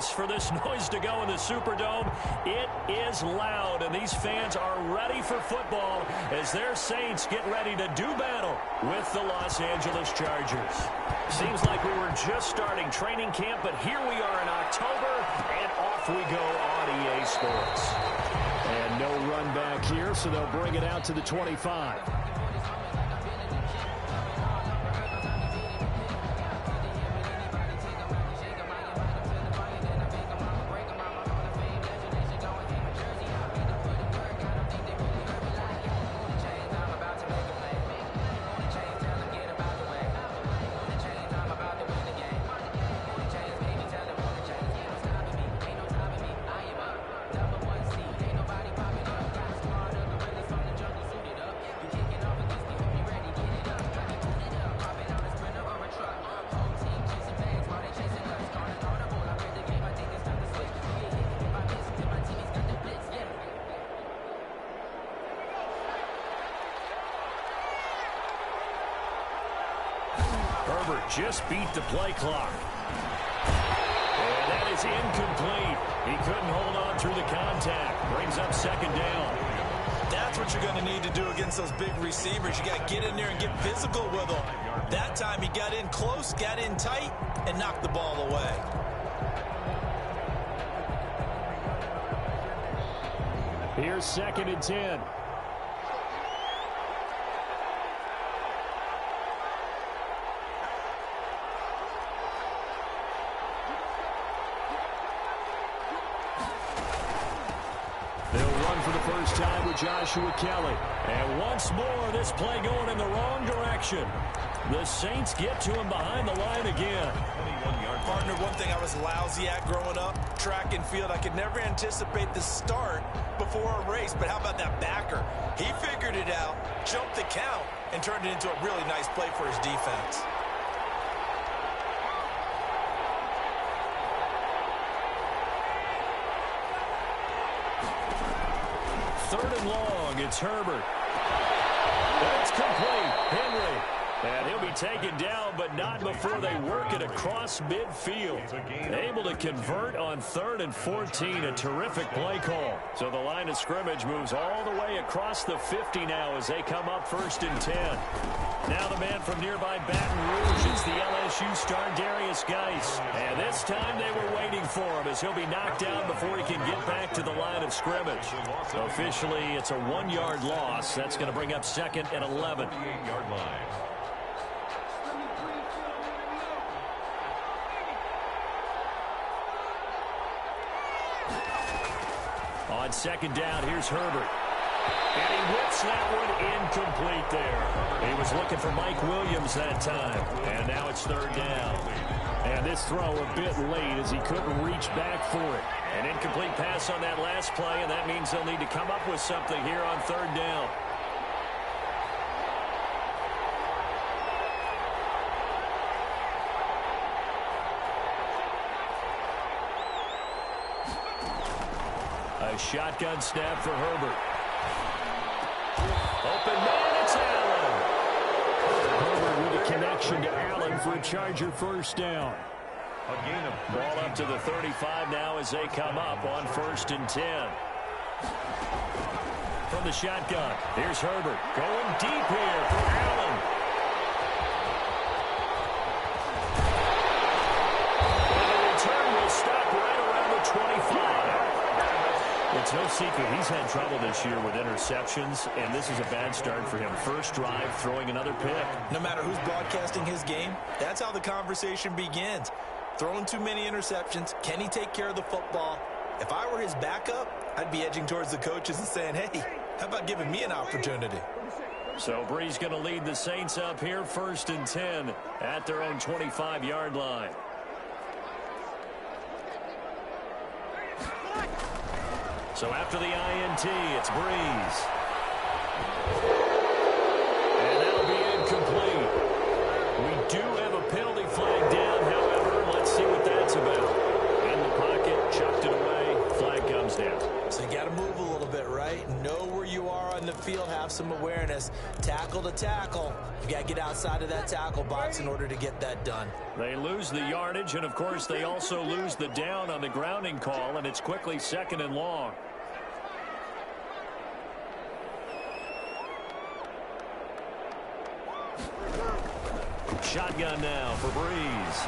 place for this noise to go in the Superdome. It is loud, and these fans are ready for football as their Saints get ready to do battle with the Los Angeles Chargers. Seems like we were just starting training camp, but here we are in October, and off we go on EA Sports. And no run back here, so they'll bring it out to the 25. Herbert just beat the play clock. And that is incomplete. He couldn't hold on through the contact. Brings up second down. That's what you're going to need to do against those big receivers. You got to get in there and get physical with them. That time he got in close, got in tight, and knocked the ball away. Here's 2nd and 10. For the first time with Joshua Kelly. And once more, this play going in the wrong direction. The Saints get to him behind the line again. Partner, one thing I was lousy at growing up, track and field, I could never anticipate the start before a race. But how about that backer? He figured it out, jumped the count, and turned it into a really nice play for his defense. Third and long, it's Herbert. That's complete. Henry. And he'll be taken down, but not before they work it across midfield. Able to convert on 3rd and 14. A terrific play call. So the line of scrimmage moves all the way across the 50 now as they come up 1st and 10. Now the man from nearby Baton Rouge, it's the LSU star Darius Geis. And this time they were waiting for him as he'll be knocked down before he can get back to the line of scrimmage. Officially, it's a 1-yard loss. That's going to bring up 2nd and 11. On 2nd down, here's Herbert. And he whips that one incomplete there. He was looking for Mike Williams that time. And now it's 3rd down. And this throw a bit late as he couldn't reach back for it. An incomplete pass on that last play, and that means they'll need to come up with something here on 3rd down. A shotgun snap for Herbert. Open man, it's Allen. Herbert with a connection to Allen for a Charger first down. Ball up to the 35 now as they come up on 1st and 10. From the shotgun, here's Herbert. Going deep here for Allen. And the return will stop right around the 25. It's no secret he's had trouble this year with interceptions, and this is a bad start for him. First drive, throwing another pick. No matter who's broadcasting his game, that's how the conversation begins. Throwing too many interceptions, can he take care of the football? If I were his backup, I'd be edging towards the coaches and saying, hey, how about giving me an opportunity? So Bree's going to lead the Saints up here 1st and 10 at their own 25-yard line. So after the INT, it's Breeze. And that'll be incomplete. We do have a penalty flag down, however. Let's see what that's about. In the pocket, chucked it away, flag comes down. So you got to move a little bit, right? Know where you are on the the field, have some awareness. Tackle to tackle. You got to get outside of that tackle box in order to get that done. They lose the yardage, and, of course, they also lose the down on the grounding call, and it's quickly 2nd and long. Shotgun now for Breeze.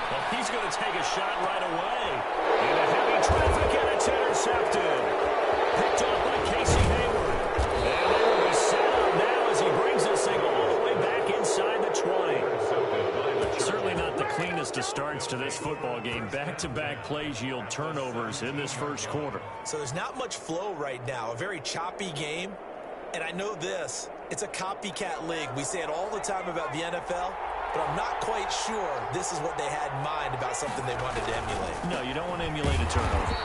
Well, he's going to take a shot right away. Into heavy traffic, and it's intercepted. Picked off by Casey Hayward. And they will be set up now as he brings this thing all the way back inside the 20. Certainly not the cleanest of starts to this football game. Back-to-back plays yield turnovers in this first quarter. So there's not much flow right now. A very choppy game. And I know this. It's a copycat league. We say it all the time about the NFL. But I'm not quite sure this is what they had in mind about something they wanted to emulate. No, you don't want to emulate a turnover.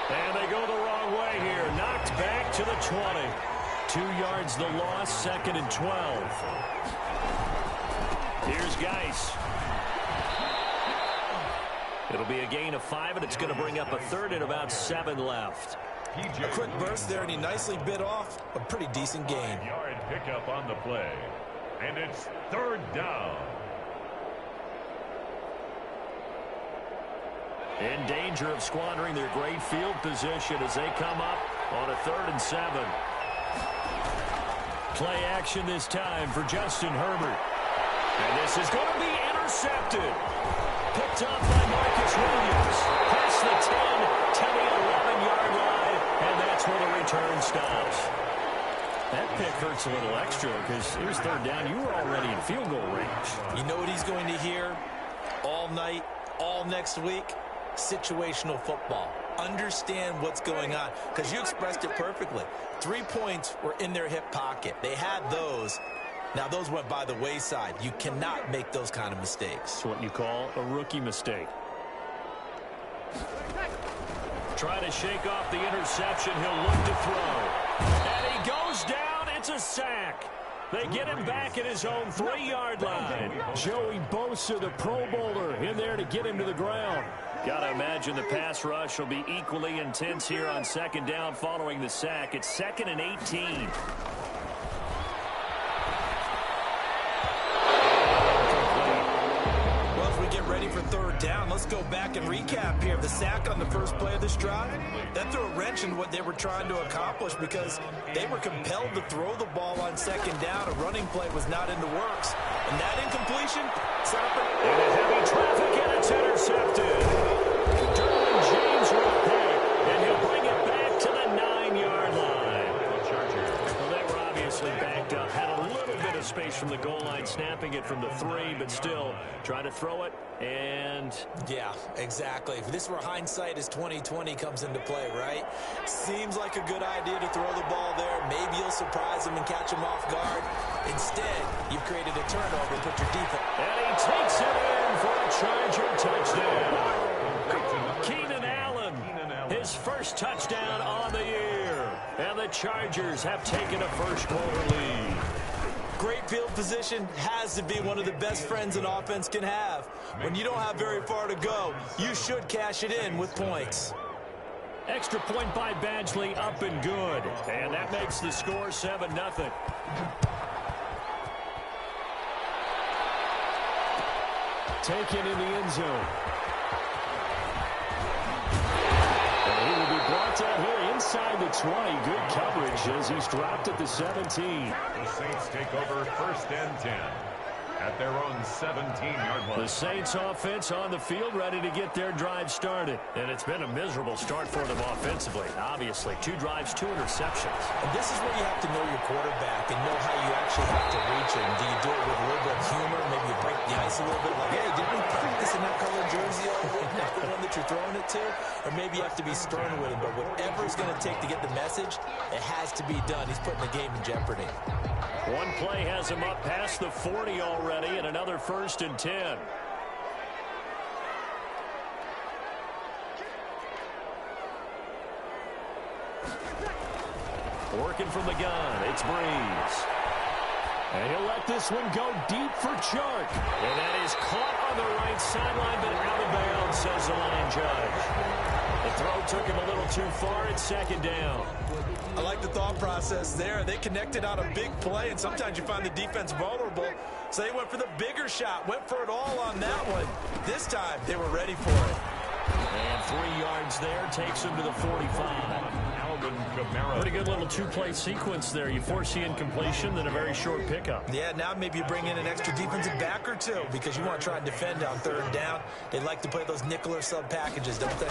And they go the wrong way here. Knocked back to the 20. 2 yards the loss, 2nd and 12. Here's Geis. It'll be a gain of 5, and it's going to bring up a 3rd and about 7 left. A quick burst there, and he nicely bit off a pretty decent gain. Yard pickup on the play. And it's 3rd down. In danger of squandering their great field position as they come up on a 3rd and 7. Play action this time for Justin Herbert. And this is going to be intercepted. Picked up by Marcus Williams. Past the 10 to the 11-yard line. And that's where the return stops. That pick hurts a little extra because it was 3rd down. You were already in field goal range. You know what he's going to hear all night, all next week? Situational football. Understand what's going on, because you expressed it perfectly. 3 points were in their hip pocket. They had those. Now, those went by the wayside. You cannot make those kind of mistakes. It's what you call a rookie mistake. Try to shake off the interception. He'll look to throw. And he goes down. It's a sack. They get him back at his own 3-yard line. Joey Bosa, the Pro Bowler, in there to get him to the ground. Got to imagine the pass rush will be equally intense here on 2nd down following the sack. It's 2nd and 18. Ready for 3rd down. Let's go back and recap here. The sack on the first play of this drive, that threw a wrench in what they were trying to accomplish because they were compelled to throw the ball on 2nd down. A running play was not in the works. And that incompletion set up into heavy traffic, and it's intercepted. Derwin James with a pick, and he'll bring it back to the 9-yard line. Well, they were obviously backed up. Had a little bit of space from the goal line, snapping it from the 3, but still trying to throw it. And yeah, exactly. This is where hindsight is 20/20 comes into play, right? Seems like a good idea to throw the ball there. Maybe you'll surprise him and catch him off guard. Instead, you've created a turnover and put your defense. And he takes it in for a Charger touchdown. Keenan Allen, his first touchdown on the year. And the Chargers have taken a first quarter lead. Great field position has to be one of the best friends an offense can have. When you don't have very far to go, you should cash it in with points. Extra point by Badgley, up and good. And that makes the score 7-0. Taken in the end zone. And he will be brought down here inside the 20. Good coverage as he's dropped at the 17. The Saints take over 1st and 10 at their own 17-yard line. The Saints offense on the field, ready to get their drive started. And it's been a miserable start for them offensively. Obviously, 2 drives, 2 interceptions. And this is where you have to know your quarterback and know how you actually have to reach him. Do you do it with a little bit of humor? Maybe you break the ice a little bit like, hey, did we practice in that color jersey all week? That's the one that you're throwing it to? Or maybe you have to be stern with him. But whatever it's going to take to get the message, it has to be done. He's putting the game in jeopardy. One play has him up past the 40 already, and another 1st and 10. Working from the gun, it's Breeze. And he'll let this one go deep for Chark. And that is caught on the right sideline, but out of bounds, says the line judge. The Throw took him a little too far. It's second down. I like the thought process there. They connected on a big play, and sometimes you find the defense vulnerable. So they went for the bigger shot, went for it all on that one. This time, they were ready for it. And 3 yards there takes him to the 45. Pretty good little two-play sequence there. You force the incompletion, then a very short pickup. Yeah, now maybe you bring in an extra defensive back or two because you want to try and defend on third down. They like to play those nickel or sub packages, don't they?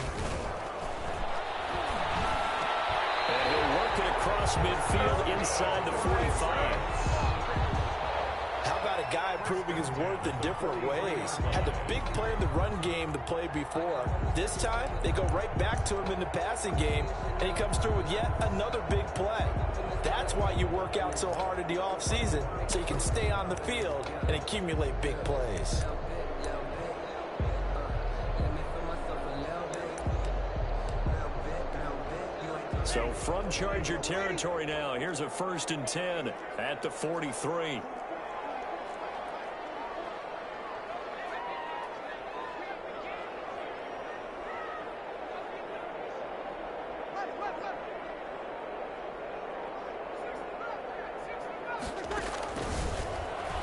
And he'll work it across midfield inside the 45. How about a guy proving his worth in different ways? Had the big play in the run game to play before. This time, they go right back to him in the passing game, and he comes through with yet another big play. That's why you work out so hard in the offseason, so you can stay on the field and accumulate big plays. So from Charger territory now, here's a 1st and 10 at the 43.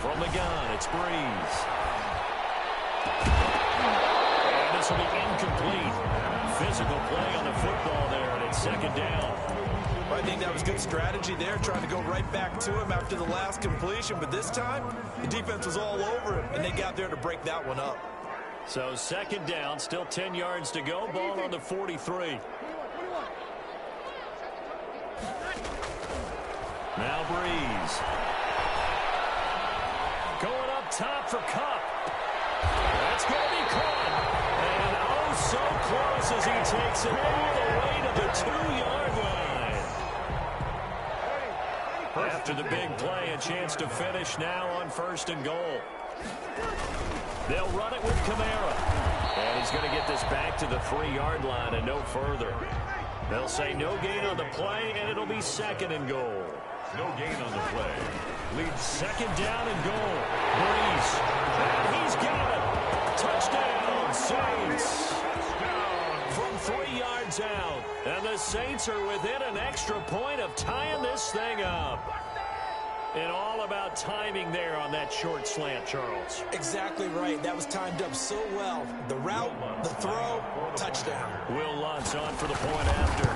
From the gun, it's Breeze. And this will be incomplete. Physical play on the football there, and it's second down. I think that was good strategy there, trying to go right back to him after the last completion. But this time, the defense was all over him, and they got there to break that one up. So second down, still 10 yards to go. Ball on the 43. Now Breeze. Going up top for Cup. That's going to be caught. And oh, so close as he takes it all the way to the 2-yard line. After the big play, a chance to finish now on 1st and goal. They'll run it with Kamara. And he's going to get this back to the 3-yard line and no further. They'll say no gain on the play, and it'll be 2nd and goal. No gain on the play. Leads 2nd down and goal. Breeze. And he's got it. Touchdown, Saints. From 3 yards out. And the Saints are within an extra point of tying this thing up. And all about timing there on that short slant, Charles. Exactly right. That was timed up so well. The route, the throw, touchdown. Will Lutz on for the point after.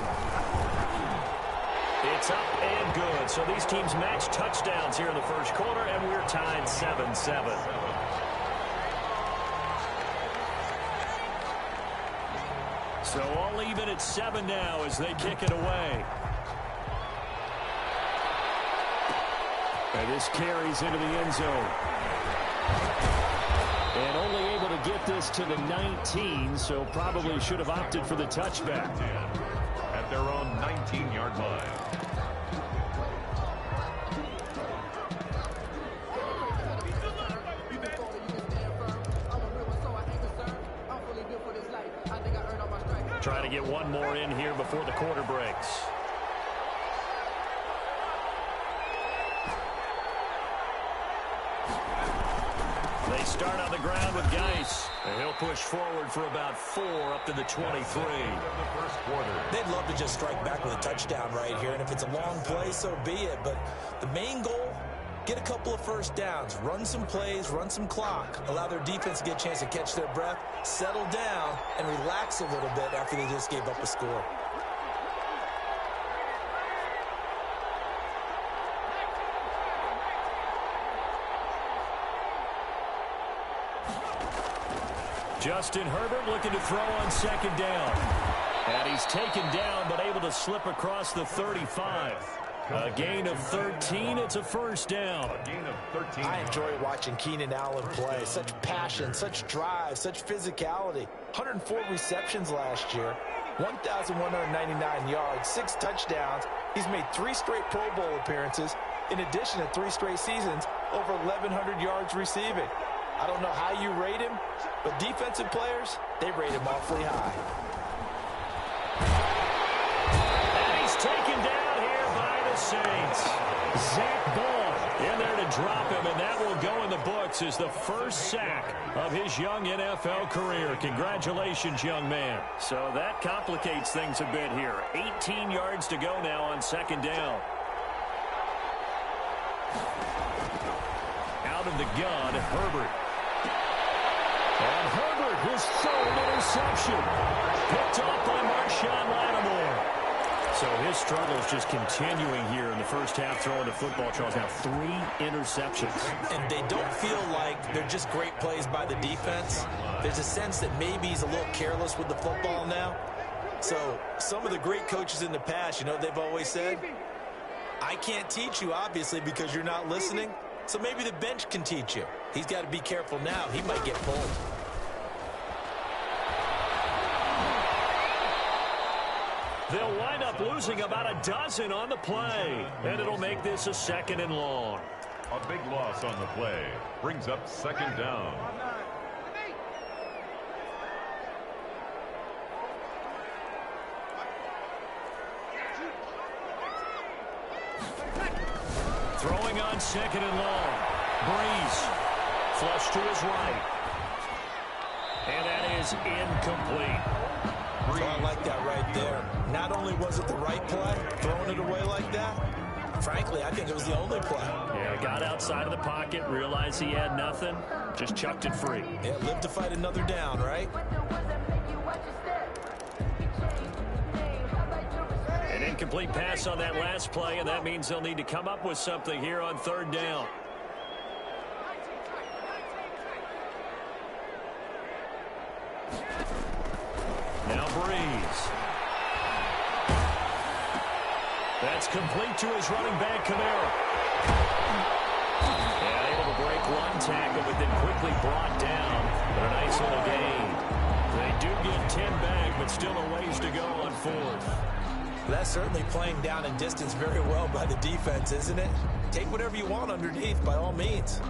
It's up and good. So these teams match touchdowns here in the first quarter, and we're tied 7-7. So all even at 7 now as they kick it away. And this carries into the end zone. And only able to get this to the 19, so probably should have opted for the touchback. At their own 19-yard line. Try to get one more in here before the quarter breaks. They start on the ground with Geis. And he'll push forward for about 4 up to the 23. They'd love to just strike back with a touchdown right here. And if it's a long play, so be it. But the main goal, get a couple of first downs, run some plays, run some clock, allow their defense to get a chance to catch their breath, settle down, and relax a little bit after they just gave up a score. Justin Herbert looking to throw on 2nd down. And he's taken down, but able to slip across the 35. A gain of 13. It's a 1st down. A gain of 13. I enjoy watching Keenan Allen play. Such passion, such drive, such physicality. 104 receptions last year. 1,199 yards, 6 touchdowns. He's made 3 straight Pro Bowl appearances. In addition to 3 straight seasons, over 1,100 yards receiving. I don't know how you rate him, but defensive players, they rate him awfully high. And he's taken down here by the Saints. Zach Ball In there to drop him, and that will go in the books as the first sack of his young NFL career. Congratulations, young man. So that complicates things a bit here. 18 yards to go now on second down. Out of the gun, Herbert. And Herbert, his third interception. Picked off by Marshawn Lattimore. So his struggles just continuing here in the first half throwing the football. Charles, now 3 interceptions. And they don't feel like they're just great plays by the defense. There's a sense that maybe he's a little careless with the football now. So some of the great coaches in the past, you know, they've always said, I can't teach you, obviously, because you're not listening. So maybe the bench can teach you. He's got to be careful now. He might get pulled. They'll wind up losing about a dozen on the play. And it'll make this a 2nd and long. A big loss on the play. Brings up 2nd down. Throwing on 2nd and long. Breeze. Flush to his right. And that is incomplete. So I like that right there. Not only was it the right play, throwing it away like that, frankly, I think it was the only play. Yeah, got outside of the pocket, realized he had nothing, just chucked it free. Yeah, live to fight another down, right? An incomplete pass on that last play, and that means they'll need to come up with something here on 3rd down. Now Breeze. That's complete to his running back, Kamara. And able to break one tackle, but then quickly brought down. But a nice little gain. They do get 10 back, but still a ways to go on 4th. That's certainly playing down in distance very well by the defense, isn't it? Take whatever you want underneath, by all means.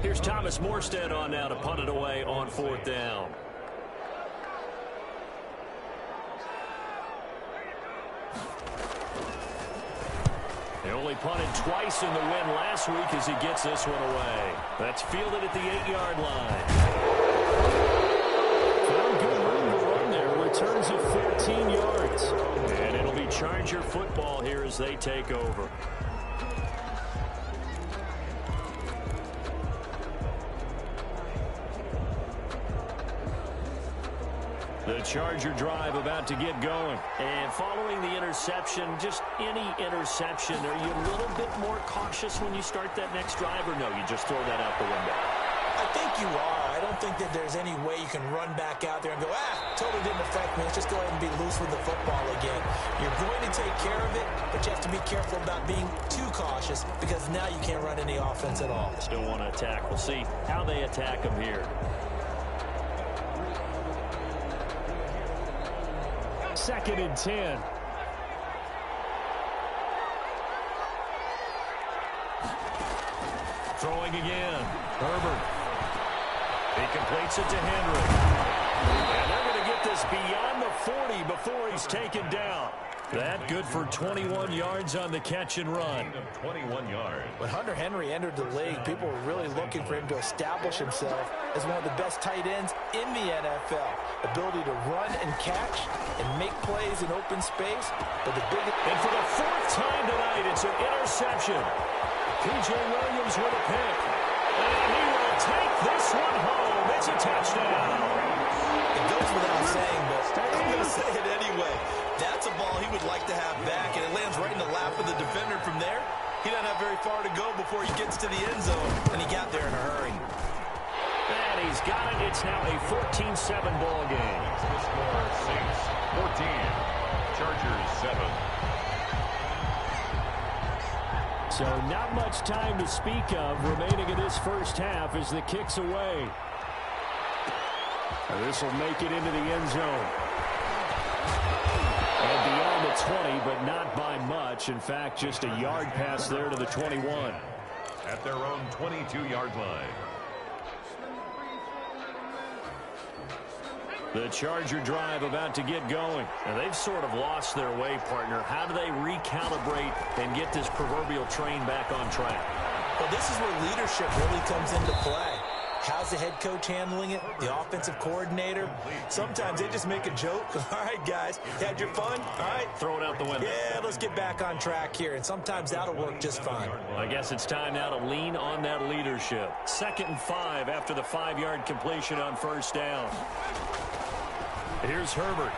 Here's Thomas Morstead on now to punt it away on 4th down. They only punted twice in the win last week as he gets this one away. That's fielded at the 8-yard line. Found good room to run there. Returns of 14 yards. And it'll be Charger football here as they take over. The Charger drive about to get going. And following the interception, just any interception, are you a little bit more cautious when you start that next drive, or no, you just throw that out the window? I think you are. I don't think that there's any way you can run back out there and go, totally didn't affect me. Let's just go ahead and be loose with the football again. You're going to take care of it, but you have to be careful about being too cautious because now you can't run any offense at all. Still want to attack. We'll see how they attack them here. 2nd and 10. Throwing again. Herbert. He completes it to Henry. And they're going to get this beyond the 40 before he's taken down. That good for 21 yards on the catch and run. 21 yards. When Hunter Henry entered the league, people were really looking for him to establish himself as one of the best tight ends in the NFL. Ability to run and catch and make plays in open space. But the biggest... And for the 4th time tonight, it's an interception. P.J. Williams with a pick. And he will take this one home. It's a touchdown. It goes without saying, but I'm going to say it anyway. That's a ball he would like to have back, and it lands right in the lap of the defender from there. He doesn't have very far to go before he gets to the end zone, and he got there in a hurry. And he's got it. It's now a 14-7 ball game. The score, Saints 14, Chargers 7. So not much time to speak of remaining in this first half as the kick's away. This will make it into the end zone. And beyond the 20, but not by much. In fact, just a yard pass there to the 21. At their own 22-yard line. The Charger drive about to get going. And they've sort of lost their way, partner. How do they recalibrate and get this proverbial train back on track? Well, this is where leadership really comes into play. How's the head coach handling it? The offensive coordinator? Sometimes they just make a joke. All right, guys, you had your fun? All right. Throw it out the window. Yeah, let's get back on track here. And sometimes that'll work just fine. I guess it's time now to lean on that leadership. 2nd and 5 after the 5-yard completion on first down. Here's Herbert.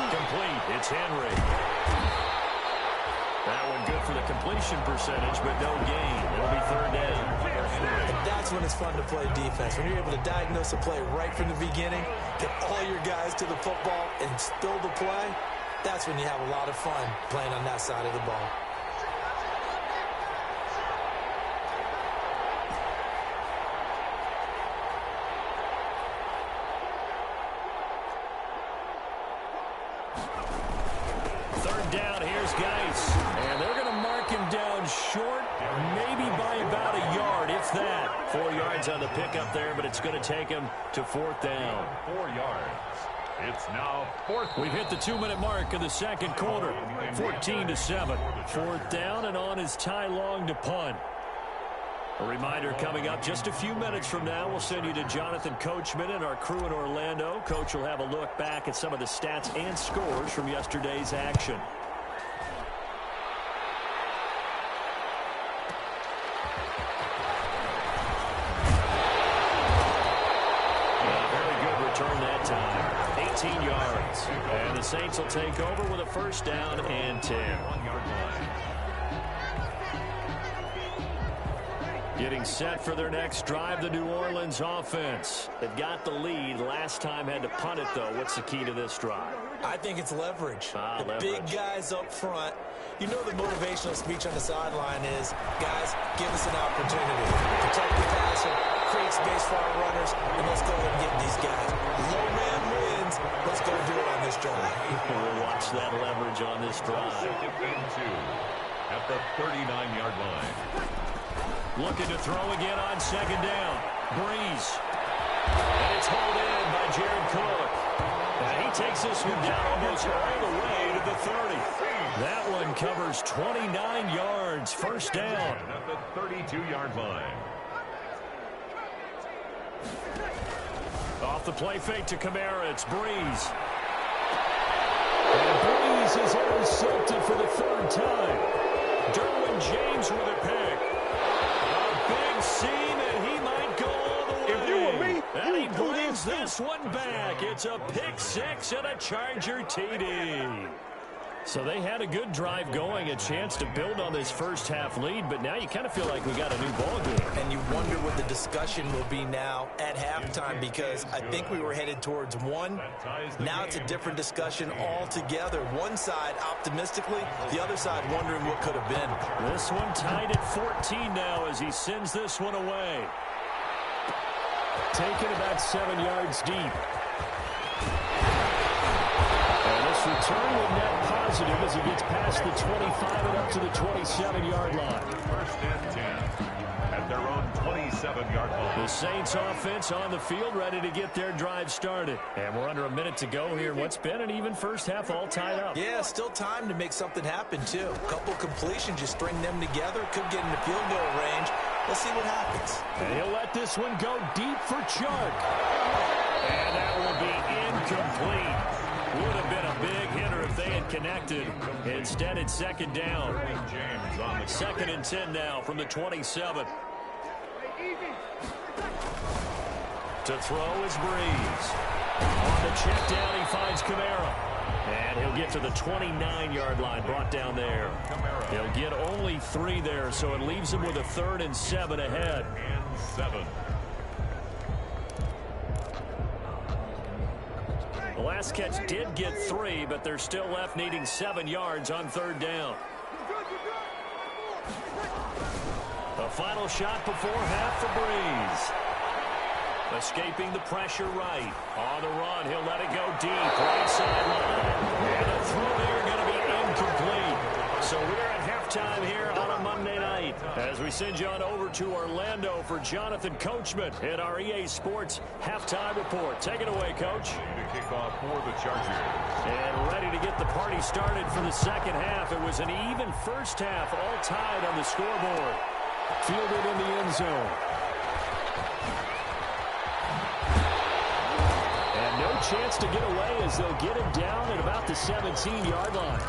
Complete. It's Henry. That one good for the completion percentage, but no gain. It'll be 3rd down. And that's when it's fun to play defense. When you're able to diagnose a play right from the beginning, get all your guys to the football, and spill the play, that's when you have a lot of fun playing on that side of the ball. Short, maybe by about a yard, if that. 4 yards on the pickup there, but it's going to take him to 4th down. 4 yards. It's now 4th. We've hit the 2-minute mark of the 2nd quarter. 14-7. 4th down, and on is Ty Long to punt. A reminder coming up just a few minutes from now, we'll send you to Jonathan Coachman and our crew in Orlando. Coach will have a look back at some of the stats and scores from yesterday's action. Return that time. 18 yards. And the Saints will take over with a 1st down and 10. 1-yard line. Getting set for their next drive, the New Orleans offense. They've got the lead. Last time had to punt it, though. What's the key to this drive? I think it's leverage. The leverage. Big guys up front. You know the motivational speech on the sideline is, guys, give us an opportunity. Protect the passer, create space for our runners, and let's go ahead and get these guys. Low man wins. Let's go do it on this drive. We'll watch that leverage on this drive. 2nd and 2 at the 39-yard line. Looking to throw again on 2nd down. Breeze. And it's hauled in by Jared Cook. And he takes this one down almost all the way to the 30. That one covers 29 yards. 1st down. At the 32-yard line. Off the play fake to Kamara. It's Breeze. And Breeze is intercepted for the 3rd time. Derwin James with a pick. A big seam, and he might go all the way. If you were me, and he brings this one back. It's a pick 6 and a Charger TD. So they had a good drive going, a chance to build on this first half lead, but now you kind of feel like we got a new ball game. And you wonder what the discussion will be now at halftime, because I think we were headed towards one. Now it's a different discussion altogether. One side optimistically, the other side wondering what could have been. This one tied at 14 now as he sends this one away. Taken about 7 yards deep. And this return will net positive as he gets past the 25 and up to the 27-yard line. 1st and 10 at their own 27-yard line. The Saints offense on the field ready to get their drive started. And we're under a minute to go here in what's been an even first half all tied up. Yeah, still time to make something happen, too. A couple completions, you string them together, could get into field goal range. Let's see what happens. And he'll let this one go deep for Chark. And that will be incomplete. Would have been a big hitter if they had connected. Instead, it's 2nd down. 2nd and 10 now from the 27. To throw is Breeze. On the check down, he finds Kamara. And he'll get to the 29-yard line, brought down there. He'll get only 3 there, so it leaves him with a 3rd and 7 ahead. And 7. The last catch did get 3, but they're still left needing 7 yards on 3rd down. A final shot before half for Breeze. Escaping the pressure right. On the run, he'll let it go deep. Right sideline. And the throw there going to be incomplete. So we're at halftime here on a Monday night. As we send you on over to Orlando for Jonathan Coachman at our EA Sports halftime report. Take it away, Coach. To kick off for the Chargers. And ready to get the party started for the second half. It was an even first half, all tied on the scoreboard. Fielded in the end zone. And no chance to get away as they'll get him down at about the 17-yard line.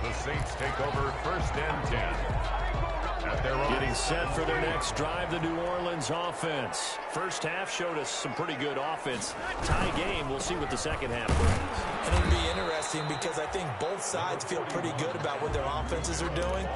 The Saints take over 1st and 10. At their own. Getting set for their next drive, the New Orleans offense. First half showed us some pretty good offense. Tie game, we'll see what the second half brings. And it'll be interesting because I think both sides feel pretty good about what their offenses are doing.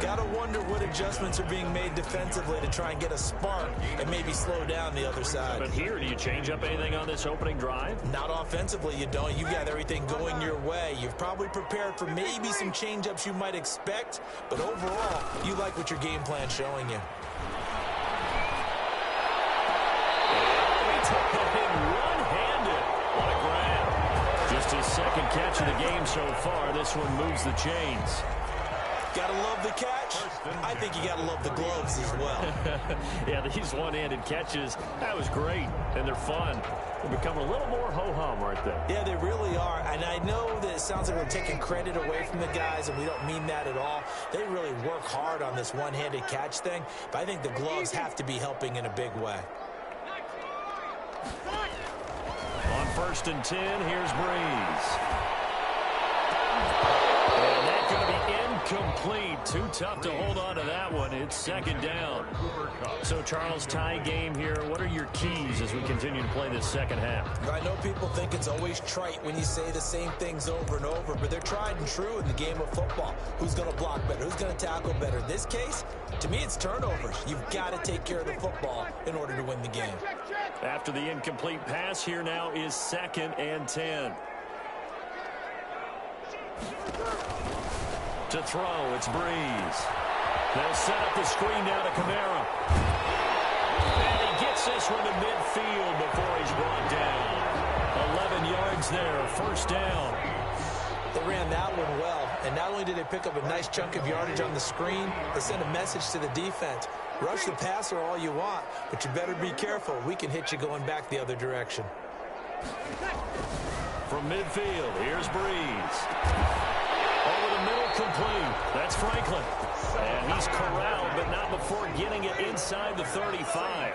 Got to wonder what adjustments are being made defensively to try and get a spark and maybe slow down the other side. But here, do you change up anything on this opening drive? Not offensively, you don't. You've got everything going your way. You've probably prepared for maybe some change-ups you might expect, but overall, you like what your game plan's showing you. One-handed. What a grab. Just his second catch of the game so far. This one moves the chains. Gotta love the catch. I think you gotta love the gloves as well. Yeah, these one-handed catches, that was great, and they're fun. They become a little more ho-hum right there. Yeah, they really are, and I know that it sounds like we're taking credit away from the guys, and we don't mean that at all. They really work hard on this one-handed catch thing, but I think the gloves have to be helping in a big way. On 1st and 10, here's Breeze. And that's going to be incomplete. Too tough to hold on to that one. It's 2nd down. So, Charles, tie game here. What are your keys as we continue to play this second half? I know people think it's always trite when you say the same things over and over, but they're tried and true in the game of football. Who's going to block better? Who's going to tackle better? In this case, to me, it's turnovers. You've got to take care of the football in order to win the game. After the incomplete pass, here now is 2nd and 10. To throw, it's Breeze. They'll set up the screen now to Kamara. And he gets this one to midfield before he's brought down. 11 yards there, 1st down. They ran that one well, and not only did they pick up a nice chunk of yardage on the screen, they sent a message to the defense. Rush the passer all you want, but you better be careful. We can hit you going back the other direction. From midfield, here's Breeze. Over the middle, complete. That's Franklin. And he's corralled, but not before getting it inside the 35.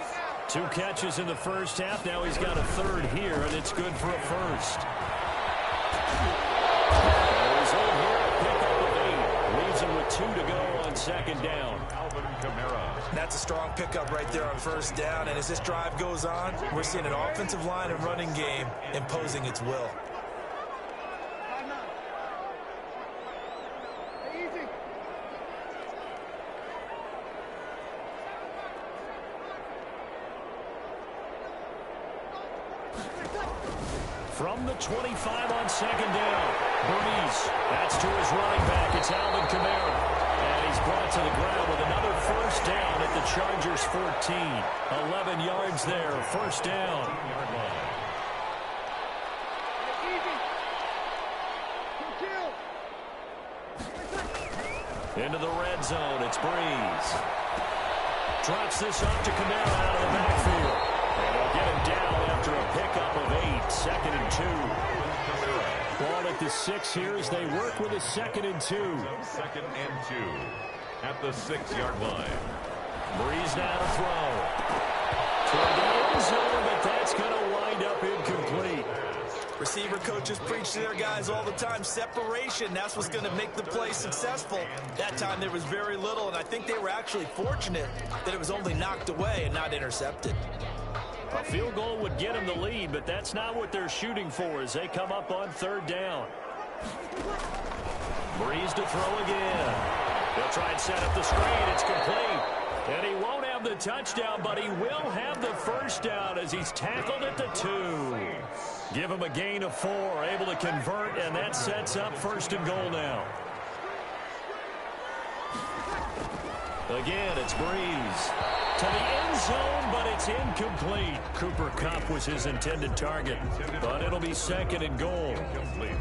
2 catches in the first half. Now he's got a 3rd here, and it's good for a 1st. He's in here, a pickup of 8. Leaves him with 2 to go on 2nd down. That's a strong pickup right there on 1st down, and as this drive goes on, we're seeing an offensive line and running game imposing its will. From the 25 on 2nd down, Breeze. That's to his running back. It's Alvin Kamara. And he's brought to the ground with another 1st down at the Chargers 14. 11 yards there, 1st down. Into the red zone, it's Breeze. Drops this off to Kamara out of the backfield. And he'll get him down after a pickup of 8, 2nd and 2. Ball at the 6 here as they work with a 2nd and 2. 2nd and 2 at the 6-yard line. Breeze now to throw. Toward the end zone, but that's going to wind up incomplete. Receiver coaches preach to their guys all the time. Separation, that's what's going to make the play successful. That time there was very little, and I think they were actually fortunate that it was only knocked away and not intercepted. A field goal would get them the lead, but that's not what they're shooting for as they come up on 3rd down. Breeze to throw again. They'll try and set up the screen. It's complete. And he won't have the touchdown, but he will have the 1st down as he's tackled at the 2. Give him a gain of 4, able to convert, and that sets up 1st and goal now. Again, it's Breeze. To the end zone, but it's incomplete. Cooper Kupp was his intended target, but it'll be second and goal.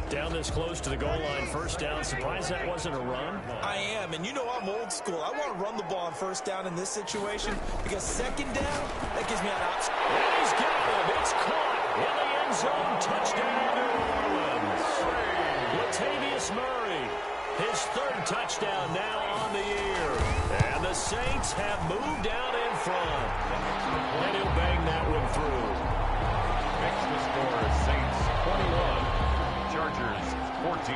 Down this close to the goal line, first down. Surprised that wasn't a run? I am, and you know I'm old school. I want to run the ball on first down in this situation because second down, that gives me an option. And he's got him. It's caught in the end zone. Touchdown, New Orleans. Latavius Murray, his third touchdown now on the year. And the Saints have moved out in front. And he'll bang that one through. Makes the score Saints 21, Chargers 14.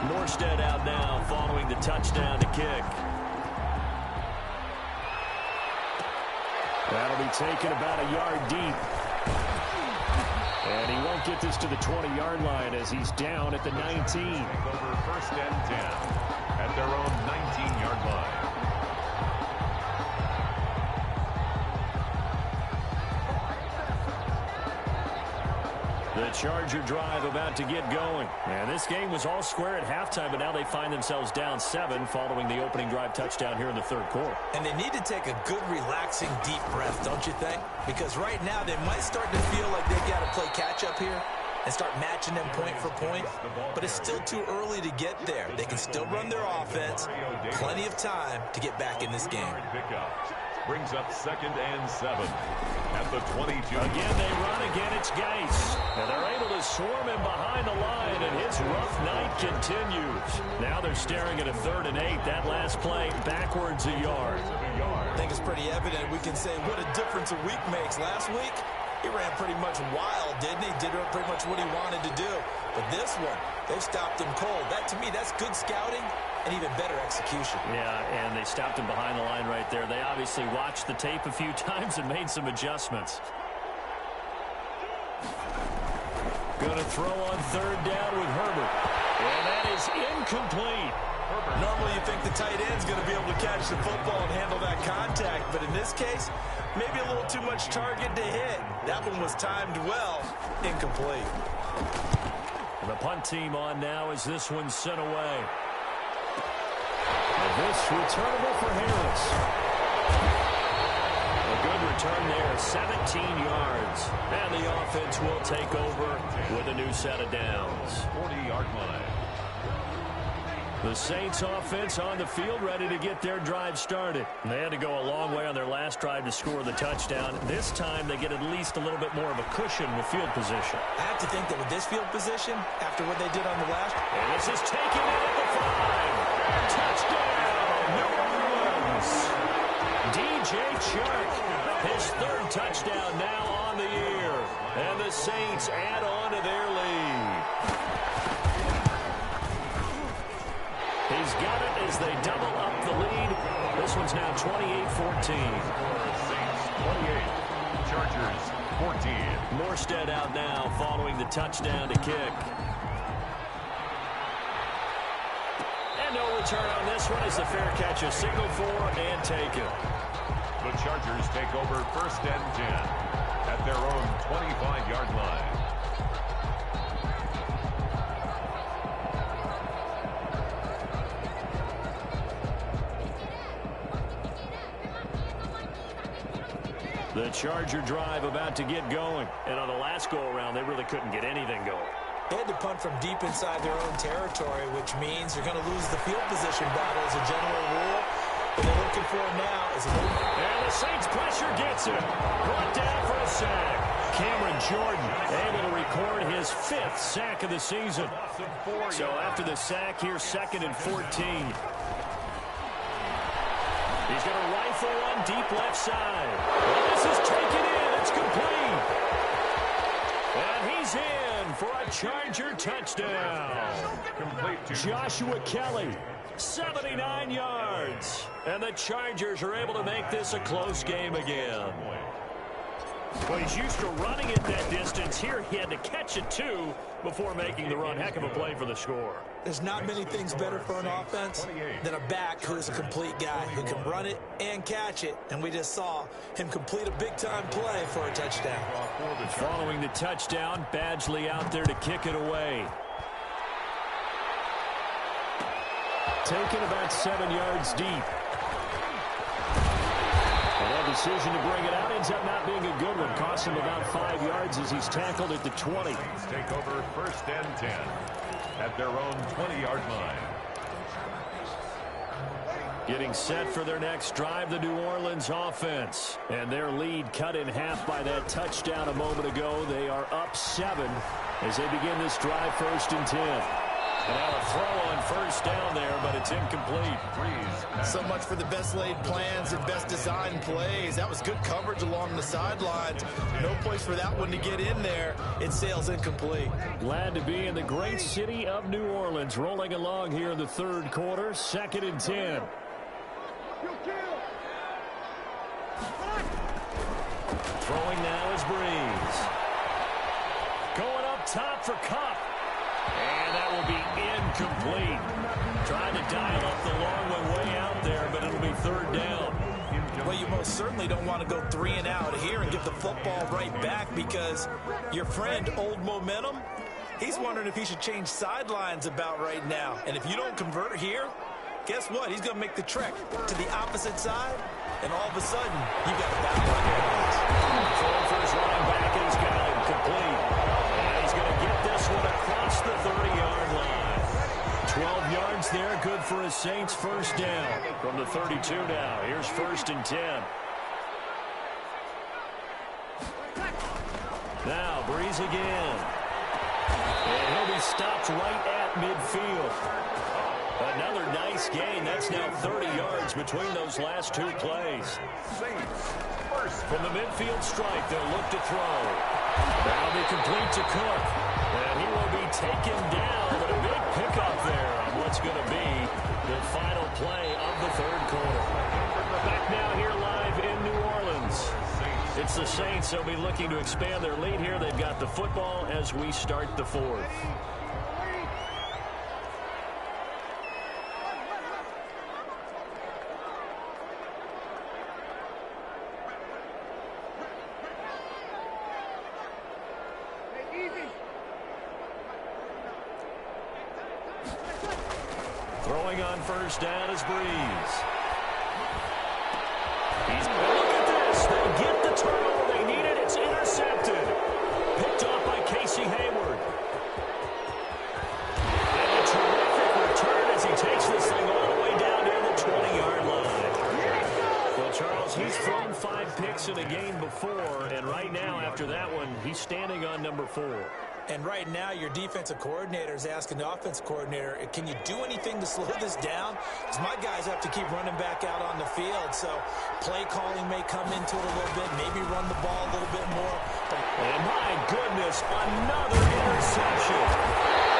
Norstead out now following the touchdown to kick. That'll be taken about a yard deep. And he won't get this to the 20-yard line as he's down at the 19. Over first and 10 at their own 19-yard line. The Charger drive about to get going. And this game was all square at halftime, but now they find themselves down 7 following the opening drive touchdown here in the third quarter. And they need to take a good, relaxing, deep breath, don't you think? Because right now they might start to feel like they've got to play catch-up here and start matching them point for point. But it's still too early to get there. They can still run their offense. Plenty of time to get back in this game. Brings up second and 7 at the 22. Again, they run again. It's Gase. And they're able to swarm him behind the line, and his rough night continues. Now they're staring at a 3rd and 8. That last play, backwards a yard. I think it's pretty evident. We can say what a difference a week makes. Last week, he ran pretty much wild, didn't he? Did pretty much what he wanted to do. But this one, they've stopped him cold. That, to me, that's good scouting and even better execution. Yeah, and they stopped him behind the line right there. They obviously watched the tape a few times and made some adjustments. Going to throw on 3rd down with Herbert. And that is incomplete. Normally you think the tight end's going to be able to catch the football and handle that contact, but in this case, maybe a little too much target to hit. That one was timed well, incomplete. The punt team on now as this one's sent away. And this returnable for Harris. A good return there, 17 yards. And the offense will take over with a new set of downs. 40-yard line. The Saints offense on the field ready to get their drive started. They had to go a long way on their last drive to score the touchdown. This time they get at least a little bit more of a cushion with field position. I have to think that with this field position, after what they did on the last... And this is taken in at the 5. Touchdown, New Orleans. DJ Chark, his 3rd touchdown now on the year. And the Saints add on to their lead. He's got it as they double up the lead. This one's now 28-14. Saints 28, Chargers 14. Norstead out now following the touchdown to kick. And no return on this one as the fair catch is signaled for and taken. The Chargers take over first and 10 at their own 25-yard line. The Charger drive about to get going. And on the last go-around, they really couldn't get anything going. They had to punt from deep inside their own territory, which means you're going to lose the field position battle as a general rule. What they're looking for now is a little... And the Saints pressure gets it. Brought down for a sack. Cameron Jordan able to record his 5th sack of the season. So after the sack, here's 2nd and 14. He's going to rifle one deep left side. And this is taken in. It's complete. And he's in for a Charger touchdown. Joshua Kelly, 79 yards. And the Chargers are able to make this a close game again. Well, he's used to running it that distance. Here he had to catch it, too, before making the run. Heck of a play for the score. There's not many things better for an offense than a back who's a complete guy who can run it and catch it. And we just saw him complete a big-time play for a touchdown. Following the touchdown, Badgley out there to kick it away. Taken about 7 yards deep. decision to bring it out ends up not being a good one. Costs him about 5 yards as he's tackled at the 20. Take over 1st and 10 at their own 20-yard line. Getting set for their next drive, the New Orleans offense. And their lead cut in half by that touchdown a moment ago. They are up 7 as they begin this drive 1st and 10. And now a throw on 1st down there, but it's incomplete. So much for the best laid plans and best design plays. That was good coverage along the sidelines. No place for that one to get in there. It sails incomplete. Glad to be in the great city of New Orleans. Rolling along here in the 3rd quarter. 2nd and 10. Throwing now is Breeze. Going up top for Cup. And that will be incomplete. Trying to dial up the long one way out there, but it'll be 3rd down. Well, you most certainly don't want to go 3 and out here and give the football right back because your friend, Old Momentum, he's wondering if he should change sidelines about right now. And if you don't convert here, guess what? He's going to make the trek to the opposite side, and all of a sudden, you've got a battle on your hands. Throwing for his running back, and he's got him complete. And he's going to get this one across the 30-yard line. 12 yards there, good for a Saints 1st down. From the 32 now, here's 1st and 10. Now, Breeze again. And he'll be stopped right at midfield. Another nice gain. That's now 30 yards between those last 2 plays. From the midfield strike, they'll look to throw. That'll be complete to Cook. And he will be taken down, but a big pickup there on what's going to be the final play of the 3rd quarter. Back now here live in New Orleans. It's the Saints. They'll be looking to expand their lead here. They've got the football as we start the 4th. Throwing on 1st down is Breeze. Look at this. They get the turnover they needed. It's intercepted. Picked off by Casey Hayward. And a terrific return as he takes this thing all the way down near the 20-yard line. Well, Charles, he's thrown 5 picks in a game before, and right now, after that one, he's standing on number 4. And right now, your defensive coordinator is asking the offensive coordinator, can you do anything to slow this down? Because my guys have to keep running back out on the field. So play calling may come into it a little bit, maybe run the ball a little bit more. And my goodness, another interception.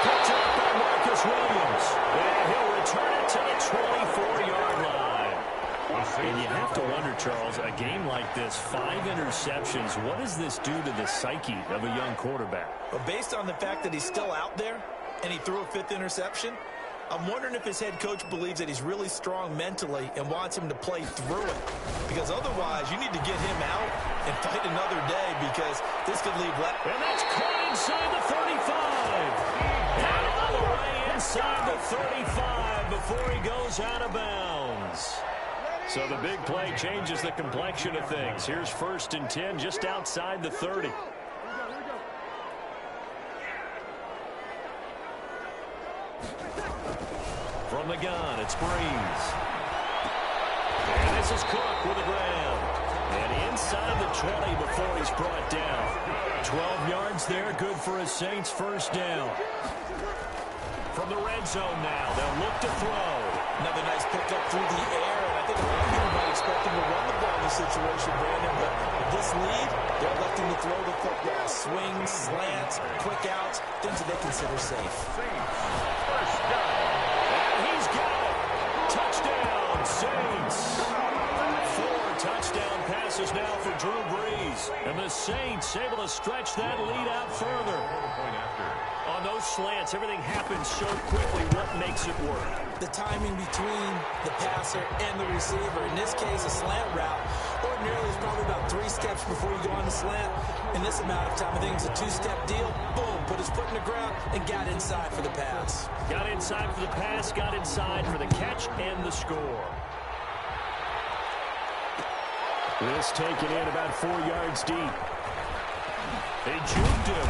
Picked up by Marcus Williams. And he'll return it to the 24-yard line. And you have to wonder, Charles, a game like this, 5 interceptions, what does this do to the psyche of a young quarterback? Well, based on the fact that he's still out there and he threw a 5th interception, I'm wondering if his head coach believes that he's really strong mentally and wants him to play through it. Because otherwise, you need to get him out and fight another day because this could leave left. And that's caught inside the 35. And all the way inside the 35 before he goes out of bounds. So the big play changes the complexion of things. Here's 1st and 10 just outside the 30. From the gun, it's Breeze. And this is Cook with the ground. And inside the 20 before he's brought down. 12 yards there, good for a Saints 1st down. From the red zone now, they'll look to throw. Another nice pickup through the air, and I think a lot of people might expect him to run the ball in this situation, Brandon, but with this lead, they're electing to throw the football. Swings, slants, quick outs, things that they consider safe. 1st down. And he's got it. Touchdown, Saints. 4 touchdown passes now for Drew Brees. And the Saints able to stretch that lead out further. On those slants, everything happens so quickly. What makes it work? The timing between the passer and the receiver. In this case, a slant route. Ordinarily, it's probably about 3 steps before you go on the slant. In this amount of time, I think it's a 2-step deal. Boom, put his foot in the ground and got inside for the pass. Got inside for the pass, got inside for the catch and the score. This taken in about 4 yards deep. They juked him.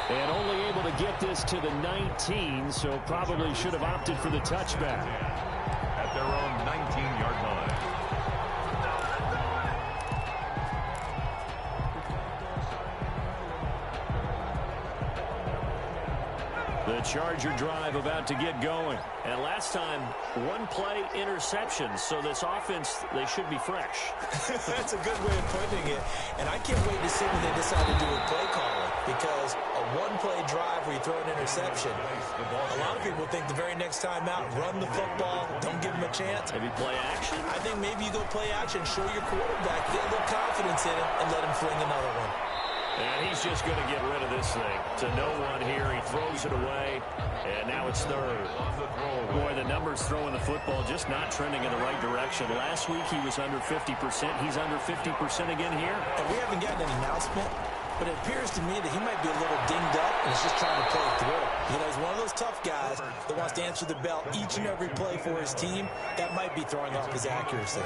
And only able to get this to the 19, so probably should have opted for the touchback. At their own 19-yard line. The Charger drive about to get going. And last time, one play interception. So this offense, they should be fresh. That's a good way of putting it. And I can't wait to see what they decide to do with play calling. Because a one-play drive where you throw an interception, a lot of people think the very next time out, run the football, don't give them a chance. Maybe play action? I think maybe you go play action, show your quarterback, get a little confidence in him, and let him fling another one. And he's just going to get rid of this thing. To no one here. He throws it away. And now it's third. Boy, the numbers throwing the football just not trending in the right direction. Last week he was under 50%. He's under 50% again here. And we haven't gotten an announcement, but it appears to me that he might be a little dinged up and is just trying to play through. You know, he's one of those tough guys that wants to answer the bell each and every play for his team. That might be throwing off his accuracy.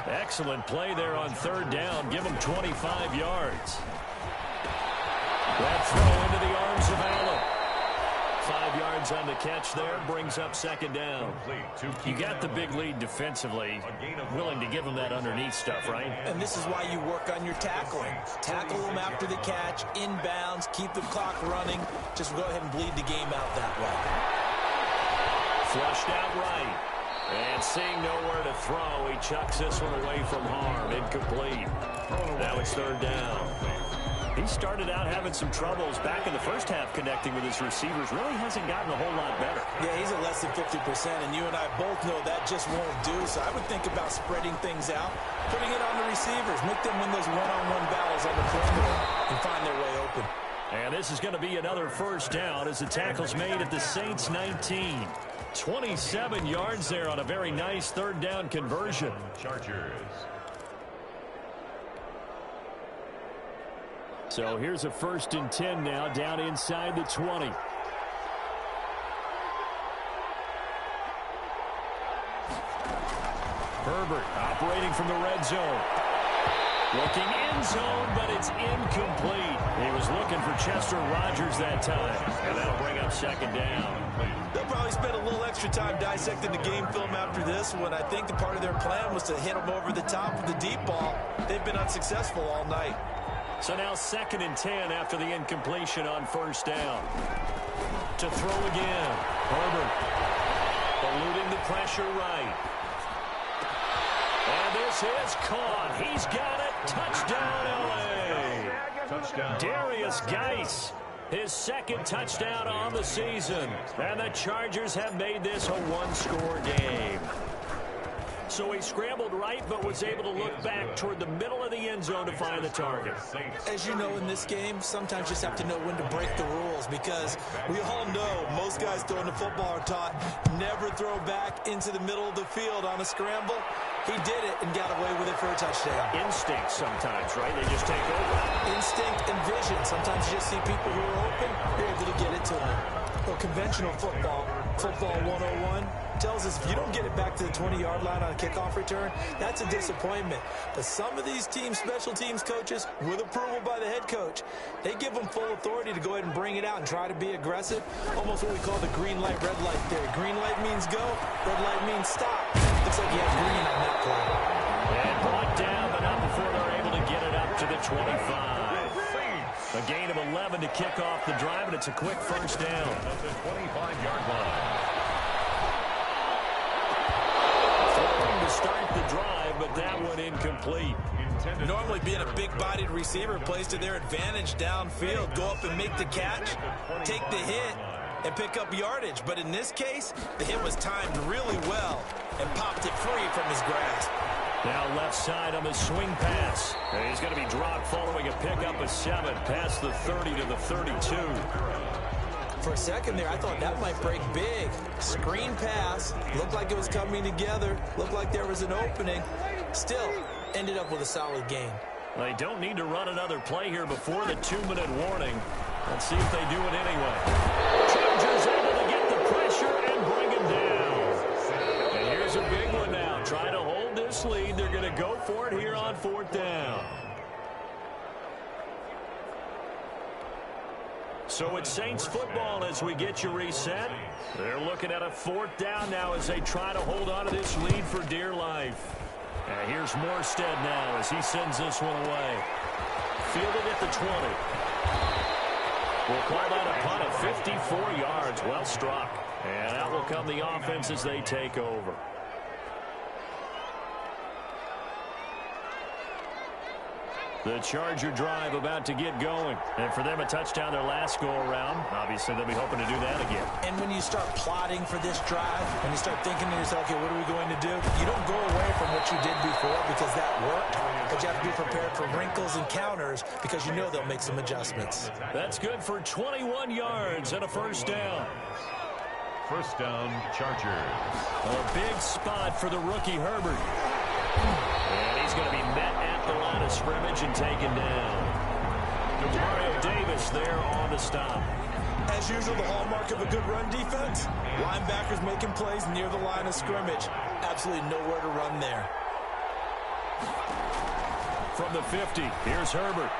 Excellent play there on third down. Give him 25 yards. That throw into the arms of Allen. 5 yards on the catch there, brings up second down. You got the big lead defensively, willing to give him that underneath stuff, right? And this is why you work on your tackling. Tackle them after the catch, inbounds, keep the clock running. Just go ahead and bleed the game out that way. Flushed out right. And seeing nowhere to throw, he chucks this one away from harm. Incomplete. Now it's third down. He started out having some troubles back in the first half connecting with his receivers. Really hasn't gotten a whole lot better. Yeah, he's at less than 50%, and you and I both know that just won't do. So I would think about spreading things out, putting it on the receivers, make them win those one-on-one battles on the perimeter and find their way open. And this is going to be another first down as the tackle's made at the Saints 19. 27 yards there on a very nice third down conversion. Chargers. So here's a 1st and 10 now, down inside the 20. Herbert operating from the red zone. Looking end zone, but it's incomplete. He was looking for Chester Rogers that time. And that'll bring up second down. They'll probably spend a little extra time dissecting the game film after this one. I think the part of their plan was to hit them over the top with the deep ball. They've been unsuccessful all night. So now 2nd and 10 after the incompletion on first down. To throw again. Herbert eluding the pressure right. And this is caught. He's got it. Touchdown, L.A. Touchdown. Darius Geis, his 2nd touchdown on the season. And the Chargers have made this a one-score game. So he scrambled right, but was able to look back toward the middle of the end zone to find the target. As you know, in this game, sometimes you just have to know when to break the rules, because we all know most guys throwing the football are taught never throw back into the middle of the field on a scramble. He did it and got away with it for a touchdown. Instinct sometimes, right? They just take over. Instinct and vision. Sometimes you just see people who are open, you're able to get it to them. Well, conventional football 101, tells us if you don't get it back to the 20-yard line on a kickoff return, that's a disappointment. But some of these teams, special teams coaches, with approval by the head coach, they give them full authority to go ahead and bring it out and try to be aggressive. Almost what we call the green light, red light theory. Green light means go, red light means stop. Looks like you have green on that play. And brought down, but not before they're able to get it up to the 25. A gain of 11 to kick off the drive, and it's a quick first down. At the 25-yard line. To start the drive, but that one incomplete. Normally being a big-bodied receiver plays to their advantage downfield. Go up and make the catch, take the hit, and pick up yardage. But in this case, the hit was timed really well and popped it free from his grasp. Now left side on the swing pass. And he's going to be dropped following a pickup of 7 past the 30 to the 32. For a second there, I thought that might break big. Screen pass. Looked like it was coming together. Looked like there was an opening. Still, ended up with a solid gain. They don't need to run another play here before the 2-minute warning. Let's see if they do it anyway. Chargers able to get the pressure and bring him down. And here's a big one now. Try to hold this lead. They're going to go for it here on 4th down. So it's Saints football as we get you reset. They're looking at a 4th down now as they try to hold on to this lead for dear life. And here's Morstead now as he sends this one away. Fielded at the 20. We'll call that a punt of 54 yards. Well struck. And out will come the offense as they take over. The Charger drive about to get going. And for them, a touchdown their last go-around. Obviously, they'll be hoping to do that again. And when you start plotting for this drive, when you start thinking to yourself, okay, what are we going to do? You don't go away from what you did before because that worked. But you have to be prepared for wrinkles and counters because you know they'll make some adjustments. That's good for 21 yards and a 1st down. 1st down, Chargers. A big spot for the rookie Herbert. And he's going to be met at the line of scrimmage and taken down. Mario Davis there on the stop. As usual, the hallmark of a good run defense, linebackers making plays near the line of scrimmage. Absolutely nowhere to run there. From the 50, here's Herbert.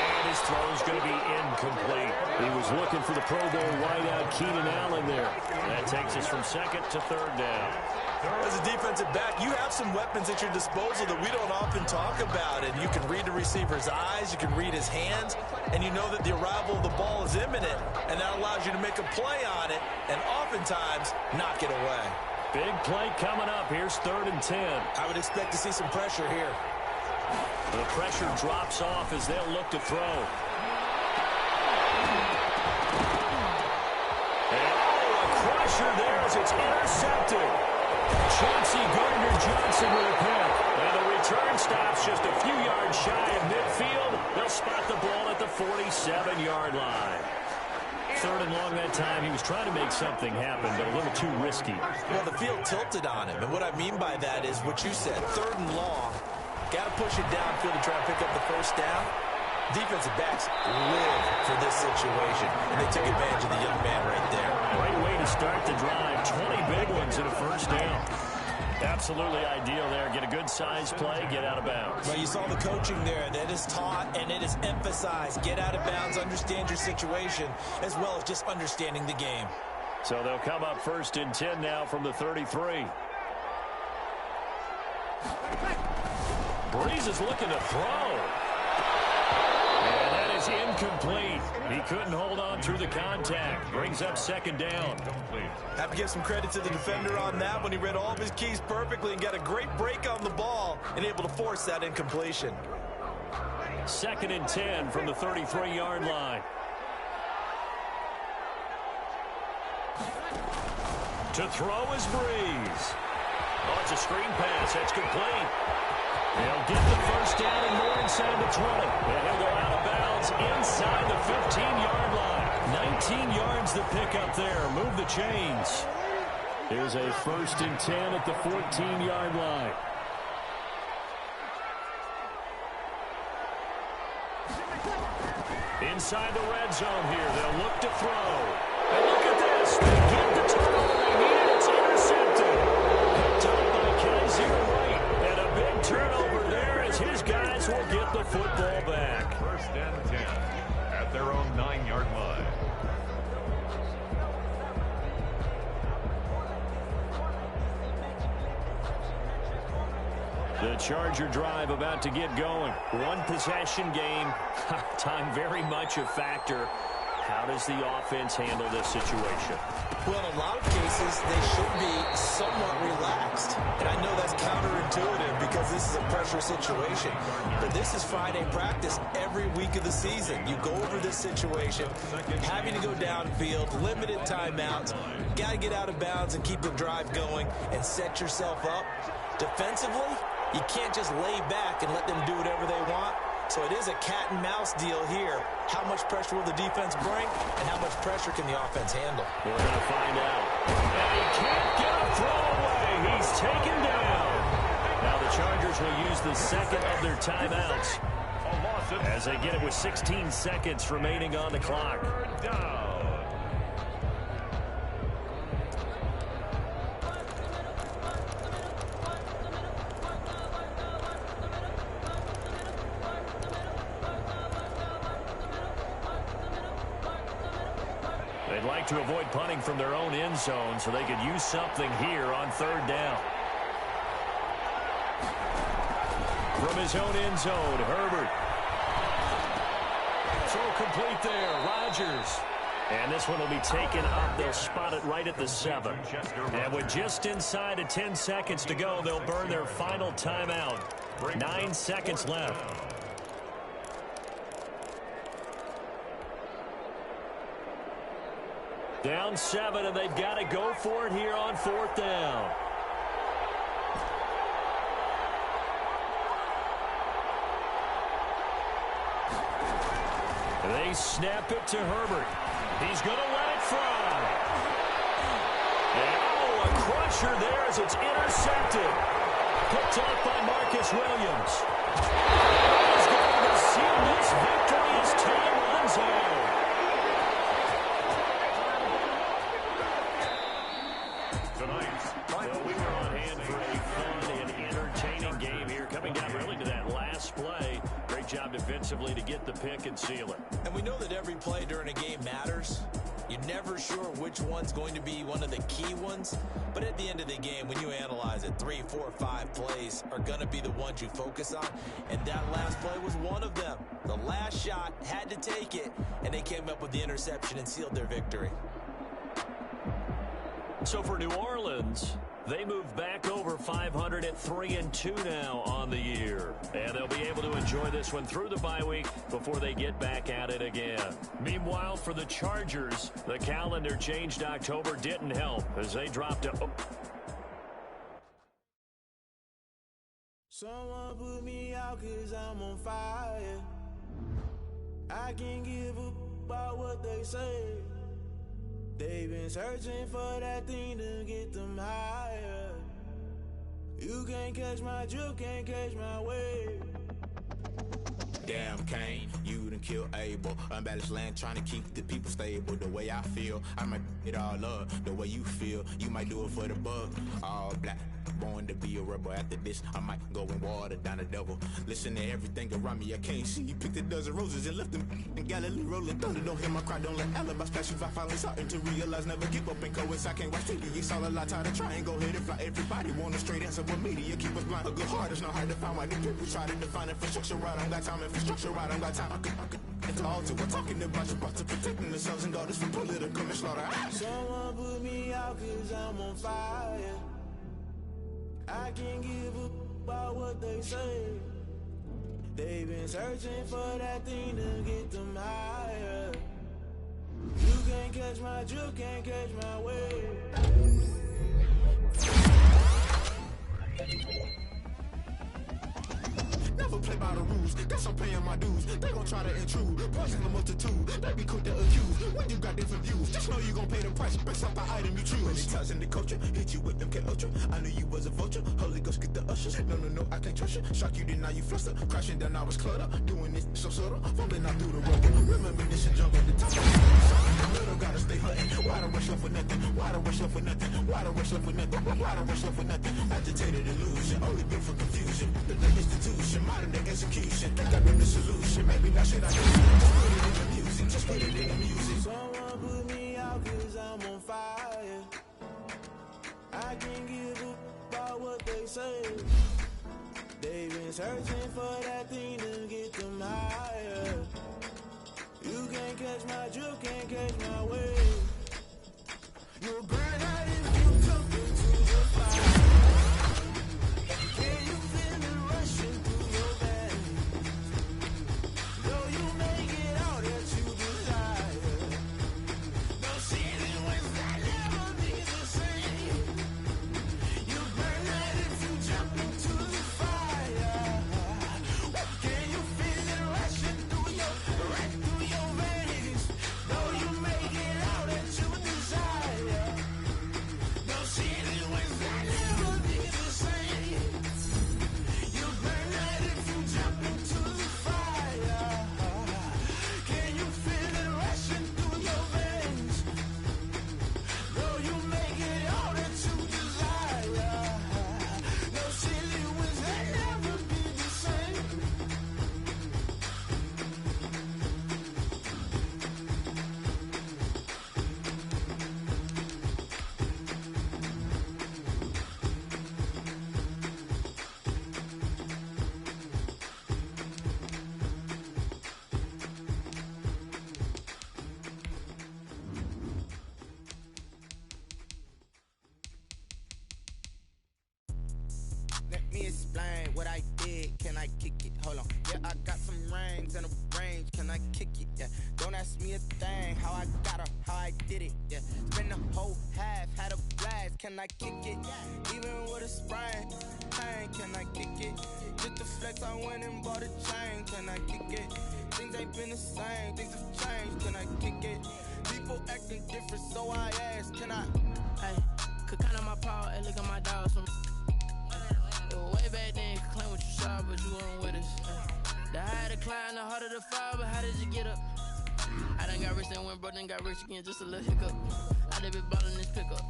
And his throw is going to be incomplete. He was looking for the Pro Bowl wideout Keenan Allen there. That takes us from 2nd to 3rd down. As a defensive back, you have some weapons at your disposal that we don't often talk about. And you can read the receiver's eyes, you can read his hands, and you know that the arrival of the ball is imminent, and that allows you to make a play on it and oftentimes knock it away. Big play coming up. Here's 3rd and 10. I would expect to see some pressure here. The pressure drops off as they'll look to throw. And a crusher there as it's intercepted. Chauncey Gardner-Johnson with a pick. And the return stops just a few yards shy of midfield. They'll spot the ball at the 47-yard line. 3rd and long that time. He was trying to make something happen, but a little too risky. Well, the field tilted on him. And what I mean by that is what you said. 3rd and long. Got to push it downfield to try and pick up the 1st down. Defensive backs live for this situation, and they took advantage of the young man right there. Great way to start the drive. 20 big ones in a 1st down. Absolutely ideal there. Get a good size play, get out of bounds. Well, you saw the coaching there. That is taught and it is emphasized. Get out of bounds, understand your situation, as well as just understanding the game. So they'll come up 1st and 10 now from the 33. Breeze is looking to throw. And that is incomplete. He couldn't hold on through the contact. Brings up 2nd down. Have to give some credit to the defender on that when he read all of his keys perfectly and got a great break on the ball and able to force that incompletion. 2nd and 10 from the 33-yard line. To throw is Breeze. Oh, it's a screen pass. That's complete. They'll get the 1st down and more inside the 20. And he'll go out of bounds inside the 15-yard line. 19 yards to pick up there. Move the chains. Here's a 1st and 10 at the 14-yard line. Inside the red zone here. They'll look to throw. And look at this. They get the turnover they need. It's intercepted. Picked up by Kaiser White. And a big turnover there as his guys will get the football back. 1st and 10 at their own 9-yard line. The Charger drive about to get going. One possession game. Time very much a factor. How does the offense handle this situation? Well, in a lot of cases, they should be somewhat relaxed. And I know that's counterintuitive because this is a pressure situation. But this is Friday practice every week of the season. You go over this situation, having to go downfield, limited timeouts, got to get out of bounds and keep the drive going and set yourself up. Defensively, you can't just lay back and let them do whatever they want. So it is a cat and mouse deal here. How much pressure will the defense bring, and how much pressure can the offense handle? We're going to find out. And he can't get a throw away. He's taken down. Now the Chargers will use the second of their timeouts as they get it with 16 seconds remaining on the clock. They'd like to avoid punting from their own end zone so they could use something here on third down. From his own end zone, Herbert. Throw complete there, Rodgers. And this one will be taken up. They'll spot it right at the 7. And with just inside of 10 seconds to go, they'll burn their final timeout. 9 seconds left. Down 7, and they've got to go for it here on fourth down. They snap it to Herbert. He's going to let it fly. And, oh, a crusher there as it's intercepted. Picked off by Marcus Williams. He's going to seal this victory as time runs out. Well, we were on hand for a fun and entertaining game here, coming down really to that last play. Great job defensively to get the pick and seal it. And we know that every play during a game matters. You're never sure which one's going to be one of the key ones. But at the end of the game, when you analyze it, 3, 4, 5 plays are going to be the ones you focus on. And that last play was one of them. The last shot had to take it, and they came up with the interception and sealed their victory. So for New Orleans, they move back over 500 at 3-2 now on the year. And they'll be able to enjoy this one through the bye week before they get back at it again. Meanwhile, for the Chargers, the calendar changed. October didn't help as they dropped to... Someone put me out 'cause I'm on fire. I can't give up about what they say. They've been searching for that thing to get them higher. You can't catch my drift, can't catch my wave. Damn, Kane, you done killed Abel. Unbalanced land, trying to keep the people stable. The way I feel, I might it all up. The way you feel, you might do it for the bug. All black, born to be a rebel. After this, I might go and water down the devil. Listen to everything around me, I can't see. You picked a dozen roses and left them in Galilee rolling thunder. Don't hear my cry, don't let alibis pass you. I finally starting to realize, never give up and coincide. Can't watch TV, it's all a lot. Tired of trying, go ahead and fly. Everybody want a straight answer, but media keep us blind. A good heart is not hard to find. Why these people try to define infrastructure right? I don't got time, infrastructure right, I don't got time. I could it's all to we're talking about you, about to protecting the sons and daughters from political manslaughter. Someone put me out 'cause I'm on fire. I can't give up about what they say. They've been searching for that thing to get them higher. You can't catch my drift, can't catch my wave. Never play by the rules, guess I'm paying my dues. They gon' try to intrude, poison the multitude. They be quick to accuse, when you got different views. Just know you gon' pay the price, based off the item you choose. Many times in the culture, hit you with them K Ultra. I knew you was a vulture, Holy Ghost get the ushers. No, I can't trust you. Shock you, then now you fluster. Crashing down, I was cluttered. Doing this so subtle, fumbling out through the rubber. Remember this and jump at the top. Little gotta stay hunting. Why the rush up for nothing? Why the rush up for nothing? Why the rush up for nothing? Why the rush up for nothing? Agitated illusion, only built for confusion. The institution, modern day execution. Think I know the solution. Maybe not shit I do. Just put it in the music. Just put it in the music. Someone put me out 'cause I'm on fire. I can't give up about what they say. They've been searching for that thing to get them higher. You can't catch my drift, can't catch my wave. You'll burn out if you jump into the fire. Can you feel it rushing through your veins? Though you make it all that you desire. No ceiling when that never be the same. You burn out if you jump into the fire. me explain what I did. Can I kick it? Hold on. Yeah, I got some rings and a range. Can I kick it? Yeah. Don't ask me a thing. How I got her, how I did it. Yeah. Spend the whole half, had a blast. Can I kick it? Even with a sprain. Pain, can I kick it? Just to flex, I went and bought a chain. Can I kick it? Things ain't been the same. Things have changed. Can I kick it? People acting different, so I ask. Can I? Hey, could count on my power and look at my dogs from. Way back then, you could claim what you saw, but you weren't with us. The higher the climb, the harder the fall, but how did you get up? I done got rich, then went broke, then got rich again, just a little hiccup. I done been ballin' this pickup.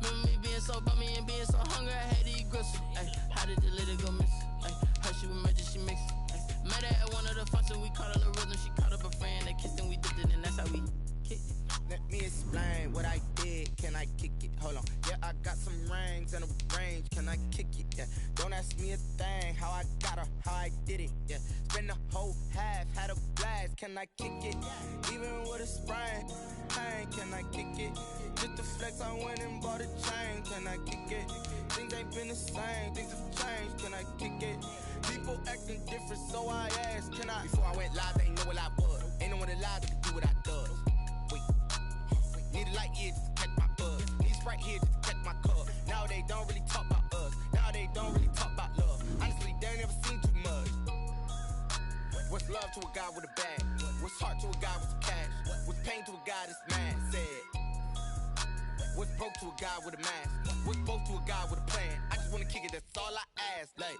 Remember me being so bummy and being so hungry, I had to eat gristle. Ay, how did the lady go miss? Ay, how she was magic, she mixed. Met her at one of the functions, we caught a little rhythm, she caught up a friend, they kissed and we dipped it, and that's how we kicked it. Let me explain what I did. Can I kick it? Hold on. Yeah, I got some rings and a range. Can I kick it? Yeah. Don't ask me a thing. How I got her, how I did it. Yeah. Spend the whole half, had a blast. Can I kick it? Even with a sprain. Pain, can I kick it? Just to flex, I went and bought a chain. Can I kick it? Things ain't been the same. Things have changed. Can I kick it? People acting different, so I asked. Can I? Before I went live, they ain't know what I was. Ain't no one alive that could do what I does. Need a light here just to catch my buzz. Need Sprite here just to catch my cup. Now they don't really talk about us. Now they don't really talk about love. Honestly, they ain't never seen too much. What's love to a guy with a bag? What's heart to a guy with some cash? What's pain to a guy that's mad? Said. What's broke to a guy with a mask? What's both to a guy with a plan? I just wanna kick it, that's all I ask. Like,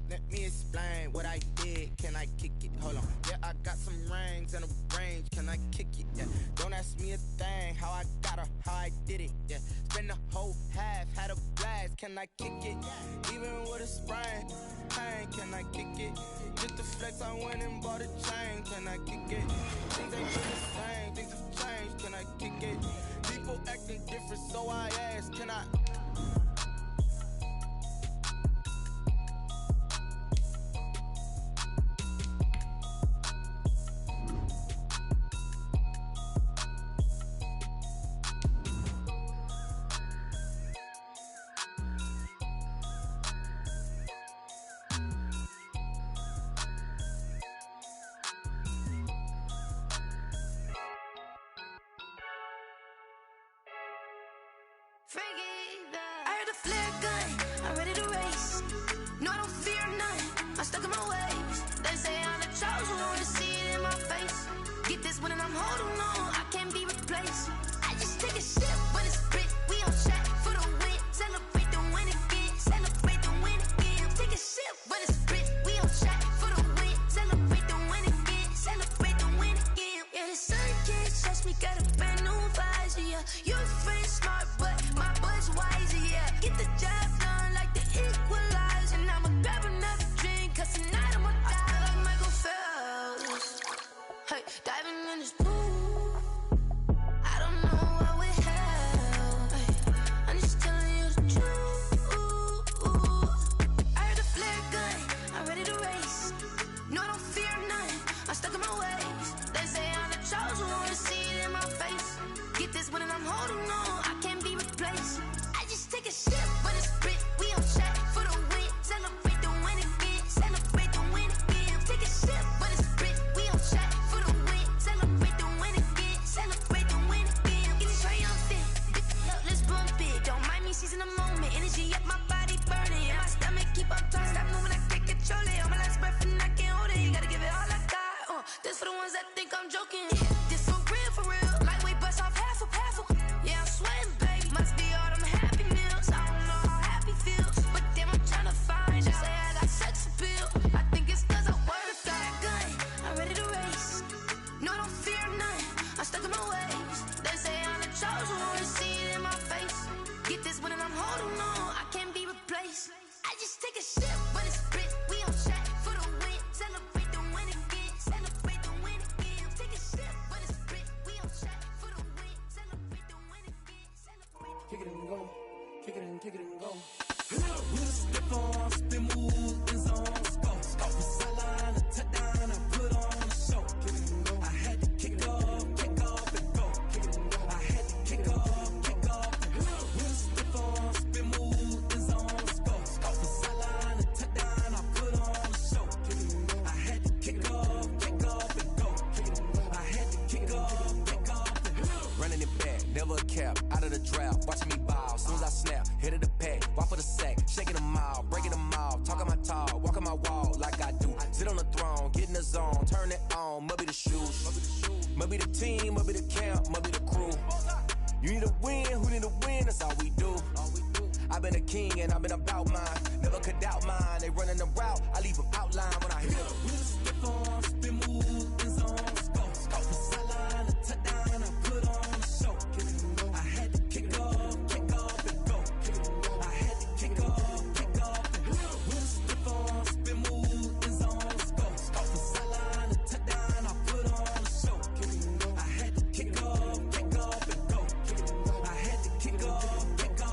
let me explain what I did. Can I kick it? Hold on. Yeah, I got some rings and a range. Can I kick it? Yeah. Don't ask me a thing. How I got her, how I did it. Yeah. Spend the whole half, had a blast. Can I kick it? Even with a sprain. Pain, can I kick it? Just to flex, I went and bought a chain. Can I kick it? Things ain't been the same. Things have changed. Can I kick it? People acting different, so I ask. Can I? I heard a flare gun, I'm ready to race. No, I don't fear none, I'm stuck in my ways. They say I'm the chosen one, to see it in my face. Get this one and I'm holding on, I can't be replaced. I just take a sip when it's split, we on track for the win. Celebrate the win again, celebrate the win again. Take a sip when it's split, we on track for the win. Celebrate the win again, celebrate the win again. Yeah, the sun can't touch me, got a brand new visor, yeah. You're a friend smart, but my bud's wiser, yeah. Get the job done like the equalizer. And I'ma grab another drink, cause tonight I'ma die like Michael Phelps. Hey, diving in this pool, I don't know what we have. Hey, I'm just telling you the truth. I heard a flare gun, I'm ready to race. No, I don't fear none, I'm stuck in my ways. They say I'm the chosen one, to see it in my face. Get this one and I'm holding on, I can't be replaced. I just take a sip when it's split, we on track for the win. Celebrate the win again, celebrate the win again. Take a sip when it's split, we on track for the win. Celebrate the win again, celebrate the win again. Getting triumphant, let's bump it. Don't mind me seizing the moment, energy up my body burning. And my stomach keep up talking, stop moving, I can't control it. On my last breath and I can't hold it, you gotta give it all I got. This for the ones that think I'm joking. This for real. Lightweight bust off half a. Yeah, I'm sweating, baby. Must be all them happy meals. I don't know how happy feels, but damn, I'm trying to find out. Say I got sex appeal. I think it's cause I wear the fire gun. I'm ready to race. No, I don't fear none. I'm stuck in my ways. They say I'm the chosen one, to see it in my face. Get this one and I'm holding on, I can't be replaced. I just take a sip when it's split. We on track for the win. Celebrate the win again. Celebrate the win again. Take a sip when it's split. We on track for the win. Celebrate the win again. Celebrate. Kick it and go, kick it and kick it and go. We'll step on, spin, move, in zone, go. From sideline to touchdown, I put on a show. Kick it and go. I had to kick off and go. Kick it and go. I had to kick off and go. We'll step on, spin, move, in zone, go. From sideline cap, out of the draft, watching me ball. Soon as I snap, hit of the pack, walk for the sack, shaking them all, breaking them all, talking my talk, walking my wall like I do. Sit on the throne, get in the zone, turn it on, must be the shoes, must be the team, must be the camp, must be the crew. You need a win, who need a win, that's all we do. I've been a king and I've been about mine, never could doubt mine. They running the route, I leave them outline when I hit them. We just step on, spin move, in zone, go. The sideline, the touchdown, I put on the show. I had to kick off and go. I had to kick off and go. We just step on, spin move, in zone, go. The sideline, the touchdown, I put on the show. I had to kick off and go. I had to kick off and go.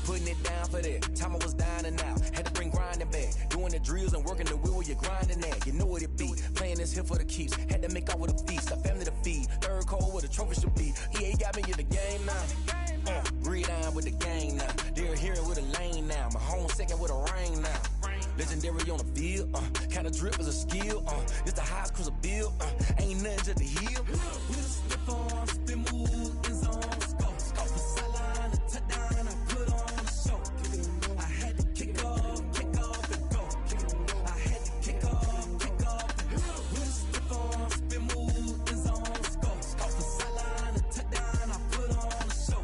Putting it down for that, time I was down and out. Had to bring grinding back, doing the drills and working the wheel where you're grinding at. You know what it be, playing this here for the keeps. Had to make out with a feast, a family to feed. Third cold where the trophy should be. EA got me in the game now. Breathe down with the game now. They're here with a lane now. My home second with a rain now. Legendary on the field, kind of drip is a skill. It's the highest cruiser bill, ain't nothing just the heel. We just step on, spin move, in zone, go. The sideline, the touchdown, I put on the show. I had to kick off and go. I had to kick off and go. We just step on, spin move, in zone, go. The sideline, the touchdown, I put on the show.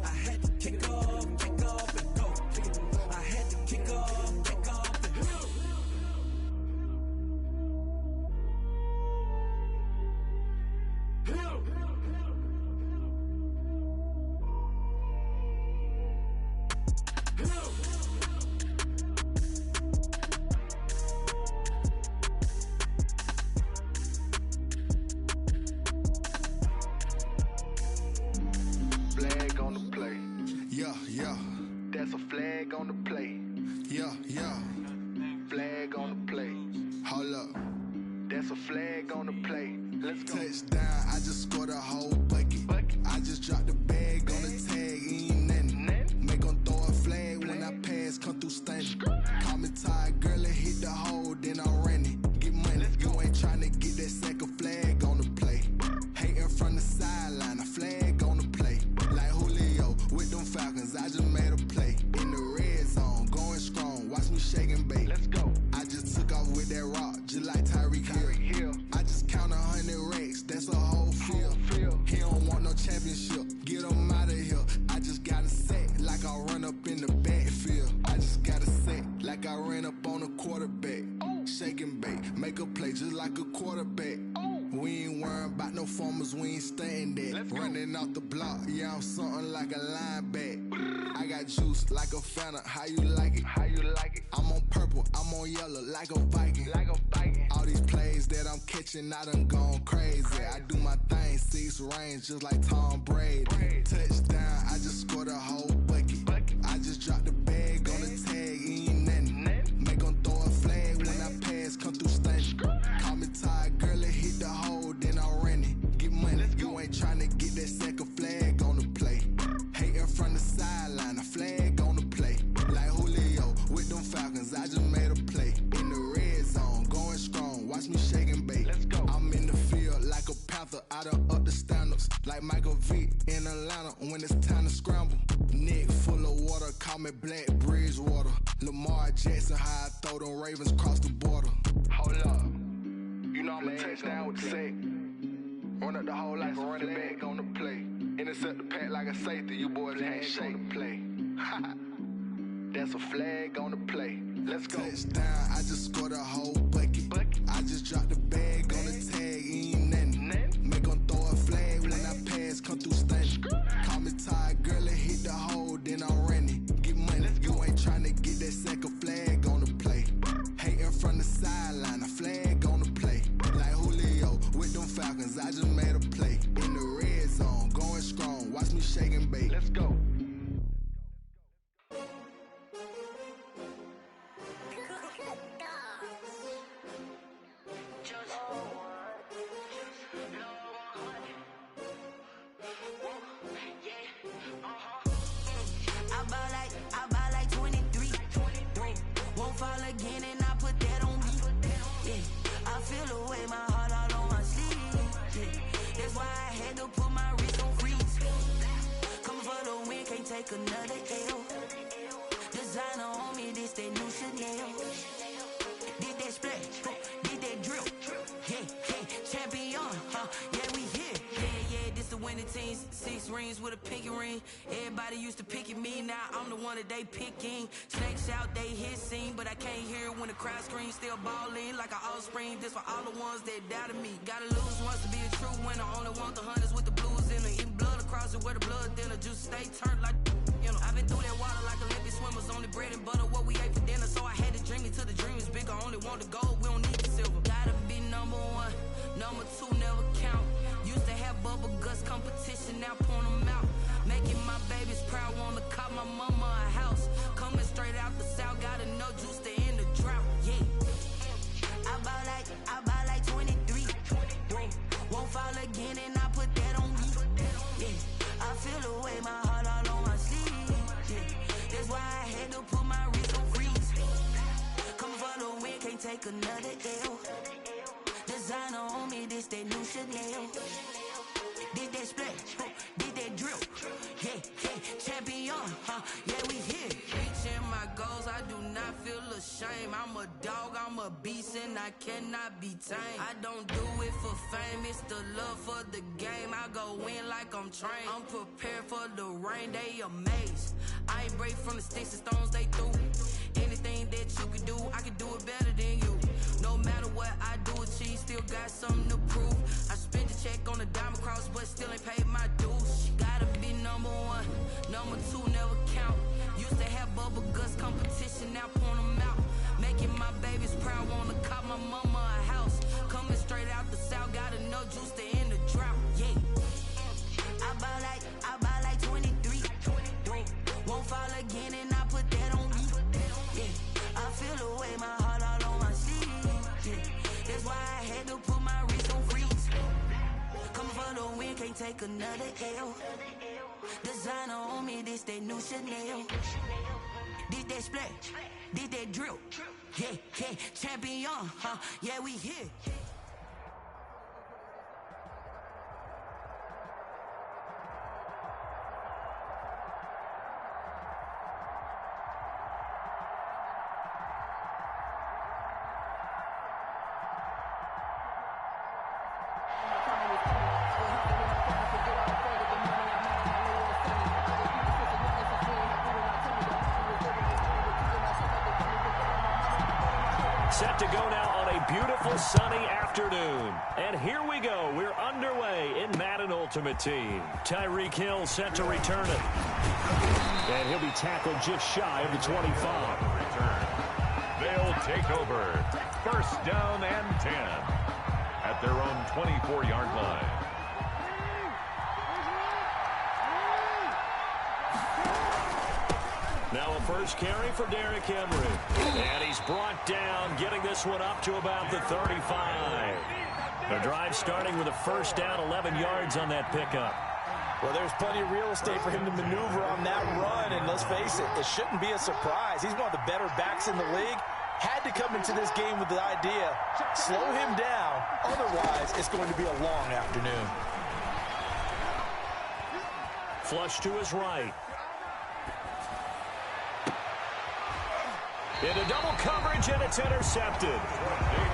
I had to kick off and go. I had to kick off and go. Flag on the play. Yeah. That's a flag on the play. Yeah. Flag on the play. Hold up. That's a flag on the play. Let's go. Touchdown, I just scored a whole bucket. I just dropped the bag on the tag, ain't nothing. Make 'em throw a flag when I pass, come through stunning. Call me tired, girl, and hit the hole, then I ran it. Get money, you ain't tryna get that second flag on the play. Hating from the sideline, a flag on the play. Like Julio with them Falcons, I just made a play. In the red zone, going strong, watch me shake and bake. Let's go. I just took off with that rock, just like Tyreek Hill. I just count 100 racks, that's a whole field. He don't want no championship, get him out of here. I just got a set, like I run up in the backfield. I just got a set, like I ran up on a quarterback. Shake and bake, make a play just like a quarterback. We ain't worrying about no formers, we ain't staying there. Running off the block, yeah, I'm something like a linebacker. I got juice like a Fanta, how you like it? I'm on purple, I'm on yellow, like a Viking. All these plays that I'm catching, I done gone crazy. I do my thing, 6 range, just like Tom Brady. Touchdown, I just scored a whole bucket. I just dropped the bag on the tag, ain't nothing. Make 'em throw a flag when I pass, come through stunning. Call me tired, girl, and hit the hole, then I ran it. Get money, you ain't tryna get that second flag on the play. Hating from the sideline, a flag on the play. Like Julio with them Falcons, I just made a play. In the red zone, going strong, watch me shake and bake. I'm in the field like a panther, I done up the standards. Like Michael Vick in Atlanta when it's time to scramble. Neck full of water, call me Black Bridgewater. Lamar Jackson, how I throw them Ravens cross the border. Hold up. You know I'm a touchdown with the sack. Run up the whole like a running back on the play. Intercept the pack like a safety, you boys can't shake the play. That's a flag on the play. Let's go. Touchdown, I just scored a whole bucket. I just dropped the bag on the tag, ain't nothing. Make 'em throw a flag when I pass, come through stunning. Call me tired, girl, and hit the hole, then I ran it. Get money, you ain't tryna get that second flag on the play. Hating from the sideline, a flag on the play. Like Julio with them Falcons, I just made a play. In the red zone, going strong, watch me shake and bake. Let's go. I buy like 23. Won't fall again and I put that on me. Yeah, I feel the way, my heart all on my sleeve. Yeah, that's why I had to put my wrist on freeze. take another L. Designer on me, this that new Chanel. Did that splash, did that drill. Yeah, champion, yeah, we here. Yeah, this the winning teams. 6 rings with a pinky ring. Everybody used to pick at me, now I'm the one that they picking. Snakes out, they hit scene, but I can't hear when the crowd screams. Still balling like an offspring. This for all the ones that doubted me. Gotta lose once to be a true winner. Only want the hunters with the blues in it. Eating blood across it where the blood dinner. Juice stay turned like, you know. I've been through that water like Olympic swimmers. Only bread and butter, what we ate for dinner. So I had to dream it till the dream is bigger. Only want the gold, we don't need the silver. Gotta be number 1, number 2 never count. Used to have bubble guts competition, now point them out. Making my babies proud, wanna cop my mama a house. Coming straight out the south, gotta know juice to end the drought. Yeah, I bought like 23. Won't fall again, and I put that on me. Yeah, I feel the way, my heart all on my sleeve. Yeah, that's why I had to put my wrist on freeze. Coming for the win, can't take another L. Designer on me, this that new Chanel. Did that splash, did that drill. Yeah, champion, yeah, we here. Reaching my goals, I do not feel ashamed. I'm a dog, I'm a beast, and I cannot be tamed. I don't do it for fame, it's the love for the game. I go in like I'm trained. I'm prepared for the rain, they amazed. I ain't break from the sticks and stones they threw. Anything that you can do, I can do it better than you. No matter what I do, achieve, still got something to prove. I spent the check on the diamond cross, but still ain't paid my dues. Gotta be number 1, number 2 never count. Used to have bubble guts competition, now point them out. Making my babies proud, wanna cop my mama a house. Coming straight out the south, gotta know juice to end the drought. Yeah, I bought like 23. Won't fall again, and I put that on me. Yeah, I feel the way, my heart all on my sleeve. Yeah, that's why I had to put my wrist on freeze. Coming for the win, can't take another L. Designer on me, this that new Chanel. Did that splash, did that drill. Yeah, champion, yeah, we here. Set to go now on a beautiful sunny afternoon. And here we go. We're underway in Madden Ultimate Team. Tyreek Hill set to return it. And he'll be tackled just shy of the 25. They'll take over. First down and 10 at their own 24-yard line. Now a first carry for Derrick Henry. And he's brought down, getting this one up to about the 35. The drive starting with a first down, 11 yards on that pickup. Well, there's plenty of real estate for him to maneuver on that run, and let's face it, it shouldn't be a surprise. He's one of the better backs in the league. Had to come into this game with the idea, slow him down, otherwise it's going to be a long afternoon. Flush to his right. Into double coverage, and it's intercepted.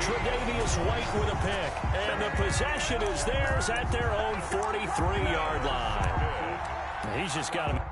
Tre'Davious White with a pick. And the possession is theirs at their own 43-yard line. He's just got him.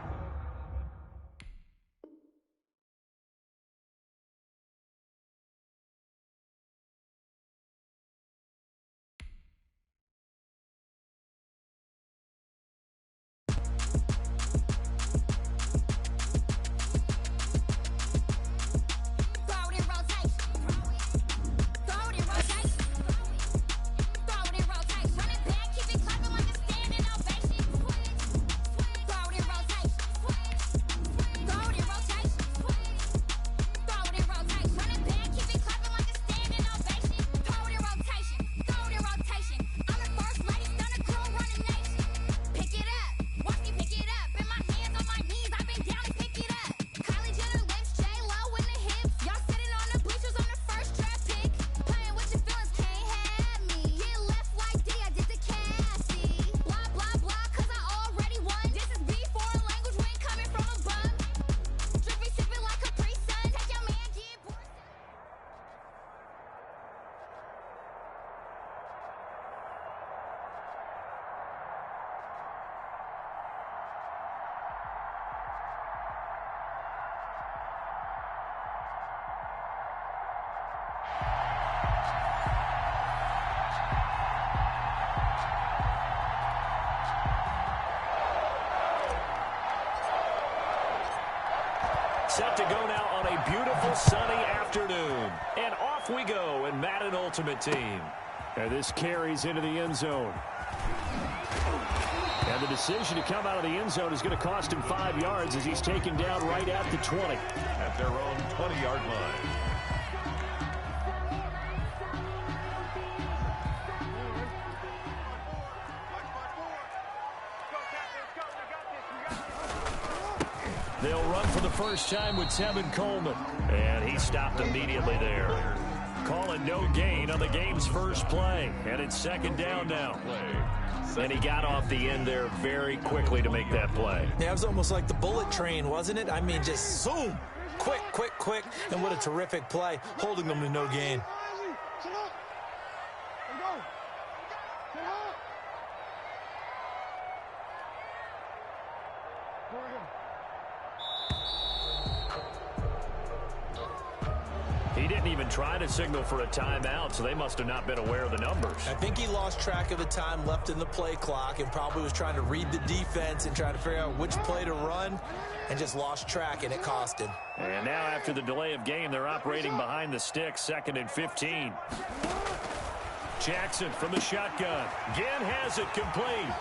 Set to go now on a beautiful sunny afternoon. And off we go in Madden Ultimate Team. And this carries into the end zone. And the decision to come out of the end zone is going to cost him 5 yards as he's taken down right at the 20. At their own 20-yard line. They'll run for the first time with Tevin Coleman. And he stopped immediately there. Calling no gain on the game's first play. And it's second down now. And he got off the end there very quickly to make that play. Yeah, it was almost like the bullet train, wasn't it? I mean, just zoom. Quick, quick, quick. And what a terrific play, holding them to no gain. He didn't even try to signal for a timeout, so they must have not been aware of the numbers. I think he lost track of the time left in the play clock and probably was trying to read the defense and try to figure out which play to run and just lost track, and it cost him. And now after the delay of game, they're operating behind the sticks, 2nd and 15. Jackson from the shotgun. Again has it complete.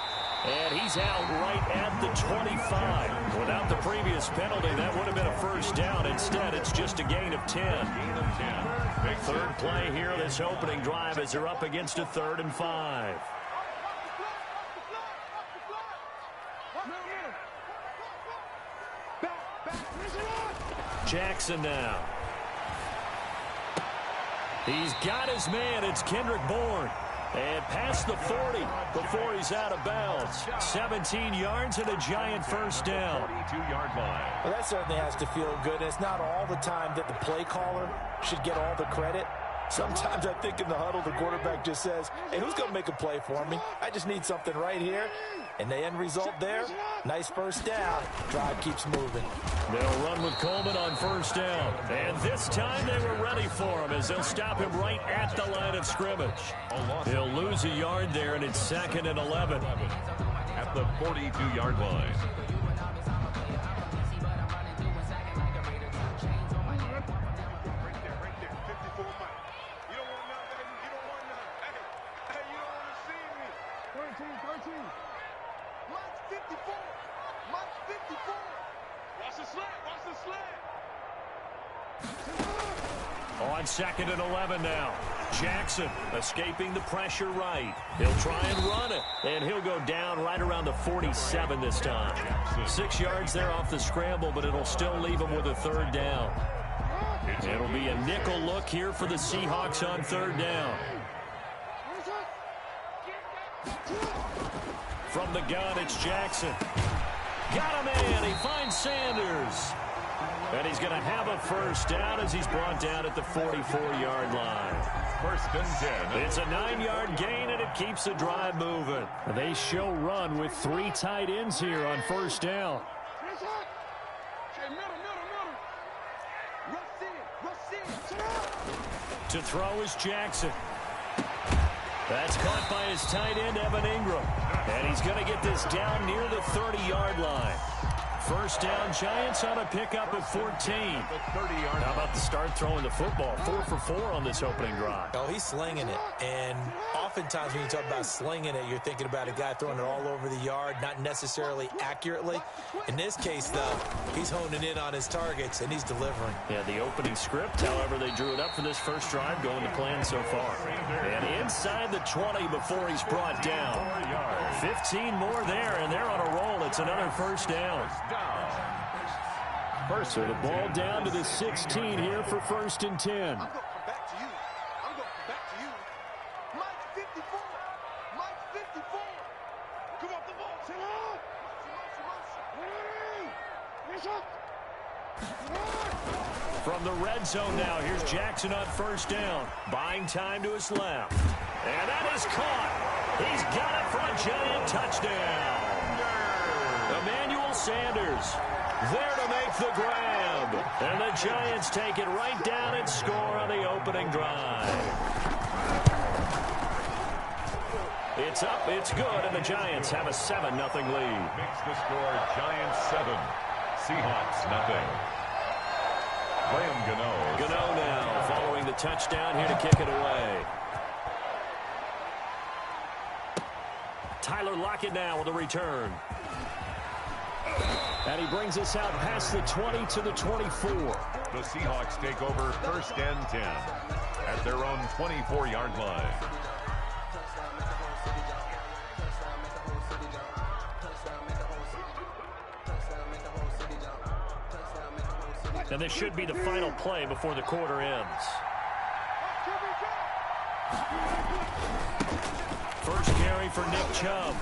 And he's out right at the 25. Without the previous penalty, that would have been a first down. Instead, it's just a gain of 10. Third play here, this opening drive, as they're up against a 3rd and 5. Jackson now. He's got his man. It's Kendrick Bourne. And past the 40 before he's out of bounds. 17 yards and a giant first down. 42-yard line. Well, that certainly has to feel good. It's not all the time that the play caller should get all the credit. Sometimes I think in the huddle, the quarterback just says, hey, who's going to make a play for me? I just need something right here. And the end result there, nice first down. Drive keeps moving. They'll run with Coleman on first down. And this time they were ready for him as they'll stop him right at the line of scrimmage. He'll lose a yard there, and it's 2nd and 11. At the 42-yard line. On 2nd and 11 now. Jackson escaping the pressure right. He'll try and run it. And he'll go down right around the 47 this time. 6 yards there off the scramble, but it'll still leave him with a 3rd down. It'll be a nickel look here for the Seahawks on 3rd down. From the gun, it's Jackson. Got a man. He finds Sanders. And he's going to have a first down as he's brought down at the 44-yard line. 1st and 10. It's a 9-yard gain, and it keeps the drive moving. They show run with 3 tight ends here on first down. To throw is Jackson. That's caught by his tight end, Evan Ingram. And he's going to get this down near the 30-yard line. First down, Giants on a pickup of 14. How about the start throwing the football? 4 for 4 on this opening drive. Oh, he's slinging it. And oftentimes when you talk about slinging it, you're thinking about a guy throwing it all over the yard, not necessarily accurately. In this case, though, he's honing in on his targets, and he's delivering. Yeah, the opening script, however, they drew it up for this first drive, going to plan so far. And inside the 20 before he's brought down. 15 more there, and they're on a roll. It's another first down. So the ball down to the 16 here for 1st and 10. I'm going back to you. I'm going back to you. Mike 54. Mike 54. Come off the ball. Sit up. From the red zone now, here's Jackson on first down. Buying time to his left. And that is caught. He's got it for a giant touchdown. Emmanuel Sanders there to make the grab. And the Giants take it right down and score on the opening drive. It's up, it's good, and the Giants have a 7-0 lead. Makes the score Giants 7, Seahawks nothing. Gano now following the touchdown here to kick it away. Tyler Lockett now with a return. And he brings us out past the 20 to the 24. The Seahawks take over 1st and 10 at their own 24-yard line. And this should be the final play before the quarter ends. First carry for Nick Chubb.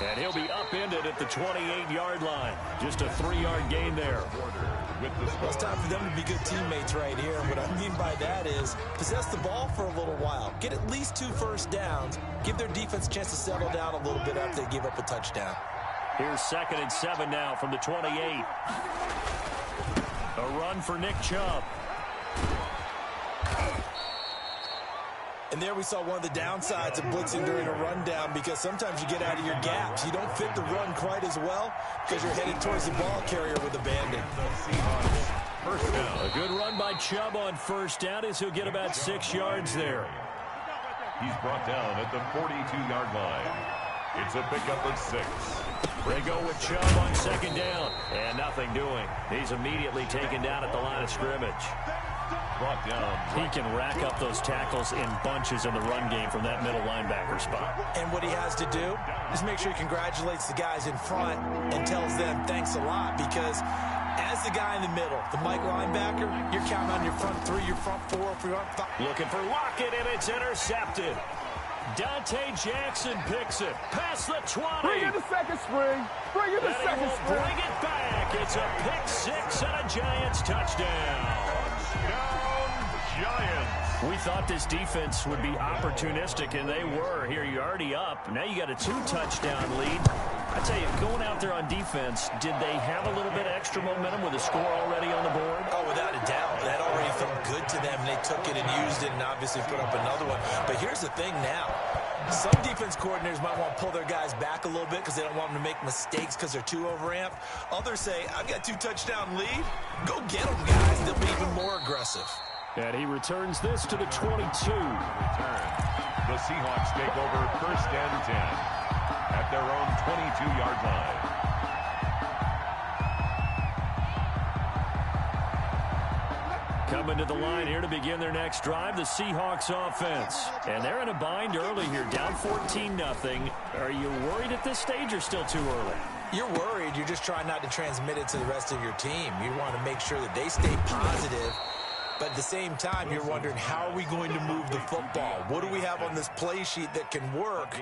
And he'll be upended at the 28-yard line. Just a 3-yard gain there. Well, it's time for them to be good teammates right here. And what I mean by that is possess the ball for a little while. Get at least 2 first downs. Give their defense a chance to settle down a little bit after they give up a touchdown. Here's 2nd and 7 now from the 28. A run for Nick Chubb. And there we saw one of the downsides of blitzing during a rundown, because sometimes you get out of your gaps. You don't fit the run quite as well because you're headed towards the ball carrier with abandon. First down. A good run by Chubb on first down as he'll get about 6 yards there. He's brought down at the 42-yard line. It's a pickup of 6. They go with Chubb on 2nd down. And nothing doing. He's immediately taken down at the line of scrimmage. Brought down. He can rack up those tackles in bunches in the run game from that middle linebacker spot. And what he has to do is make sure he congratulates the guys in front and tells them thanks a lot, because as the guy in the middle, the Mike linebacker, you're counting on your front 3, your front 4, your front 5. Looking for Lockett, and it's intercepted. Dante Jackson picks it past the 20. Bring it to second string. Bring it to second string. Bring it back. It's a pick 6 and a Giants touchdown. Giants. We thought this defense would be opportunistic, and they were. Here, you're already up. Now you got a 2-touchdown lead. I tell you, going out there on defense, did they have a little bit of extra momentum with a score already on the board? Oh, without a doubt. That already felt good to them. They took it and used it and obviously put up another one. But here's the thing now. Some defense coordinators might want to pull their guys back a little bit because they don't want them to make mistakes because they're too overamped. Others say, I've got 2-touchdown lead. Go get them, guys. They'll be even more aggressive. And he returns this to the 22. The Seahawks take over 1st and 10 at their own 22-yard line. Coming to the line here to begin their next drive, the Seahawks offense. And they're in a bind early here, down 14-0. Are you worried at this stage or still too early? You're worried. You're just trying not to transmit it to the rest of your team. You want to make sure that they stay positive. But at the same time, you're wondering, how are we going to move the football? What do we have on this play sheet that can work?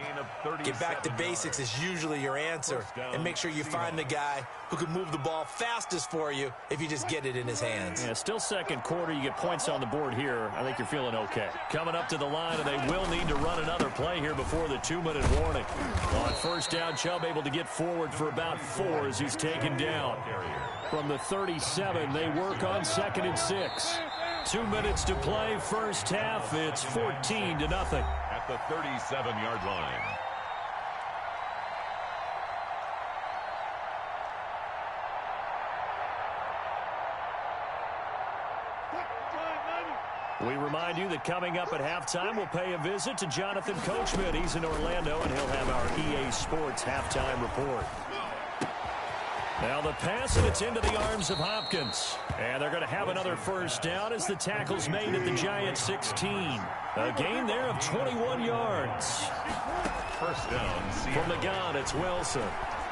Get back to basics is usually your answer. And make sure you find the guy who can move the ball fastest for you if you just get it in his hands. Yeah, still second quarter. You get points on the board here. I think you're feeling okay. Coming up to the line, and they will need to run another play here before the 2-minute warning. On first down, Chubb able to get forward for about 4 as he's taken down. From the 37, they work on 2nd and 6. 2 minutes to play, first half. It's 14-0. At the 37-yard line. We remind you that coming up at halftime, we'll pay a visit to Jonathan Coachman. He's in Orlando, and he'll have our EA Sports halftime report. Now the pass, and it's into the arms of Hopkins. And they're going to have another first down as the tackle's made at the Giants 16. A gain there of 21 yards. First down. From the gun, it's Wilson.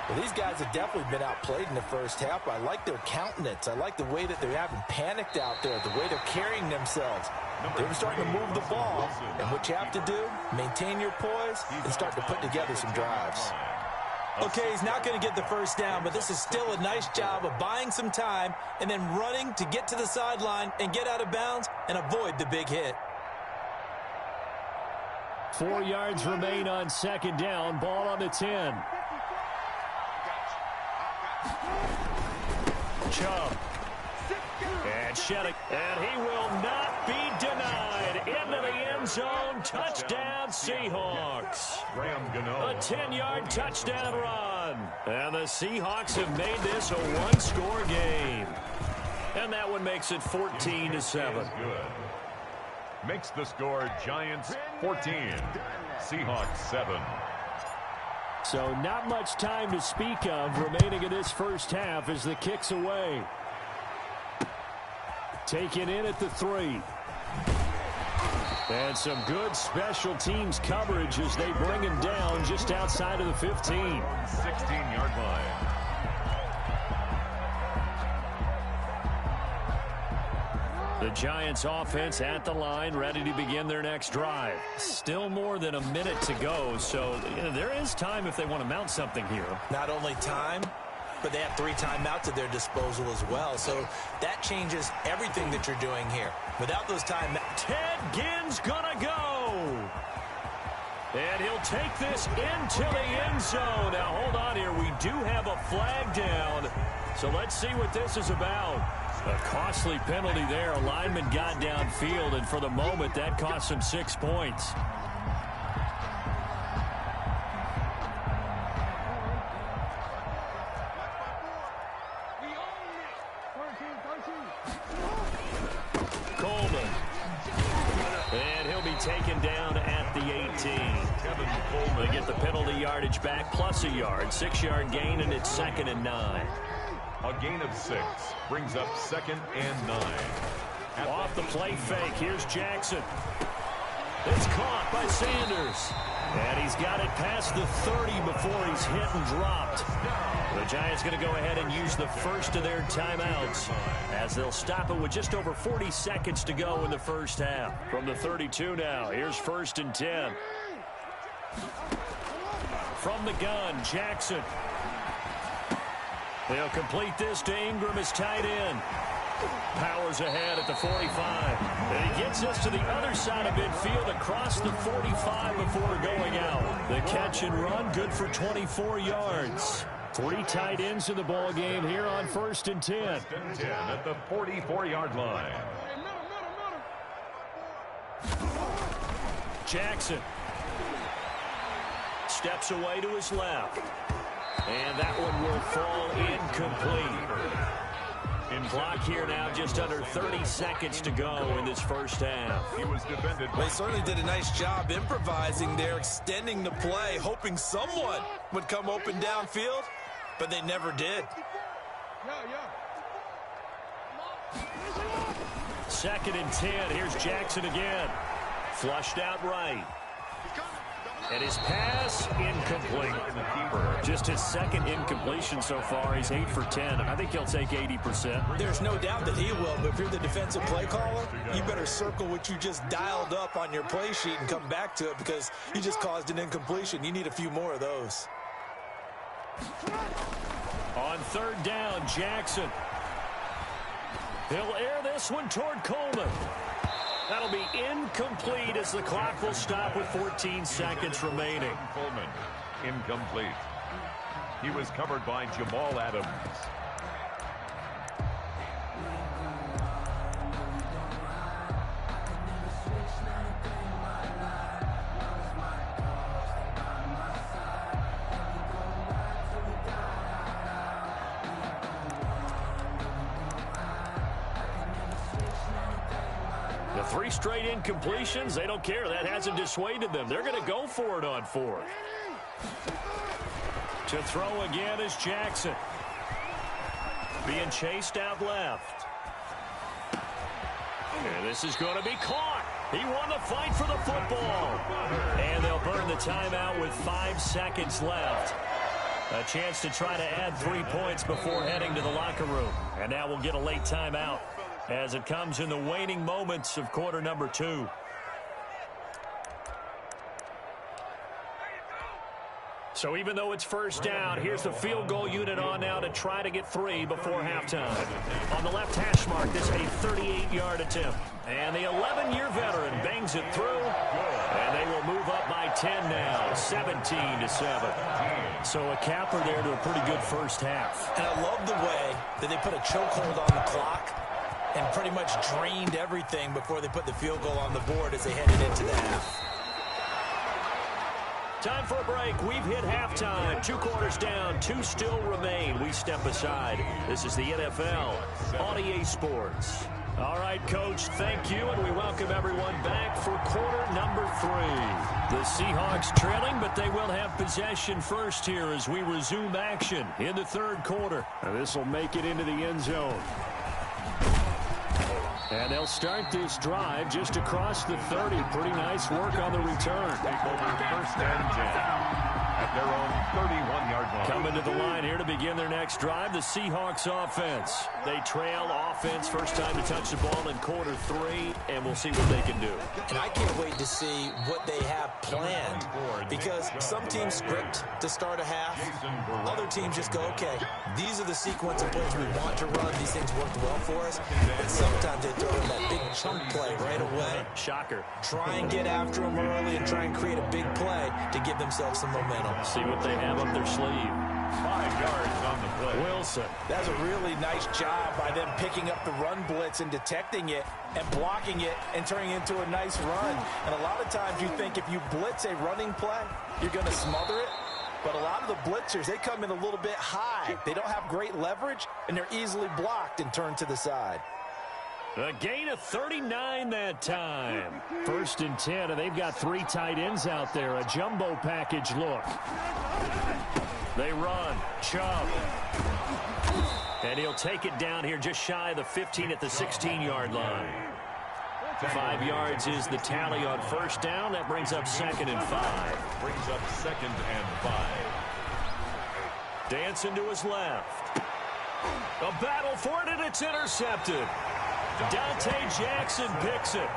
Well, these guys have definitely been outplayed in the first half. I like their countenance. I like the way that they're having panicked out there, the way they're carrying themselves. They're starting to move the ball. And what you have to do, maintain your poise and start to put together some drives. Okay, he's not going to get the first down, but this is still a nice job of buying some time and then running to get to the sideline and get out of bounds and avoid the big hit. 4 yards remain on second down. Ball on the 10. Chubb. And Shettick. And he will not be denied. Into the end zone. Touchdown, Seahawks. A 10-yard touchdown run. And the Seahawks have made this a one-score game. And that one makes it 14-7. Good. Makes the score Giants 14, Seahawks 7. So not much time to speak of remaining in this first half as the kick's away. Taken in at the 3. And some good special teams coverage as they bring him down just outside of the 15. 16-yard line. The Giants offense at the line, ready to begin their next drive. Still more than a minute to go, so there is time if they want to mount something here. Not only time, but they have 3 timeouts at their disposal as well. So that changes everything that you're doing here. Without those timeouts, Ted Ginn's gonna go. And he'll take this into the end zone. Now, hold on here. We do have a flag down. So let's see what this is about. A costly penalty there. A lineman got downfield, and for the moment, that cost him 6 points. Coleman. And he'll be taken down at the 18. They get the penalty yardage back plus a yard. 6-yard gain, and it's 2nd and 9. A gain of 6 brings up 2nd and 9. Off the play fake, here's Jackson. It's caught by Sanders. And he's got it past the 30 before he's hit and dropped. The Giants going to go ahead and use the first of their timeouts as they'll stop it with just over 40 seconds to go in the first half. From the 32 now, here's 1st and 10. From the gun, Jackson. They'll complete this to Ingram as tight end. Powers ahead at the 45. And he gets us to the other side of midfield across the 45 before going out. The catch and run good for 24 yards. 3 tight ends in the ball game here on 1st and 10. 1st and 10 at the 44-yard line. Jackson steps away to his left. And that one will fall incomplete. Clock here now, just under 30 seconds to go in this first half. He was defended. They certainly did a nice job improvising there, extending the play, hoping someone would come open downfield, but they never did. 2nd and 10. Here's Jackson again. Flushed out right. And his pass incomplete. Just his 2nd incompletion so far. He's 8 for 10. I think he'll take 80%. There's no doubt that he will, but if you're the defensive play caller, you better circle what you just dialed up on your play sheet and come back to it because you just caused an incompletion. You need a few more of those. On 3rd down, Jackson. He'll air this one toward Coleman. That'll be incomplete as the clock will stop with 14 seconds remaining. Coleman, incomplete. He was covered by Jamal Adams. The 3 straight incompletions, they don't care. That hasn't dissuaded them. They're going to go for it on 4th. To throw again is Jackson. Being chased out left. And this is going to be caught. He won the fight for the football. And they'll burn the timeout with 5 seconds left. A chance to try to add 3 points before heading to the locker room. And now we'll get a late timeout as it comes in the waning moments of quarter number 2. So even though it's first down, here's the field goal unit on now to try to get 3 before halftime. On the left hash mark, this is a 38-yard attempt. And the 11-year veteran bangs it through. And they will move up by 10 now, 17-7. So a capper there to a pretty good first half. And I love the way that they put a chokehold on the clock and pretty much drained everything before they put the field goal on the board as they headed into the half. Time for a break. We've hit halftime. 2 quarters down. 2 still remain. We step aside. This is the NFL on EA Sports. All right, Coach, thank you, and we welcome everyone back for quarter number 3. The Seahawks trailing, but they will have possession first here as we resume action in the 3rd quarter. And this will make it into the end zone. And they'll start this drive just across the 30. Pretty nice work on the return. Take over 1st and 10 at their own 31-yard line. Coming to the line here to begin their next drive, the Seahawks offense. They trail offense, first time to touch the ball in quarter 3, and we'll see what they can do. And I can't wait to see what they have planned, because some teams script to start a half. Other teams just go, okay, these are the sequence of plays we want to run. These things worked well for us. And sometimes they throw in that big chunk play right away. Shocker. Try and get after them early and try and create a big play to give themselves some momentum. See what they have up their sleeve. 5 yards on the play. Wilson. That's a really nice job by them picking up the run blitz and detecting it and blocking it and turning it into a nice run. And a lot of times you think if you blitz a running play, you're going to smother it. But a lot of the blitzers, they come in a little bit high. They don't have great leverage, and they're easily blocked and turned to the side. A gain of 39 that time. 1st and 10, and they've got 3 tight ends out there. A jumbo package look. They run. Chubb. And he'll take it down here just shy of the 15 at the 16-yard line. 5 yards is the tally on 1st down. That brings up 2nd and 5. Brings up 2nd and 5. Dancing to his left. A battle for it, and it's intercepted. Dante Jackson picks it.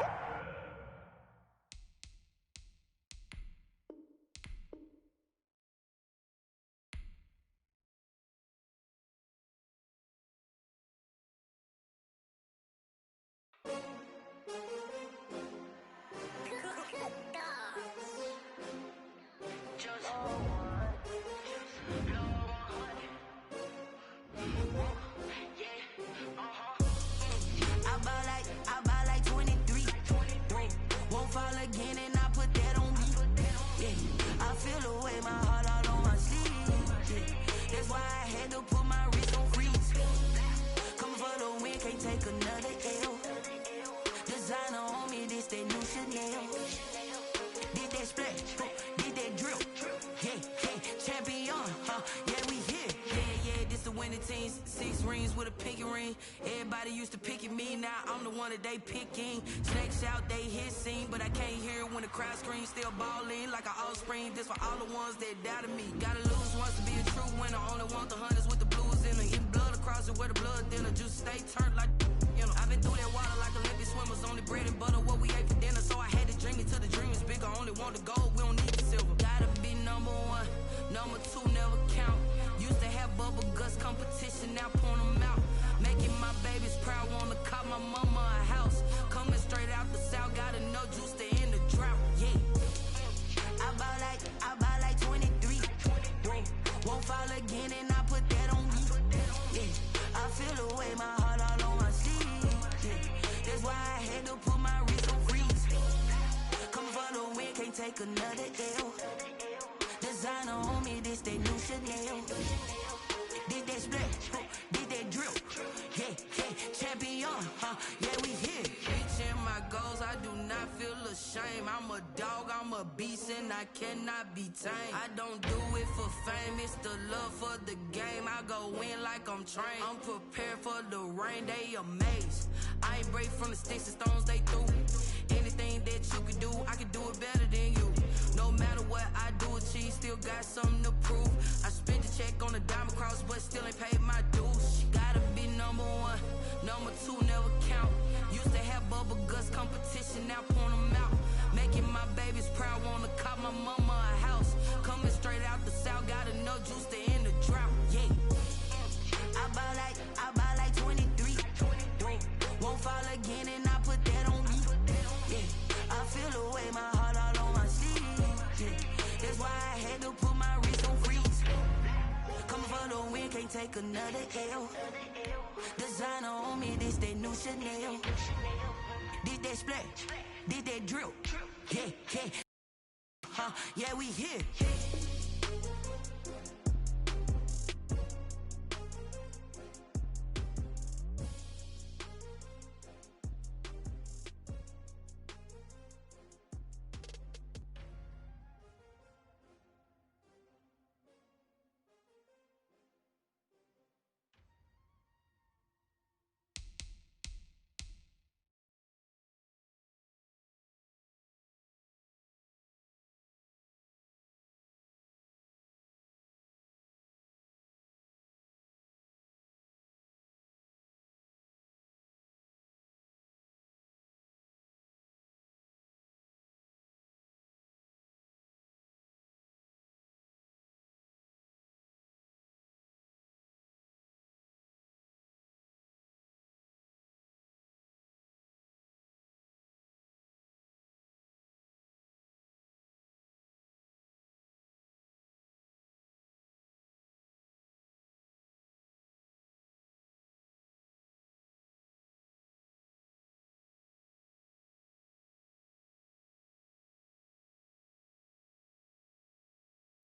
They picking, snakes out, they hit scene, but I can't hear when the crowd screams, still balling like an offspring. This for all the ones that doubted me. Gotta lose once to be a true winner. Only want the hunters with the blues in them. Eating blood across it where the blood thinner. Juice stay turned like, you know. I've been through that water like Olympic swimmers. Only bread and butter, what we ate for dinner. So I had to dream it till the dream is bigger. Only want the gold, we don't need the silver. Gotta be number 1, number 2 never count. Used to have bubble guts competition, now point them out. Making my babies proud, wanna call my mama a house. Coming straight out the south, gotta know juice to end the drought. Yeah. I bought like 23. Won't fall again, and I put that on me. Yeah. I feel the way, my heart all on my sleeve. Yeah. That's why I had to put my wrist on freeze. Coming for the win, can't take another L. Designer on me, this that new Chanel. Did that split, did that drill. Yeah, champion, yeah, we here. Reaching my goals, I do not feel ashamed. I'm a dog, I'm a beast, and I cannot be tamed. I don't do it for fame, it's the love for the game. I go in like I'm trained. I'm prepared for the rain, they amazed. I ain't break from the sticks and stones they threw. Anything that you can do, I can do it better than you. No matter what I do, achieve, still got something to prove. I spent the check on the diamond cross, but still ain't paid my dues. Gotta be number 1, number 2 never count. Used to have bubble guts competition, now point them out. Making my babies proud, wanna call my mama a house. Coming straight out the south, gotta know juice to end the drought. Yeah. I bought like 23. Won't fall again, and I put that on me. Yeah. I feel the way, my heart all on my sleeve. Yeah. That's why I had to put my wrist on freeze. Coming for the win, can't take another L. Designer on me, this that new Chanel. Did that split, did that drill. Yeah. Yeah, we here.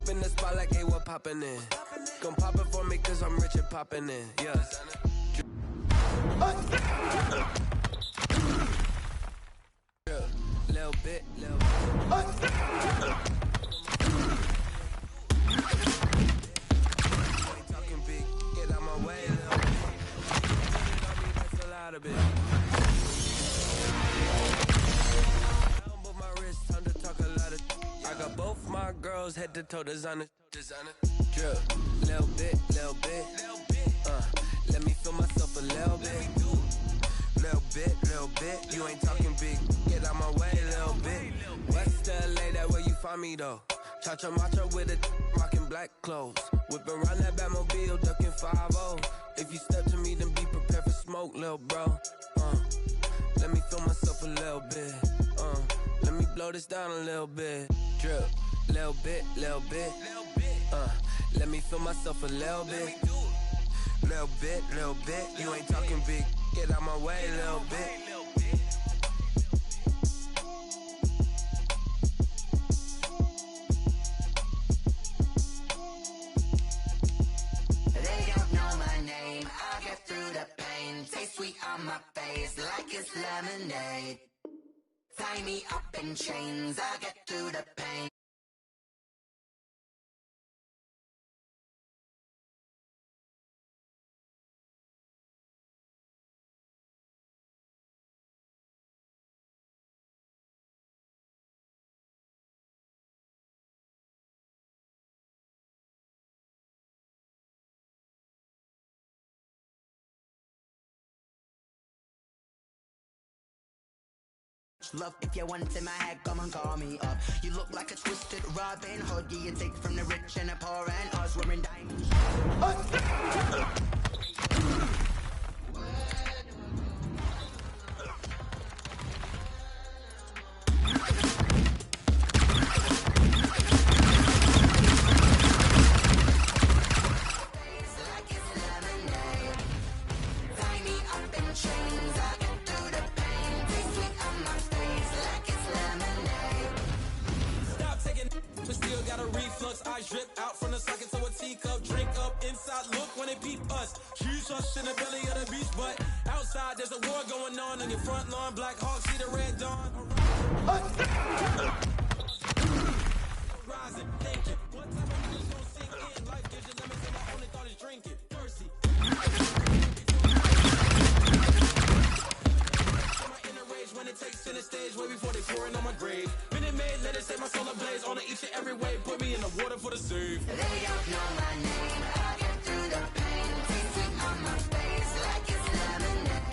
In the spot like, hey, what poppin' in? Gon' pop it for me cause I'm rich and poppin' in, yeah. Little bit. Talking big, get out my way, little bit. That's a lot of it. I don't put my wrist, time to talk a lot of. I got both my girls head to toe designer. Drip, little bit. Let me feel myself a little bit. Little bit. You ain't talking big. Get out my way, little bit. West LA, that where you find me though. Cha-cha macha with a rockin' black clothes. Whippin' around that Batmobile, duckin' 5-0. If you step to me, then be prepared for smoke, little bro. Let me feel myself a little bit. Let me blow this down a little bit. Drip, little bit. Let me feel myself a little bit. Little bit. You ain't talking big. Get out my way, little bit. They don't know my name. I get through the pain. Taste sweet on my face like it's lemonade. Tie me up in chains. I get through the pain. Love, if you want in my head, come and call me up. You look like a twisted Robin Hood. Yeah, you take from the rich and the poor, and us wearing diamonds. Drip out from the socket to a teacup, drink up inside, look when they peep us. Choose us in the belly of the beast, but outside there's a war going on your front lawn. Black Hawk, see the red dawn. Rising, thinking, what time of news gonna sink in? Life gives you lemons and my only thought is drinking. Thirsty. My inner rage when it takes center stage, way before they pouring on my grave. Minute Maid, let it set my soul ablaze on each and every way. Put me in the water for the save. They don't know my name. I get through the pain. Taste sweet on my face like it's lemonade.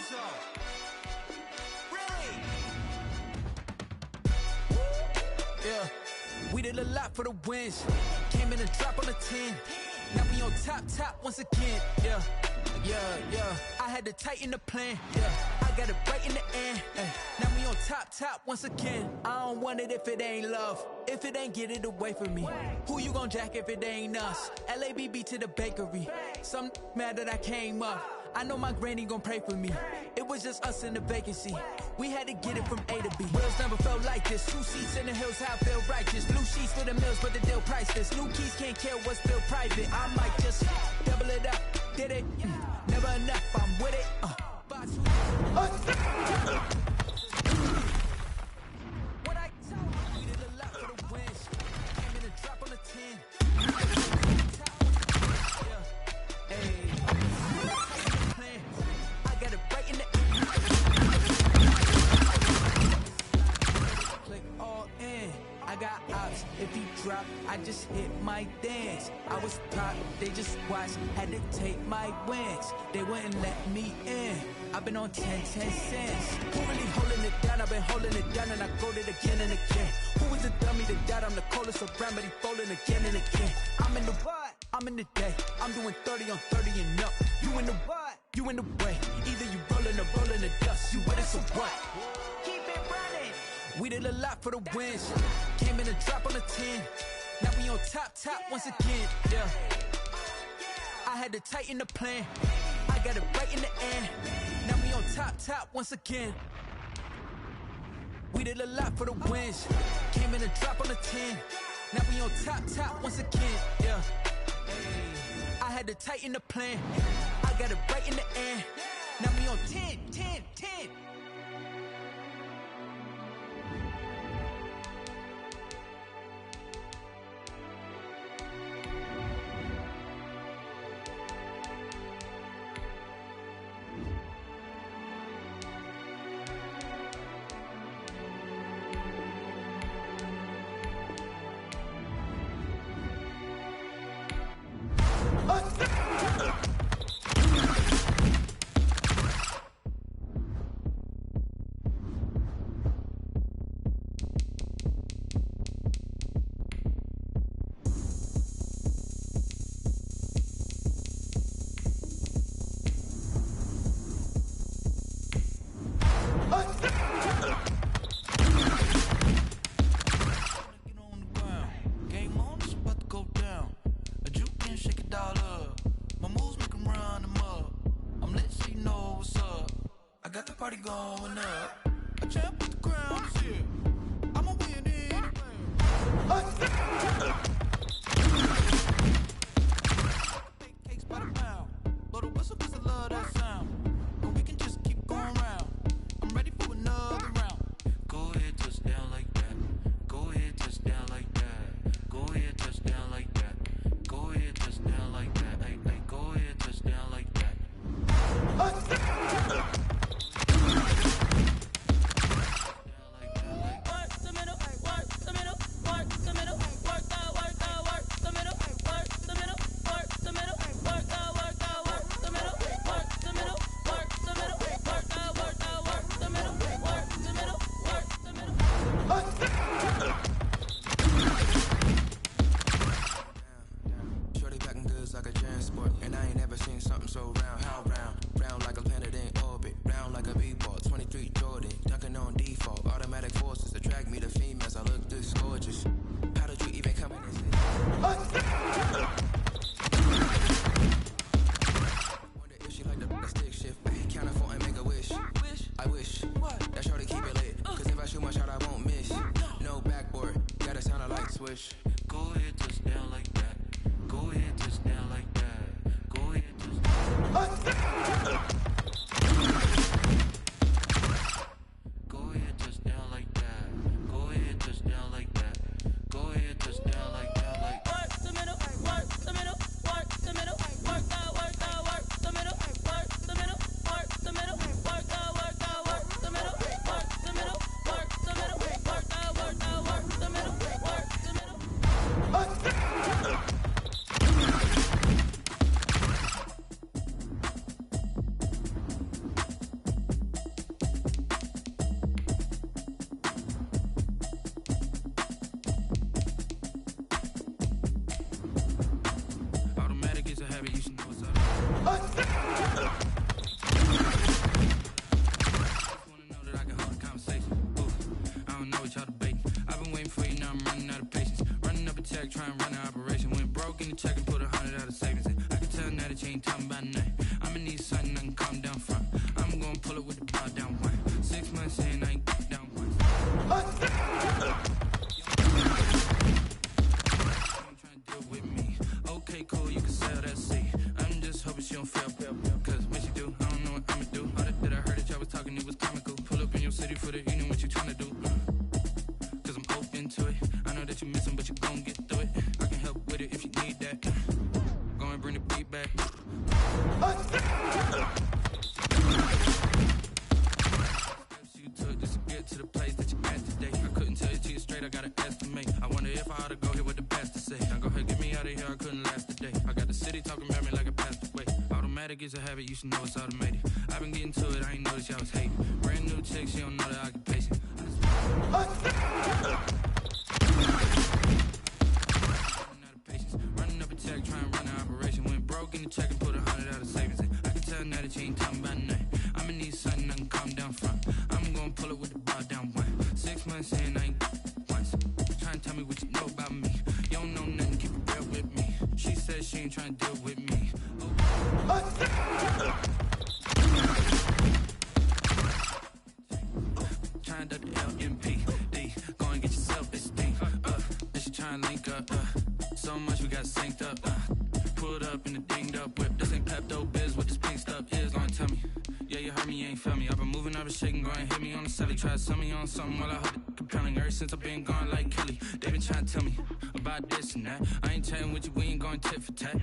so. Really? Yeah, we did a lot for the wins. Came in and drop on the 10. Now we on top once again. Yeah. I had to tighten the plan. Yeah, I got it right in the end. Now we on top once again. I don't want it if it ain't love. If it ain't, get it away from me. Who you gon' jack if it ain't us? LABB to the bakery. Some mad that I came up. I know my granny gon' pray for me. It was just us in the vacancy. We had to get it from A to B. Wheels never felt like this. 2 seats in the hills, how I feel righteous. Blue sheets for the mills, but the deal priceless. New keys can't care what's still private. I might just double it up. Did it? Never enough, I'm with it. What I tell you, we did a lot for the wins. Came in and drop on the 10. Hey. I got it right in the click all in. I got ops. If he drop, I just hit my dance. I was pop, they just watched. Had to take my wins. They wouldn't let me in. I've been on 10 cents. Who really holding it down? I've been holding it down and I go it again and again. Who is the dummy that died? I'm the coldest around, but he folding again and again. I'm in the what? I'm in the day. I'm doing 30 on 30 and up. You in the what? You in the way. Either you rolling or rolling the dust. You with us or what? Keep it running. We did a lot for the wins. Came in and drop on the 10. Now we on top once again. Yeah. I had to tighten the plan. I got it right in the end. Now we on top once again. We did a lot for the wins. Came in and drop on the 10. Now we on top once again. Yeah. I had to tighten the plan. I got it right in the end. Now we on 10. Party going up. A champ with the crown is here. I'ma win anyway. Cakes by the pound. Blow the whistle 'cause I love that sound. And we can just keep going round. I'm ready for another round. Go ahead, touch down like that. Go ahead, touch down like that. Go ahead, touch down like that. Go ahead, touch down like that. Hey, go ahead, touch down like that. Try and run an operation. Went broke in the check and put 100 out of savings in. I can tell now that you ain't talking about nothing. I'ma need something I can calm down from. I'm gonna pull it with the bar down one. 6 months in, I ain't down one. I'm trying to deal with me. Okay, cool, you can sell that seat. I'm just hoping she don't fail. Cause when she do, I don't know what I'ma do. All that I heard that y'all was talking, it was comical. Pull up in your city for the evening, what you trying to do? Cause I'm open to it. I know that you missing, but you gon' get through it. I can help with it if you need that. Go and bring the beat back. Steps you took just to get to the place that you at today. I couldn't tell you to you straight, I gotta estimate. I wonder if I ought to go here with the pastor say. Now go ahead, get me out of here, I couldn't last a day. I got the city talking about me like I passed away. Automatic is a habit, you should know it's automated. I've been getting to it, I ain't noticed y'all was hating. Brand new chick, she don't know the occupation. Running up a check, try and run an operation. Went broke in the check and put 100 out of savings in. I can tell now that you ain't talking about nothing. I'ma need something I can calm down from. I'm gonna pull it with the bar down one. 6 months in, I ain't once. Try and tell me what you know about me. You don't know nothing, keep it real with me. She said she ain't trying to deal with me. Trying to the LMPD. Go and get yourself esteem. Then she trying to link up. So much we got synced up. Pulled up in the dinged up whip. This ain't Pepto Biz, what this pink stuff is. Go and tell me. Yeah, you heard me, you ain't felt me. I've been moving, I've been shaking. Go and hit me on the celly. Try to sell me on something while I hold it compelling. Ever since I've been gone like Kelly. They been trying to tell me about this and that. I ain't chatting with you, we ain't going tit for tat.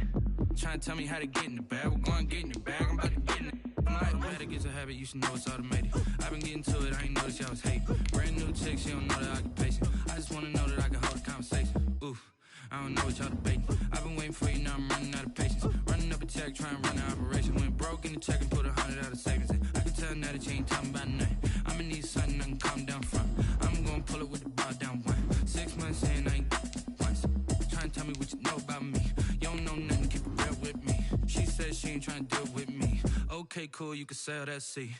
Trying to tell me how to get in the bag. We're going to get in the bag, I'm about to get in it. I'm like, automatic is a habit, you should know it's automated. I've been getting to it, I ain't noticed y'all was hating. Brand new chick, she don't know the occupation. I just wanna know that I can hold a conversation. Oof, I don't know what y'all debating. I've been waiting for you, now I'm running out of patience. Running up a check, try and run an operation. Went broke in the check and put 100 out of savings in. I can tell now that you ain't talking about nothing. I'ma need something I can calm down from. I'm gonna pull it with the bar down one. 6 months in, I ain't once. Try and tell me what you know about me. You don't know nothing, keep it real with me. She said she ain't trying to deal with me. Okay, cool, you can sell that seat.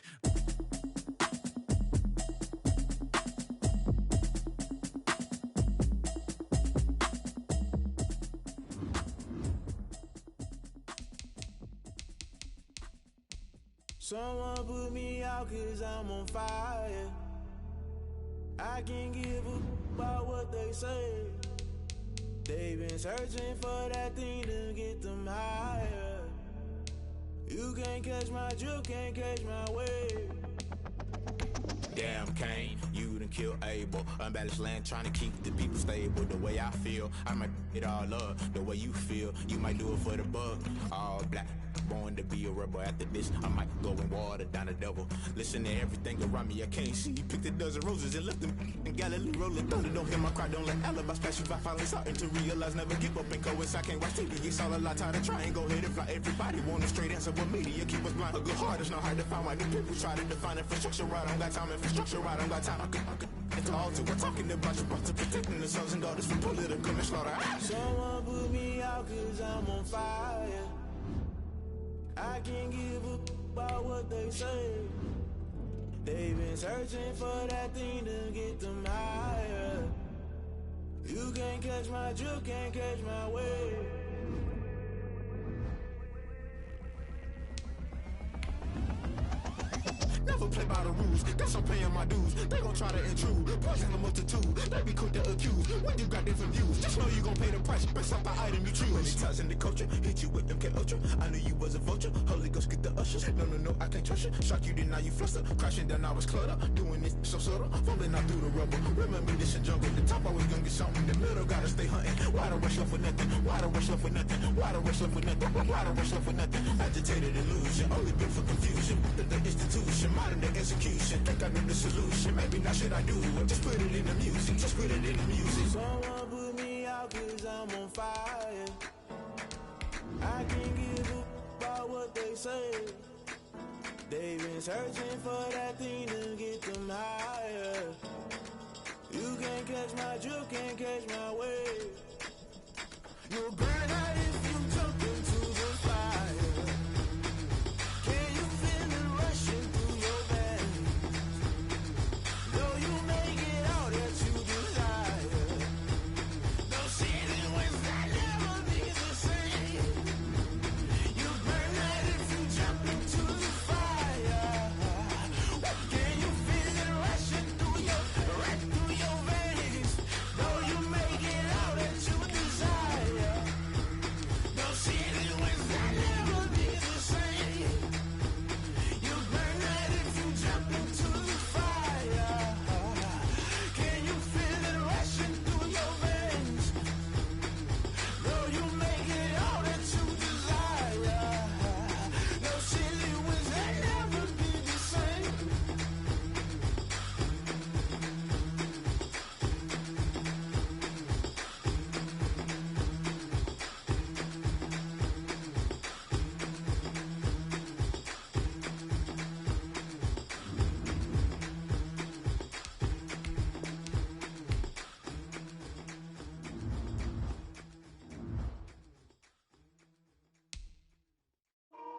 Someone put me out cause I'm on fire. I can't give a about what they say. They've been searching for that thing to get them higher. You can't catch my drift, can't catch my wave. Damn Kane, you done killed Abel. Unbalanced land trying to keep the people stable. The way I feel, I might it all up. The way you feel, you might do it for the buck. All black, born to be a rebel. After this, I might go and water down the devil. Listen to everything around me, I can't see. Picked a dozen roses and left them in Galilee rolling thunder. Don't hear my cry, don't let alibis pass you by. Finally starting to realize, never give up and coincide. Can't watch TV, it's all a lot. Time to try and go ahead and fly. Everybody want a straight answer, but media keep us blind. A good heart is not hard to find. Why do people try to define infrastructure right? I don't got time, infrastructure right, I don't got time. I could it's all to. We're talking about you, about to protecting the sons and daughters from political and slaughter. Someone put me out cause I'm on fire. I can't give a about what they say. They've been searching for that thing to get them higher. You can't catch my drift, can't catch my wave. Never play by the rules, guess I'm paying my dues. They gon' try to intrude, poison the multitude. They be quick to accuse, when you got different views. Just know you gon' pay the price, based off the item you choose. Many times in the culture, hit you with MK Ultra. I knew you was a vulture, Holy Ghost get the ushers. No, I can't trust you. Shock you, then now you fluster. Crashing down, I was cluttered. Doing this so subtle, fumbling out through the rubble. Remember this in jungle, the top always gonna get something. The middle gotta stay hunting. Why the rush left with nothing? Why the rush left with nothing? Why the rush left with nothing? Why the rush left with nothing? Agitated illusion, only built for confusion. The institution, modern day execution. Think I know the solution. Maybe not should I do it? Just put it in the music. Just put it in the music. Someone put me out cause I'm on fire. I can't give a about what they say. They've been searching for that thing to get them higher. You can't catch my drift, can't catch my wave. You'll burn out if you jump into the fire.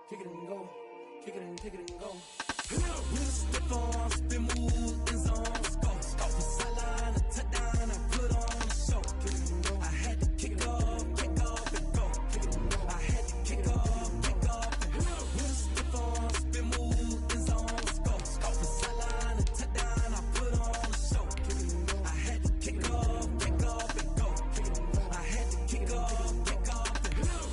kick it and go, kick it and go. With a stiff arm, spin move, in zone, go. From sideline to touchdown, I put on a show. Kick it and go. I had to kick off and go. Kick it and go. I had to kick off and go. With a stiff arm, spin move, in zone, go. From sideline to touchdown, I put on a show. Kick it and go. I had to kick off and go. Kick it and go. I had to kick off and go.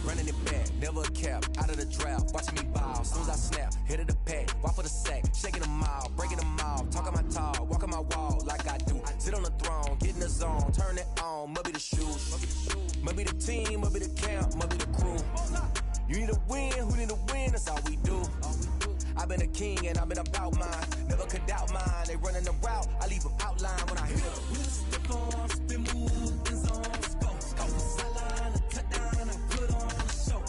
Running it back, never a cap, out of the drought, watching me ball. Soon as I snap, hit of the pack, walk for the sack, shaking them all, breaking them all, talking my talk, walking my wall like I do. Sit on the throne, get in the zone, turn it on, must be the shoes, must be the team, must be the camp, must be the crew. You need a win, who need a win, that's all we do. I've been a king and I've been about mine, never could doubt mine. They running the route, I leave them outline when I hit them. With a stiff arm, spin move, in zone, go. From sideline to touchdown, I put on a show.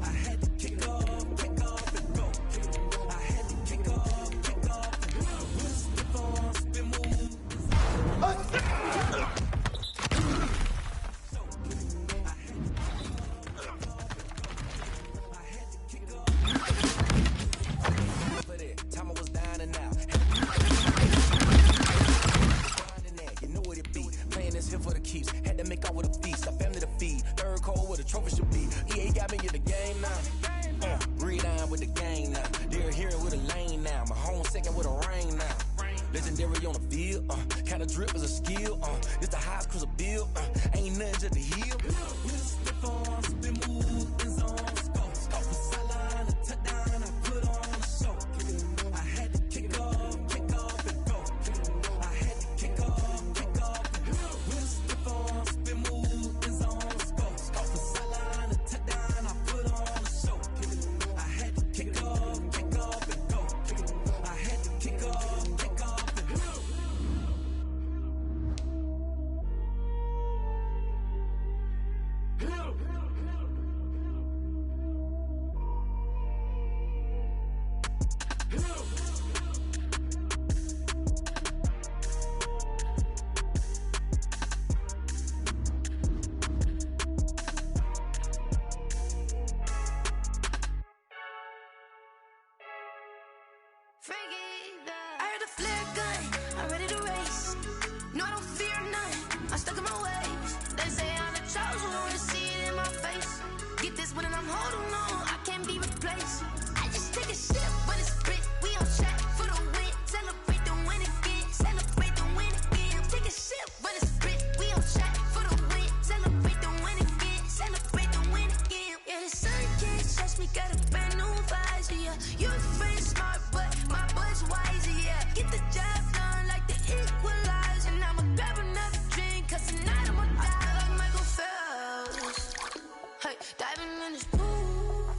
I had to kick off and go. I had to kick off and go. With a stiff arm, spin move. For that, time I was down and out. You know what it be. Playing this here for the keeps. Had to make out with a feast. A family to feed. Third cold where the trophy should be. EA got me in the game now. Read on with the game now. They're hearing with a lane now. My home second with a rain now. Legendary on the field. Kinda drip is a skill. It's the highest cruiser bill. Ain't nothing just to heal. With a stiff arm, spin move, in zone, go. From sideline to touchdown, I put on a show. I had to kick off and go. I had to kick off and go. With a stiff arm, spin move, in zone, go. From sideline to touchdown, I put on a show. I had to kick off and go. I had to kick off and go. I heard the flare gun, I'm ready to race. No, I don't fear none, I'm stuck in my ways. They say I'm the chosen one, to see it in my face. Get this one and I'm holding on, I can't be replaced. I just take a sip when it's split, we on track for the win. Celebrate the win again, celebrate the win again. Take a sip when it's split, we on track for the win. Celebrate the win again, celebrate the win again. Yeah, the sun can't touch me, got a brand new visor, yeah. You're friend smart, but my boy's wiser, yeah. Get the job done like the equalizer. And I'ma grab another drink, cause tonight I'ma die like Michael Phelps. Hey, diving in this pool,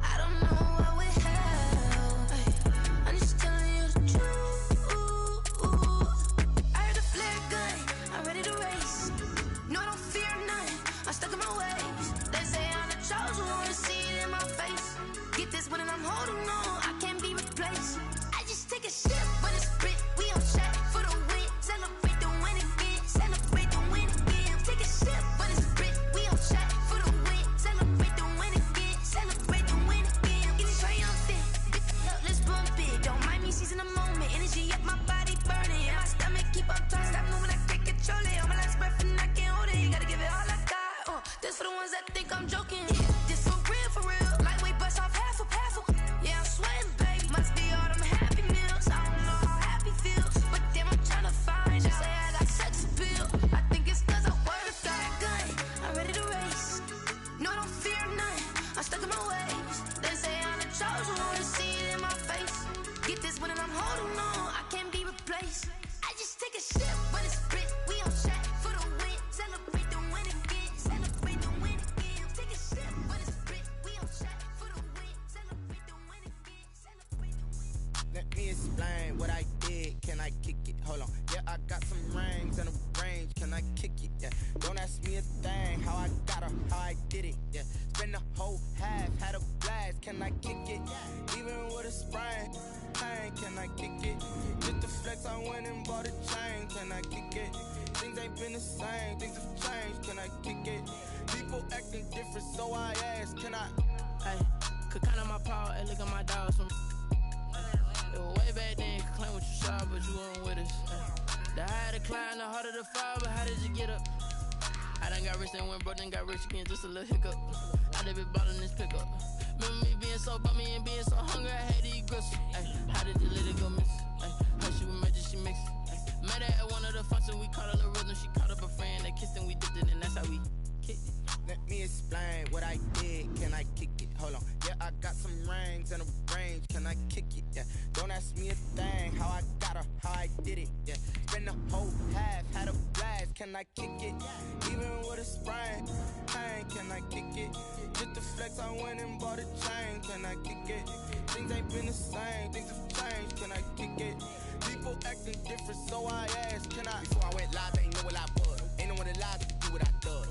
I don't know what we have. Hey, I'm just telling you the truth. I heard the flare gun, I'm ready to race. No, I don't fear none, I'm stuck in my ways. They say I'm the chosen one, to see it in my face. Get this one and I'm holding on, I can't be replaced. I just take a sip when it's split, we on track for the win. Celebrate the win again, celebrate the win again. Take a sip when it's split, we on track for the win. Celebrate the win again, celebrate the win again. Getting triumphant, let's bump it. Don't mind me seizing the moment, energy up my body burning. And my stomach keep up tight, stop moving, I can't control it. On my last breath and I can't hold it, gotta give it all I got. This for the ones that think I'm joking. This for real, lightweight bust off half a. Yeah, I'm sweating, baby. Must be all them happy meals. I don't know how happy feels, but damn, I'm trying to find out. Say I got sex appeal. I think it's cause I wear the flag gun. I'm ready to race. No, I don't fear none, I'm stuck in my ways. They say I'm the chosen one, to see it in my face. Get this one and I'm holding on, I can't be replaced. I just take a sip when it's split, we on track for the win. Celebrate the win again, celebrate the win again. Take a sip when it's split, we on track for the win. Celebrate the win again, celebrate the win. Let me explain what I did. Can I kick it? Hold on. Yeah, I got some rings and a range. Can I kick it? Yeah. Don't ask me a thing. How I got her, how I did it. Yeah. Spend the whole half, had a blast. Can I kick it? Even with a sprain. Pain, can I kick it? Just the flex, I went and bought a chain. Can I kick it? Things ain't been the same. Things have changed. Can I kick it? People acting different, so I ask. Can I? Hey, could kinda Hey, look at my dogs from. Way back then, you could claim what you saw, but you weren't with us. The higher the climb, the harder the fall, but how did you get up? I done got rich and went broke, then got rich again, just a little hiccup. I done been ballin' this pickup. Remember me being so bummy and being so hungry, I had to eat gristle. Ay, how did you let it go miss? Ay, how she was magic, she mixed. Met her at one of the functions, we caught a little rhythm. She caught up a friend, they kissed and we dipped it, and that's how we kicked it. Let me explain what I did. Can I kick it? Hold on. Yeah, I got some rings and a range. Can I kick it? Yeah. Don't ask me a thing. How I got her, how I did it. Yeah. Spend the whole half, had a blast. Can I kick it? Even with a sprain, pain. Can I kick it? Just the flex, I went and bought a chain. Can I kick it? Things ain't been the same. Things have changed. Can I kick it? People acting different, so I asked. Can I? Before I went live, ain't know what I was. Ain't no one alive to do what I does.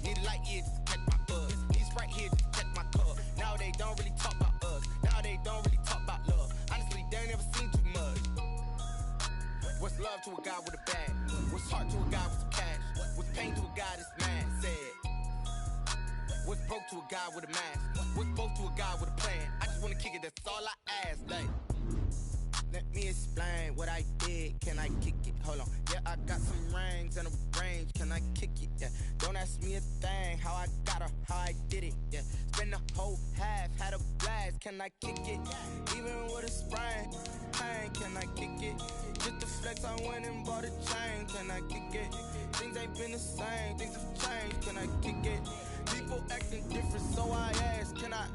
Need a light here just to catch my buzz. Need Sprite here just to catch my cup. Now they don't really talk about us. Now they don't really talk about love. Honestly, they ain't never seen too much. What's love to a guy with a bag? What's heart to a guy with some cash? What's pain to a guy that's mad? Said. What's broke to a guy with a mask? What's both to a guy with a plan? I just wanna kick it, that's all I ask. Like, let me explain what I did. Can I kick it? Hold on. Yeah, I got some rings and a range. Can I kick it? Yeah. Don't ask me a thing. How I got her, how I did it. Yeah. Spend the whole half, had a blast. Can I kick it? Even with a sprain, pain. Can I kick it? Just the flex, I went and bought a chain. Can I kick it? Things ain't been the same. Things have changed. Can I kick it? People acting different, so I ask. Can I?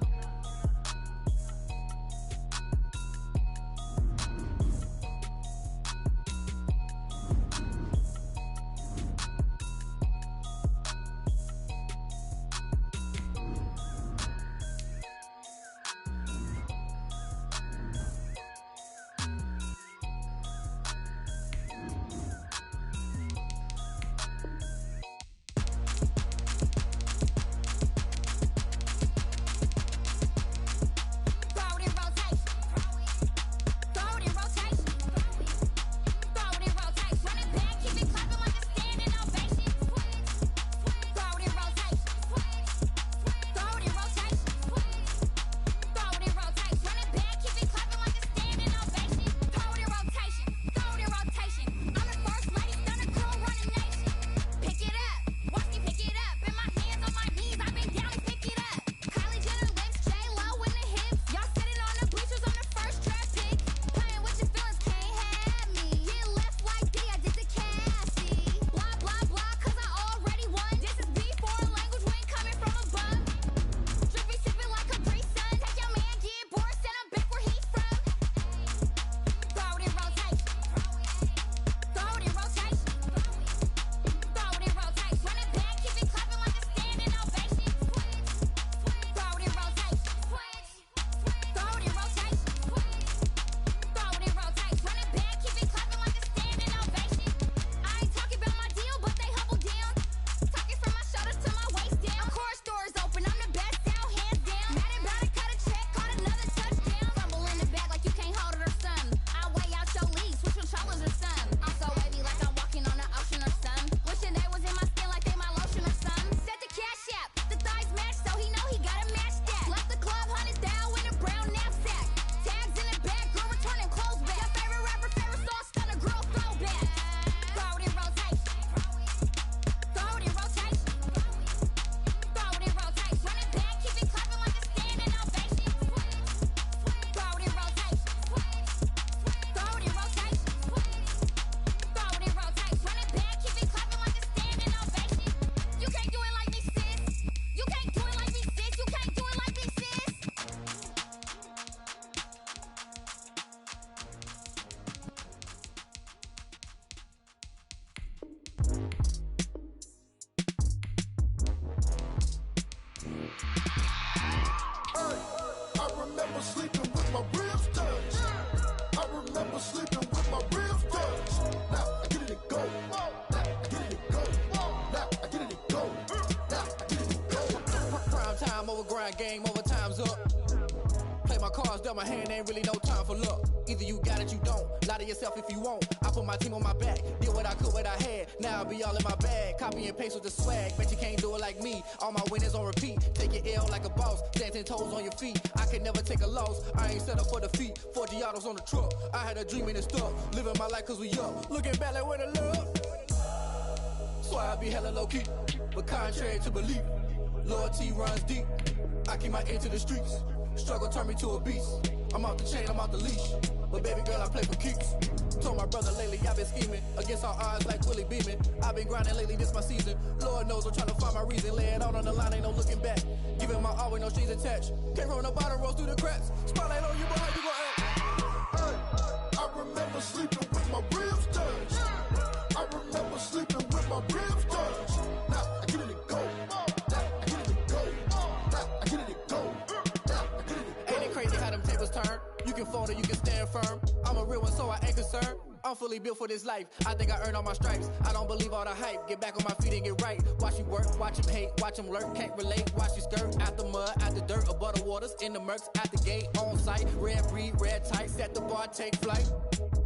lay my cards down my hand, ain't really no time for luck. Either you got it, you don't. Lie to yourself if you won't. I put my team on my back, did what I could, what I had. Now I be all in my bag, copy and paste with the swag. Bet you can't do it like me. All my winners on repeat. Take your L like a boss, stand 10 toes on your feet. I can never take a loss. I ain't set up for defeat. 4 Giottos on the truck. I had a dream and it's stuck. Living my life cause we up. Looking back like where the love. So I be hella low key, but contrary to belief, loyalty runs deep. I keep my ear to the streets. Struggle turn me to a beast. I'm out the chain, I'm out the leash. But baby girl, I play for keeps. Told my brother lately I've been scheming against all odds like Willie Beeman. I've been grinding lately, this my season. Lord knows I'm trying to find my reason. Lay it out on the line, ain't no looking back. Giving my all with no strings attached. Can't roll no bottom, roll through the cracks. Spotlight on you, but how you gon' act? Hey, I remember sleeping with my ribs touched. I remember sleeping with my ribs touched. Now I get it to go. Now I get it to go. Now I get it to go. Now I get it to go. Ain't it crazy how them tables turn? You can fold or you can stand firm. I'm a real one, so I ain't concerned. I'm fully built for this life. I think I earned all my stripes. I don't believe all the hype. Get back on my feet and get right. Watch you work, watch him hate, watch him lurk. Can't relate, watch you skirt. Out the mud, out the dirt, above the waters, in the murks, out the gate, on site. Red breed, red tight, set the bar, take flight.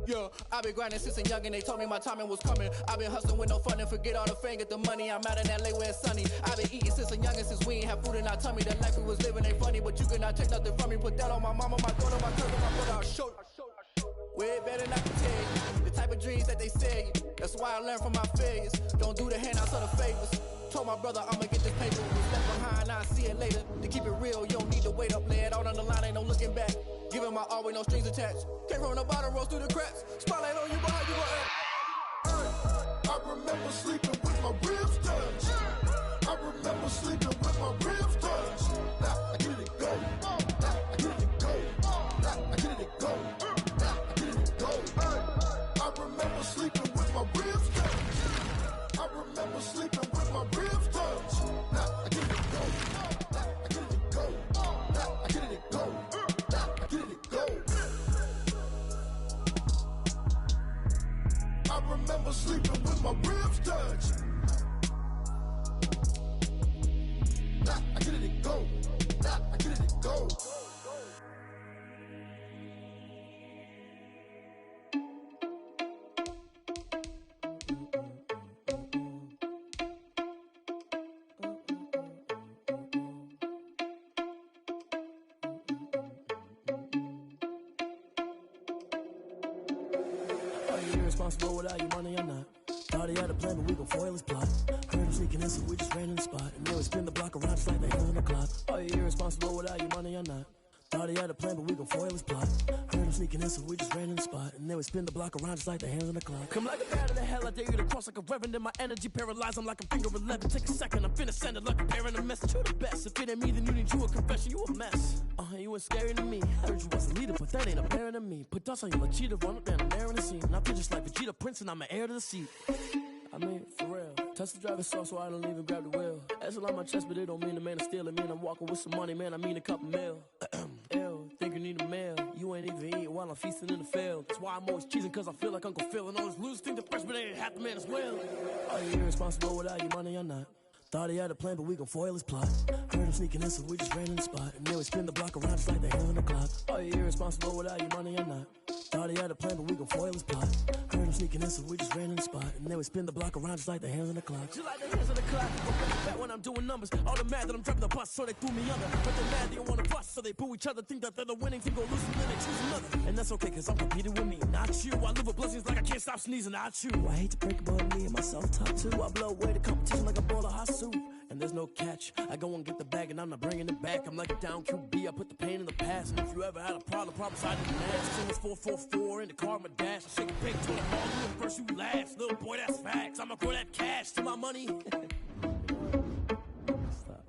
Yeah, I been grinding since a young and they told me my timing was coming. I been hustling with no fun and forget all the fame, get the money. I'm out in LA where it's sunny. I been eating since a young and since we ain't have food in our tummy. The life we was living ain't funny, but you cannot take nothing from me. Put that on my mama, my daughter, my cousin, my brother, I'll show you. Way better than I can tell you. The type of dreams that they sell you. That's why I learned from my failures. Don't do the handouts or the favors. Told my brother I'ma get this paper. Was left behind, I'll see it later. To keep it real, you don't need to wait up. Lay it out on the line, ain't no looking back. Giving my all with no strings attached. Can't roll no bottom, roll through the cracks. Spotlight on you, but how you gon' act? I remember sleeping with my ribs touched. I remember sleeping with my ribs touched. Now I get it to go. Now I get it to go. Now I get it to go. Now I get it to go. I remember sleeping with my ribs touched. I remember sleeping with my ribs touched. Now I get it to go. Now I get it to go. Now I get it to go. Now I get it to go. I remember sleeping with my ribs touched. Now I get it to go. Now I get it to go. Irresponsible without your money or not. Thought he had a plan, but we gon' foil his plot. Heard him sneaking in, so we just ran in the spot. And then we spin the block around just like the hands on the clock. Are you irresponsible without your money or not? Thought he had a plan, but we gon' foil his plot. Heard him sneaking in, so we just ran in the spot. And then we spin the block around just like the hands on the clock. Come like a bat of the hell, I dare you to cross like a reverend. And my energy paralyzed, I'm like a finger 11. Take a second, I'm finna send it like a parent a message. You the best, if it ain't me, then you need you a confession. You a mess, you ain't scary to me. Heard you was a leader, but that ain't apparent to me. Put dust on you like cheetah, run up down the air in the scene. And I feel just like Vegeta Prince, and I'm an heir to the seat. I mean, for real. Touch the driver's soft so I don't even grab the wheel. That's on my chest, but it don't mean the man is stealing. Man, I'm walking with some money, man, I mean a couple mil. Ew, think you need a meal. You ain't even eating while I'm feasting in the field. That's why I'm always cheesing, cause I feel like Uncle Phil. And all those losers think the freshman ain't half the man as well. Are you irresponsible without your money or not? Thought he had a plan, but we gon' foil his plot. Heard him sneaking in, so we just ran in the spot. And then we spin the block around just like the hands on the clock. Are you irresponsible without your money or not? Thought he had a plan, but we gon' foil his plot. Heard him sneaking in, so we just ran in the spot. And then we spin the block around just like the hands on the clock. Just like the hands on the clock. I'm back when I'm doing numbers. All the mad that I'm driving the bus, so they threw me under. But they're mad they don't wanna bust, so they boo each other. Think that they're the winning team, go lose, and then they choose another. And that's okay, cause I'm competing with me, not you. I live with blessings like I can't stop sneezing, not you. I hate to break it, but me and myself top two. I blow away the competition like a bowl of hot soup. And there's no catch. I go and get the bag and I'm not bringing it back. I'm like a down QB, I put the pain in the past. And if you ever had a problem I didn't ask. It was 444 in the car, my dash. I shake a big to the ball, you in first, you last. Little boy, that's facts. I'ma throw that cash to my money. Stop.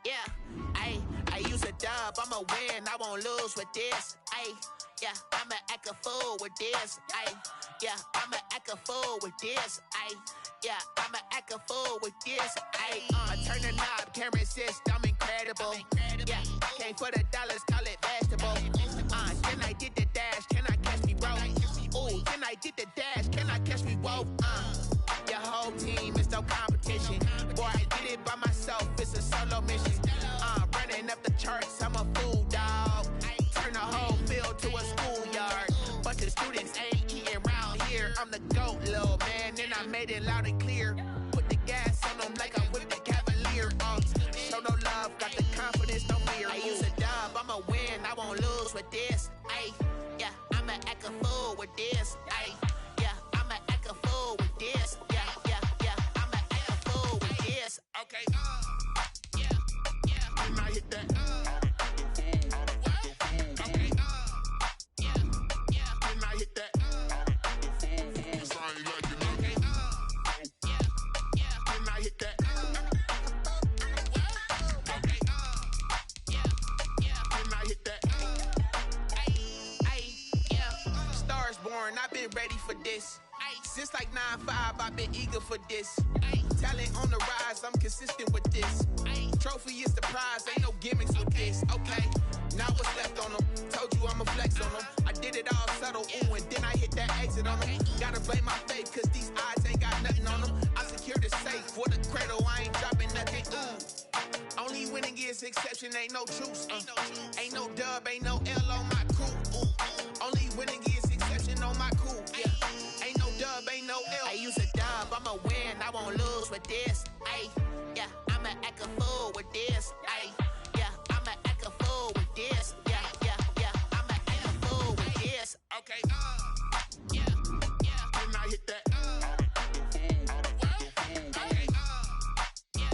Yeah, I use a dub, I'ma win, I won't lose with this. Yeah, I'ma act a fool with this. Yeah, I'ma act a fool with this. Yeah, I'ma act a fool with this. I turn the knob, can't resist, I'm incredible. Yeah, came for the dollars, call it vegetable. Then I did the dash, can I catch me, bro? Ooh, then I did the dash. Can I catch me? Whoa, your whole team is no competition. Boy, I did it by myself. It's a solo mission. Running up the charts, I'm a fool, dog. Turn the whole field to a schoolyard. But the students ain't eating round here. I'm the GOAT, little man, and I made it loud and clear. Put the gas on them like I'm with the Cavalier. Show no love, got the confidence, no fear. I use a dub, I'ma win, I won't lose with this. Ay, yeah, I'ma act a fool with this. Ay, yeah, I'ma act a fool with this. Yeah, yeah, yeah, I'ma act a fool with this. Okay, yeah, yeah, and I hit that. Okay, yeah, yeah, and I hit that. I've been ready for this. Since like 9-5, I've been eager for this. Talent on the rise, I'm consistent with this. Trophy is the prize, ain't no gimmicks with this. Okay, now what's left on them? Told you I'ma flex on them. I did it all subtle, ooh, and then I hit that exit on them. Gotta blame my faith, cause these odds ain't got nothing on them. I secured the safe for the cradle, I ain't dropping nothing, ooh. Only winning is exception, ain't no truce. Ain't no dub, ain't no L on my crew. Ooh. Only winning is exception on my crew. Yeah. Ain't no dub, ain't no L. I use a dub, I'ma win, I won't lose with this. Ay, yeah, I'ma act a fool with this. Ay, yeah, I'ma act a fool with this. Yeah, yeah, yeah, I'ma act a fool with this. Okay, yeah, yeah, and I hit that. Okay, yeah,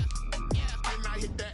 yeah, and I hit that.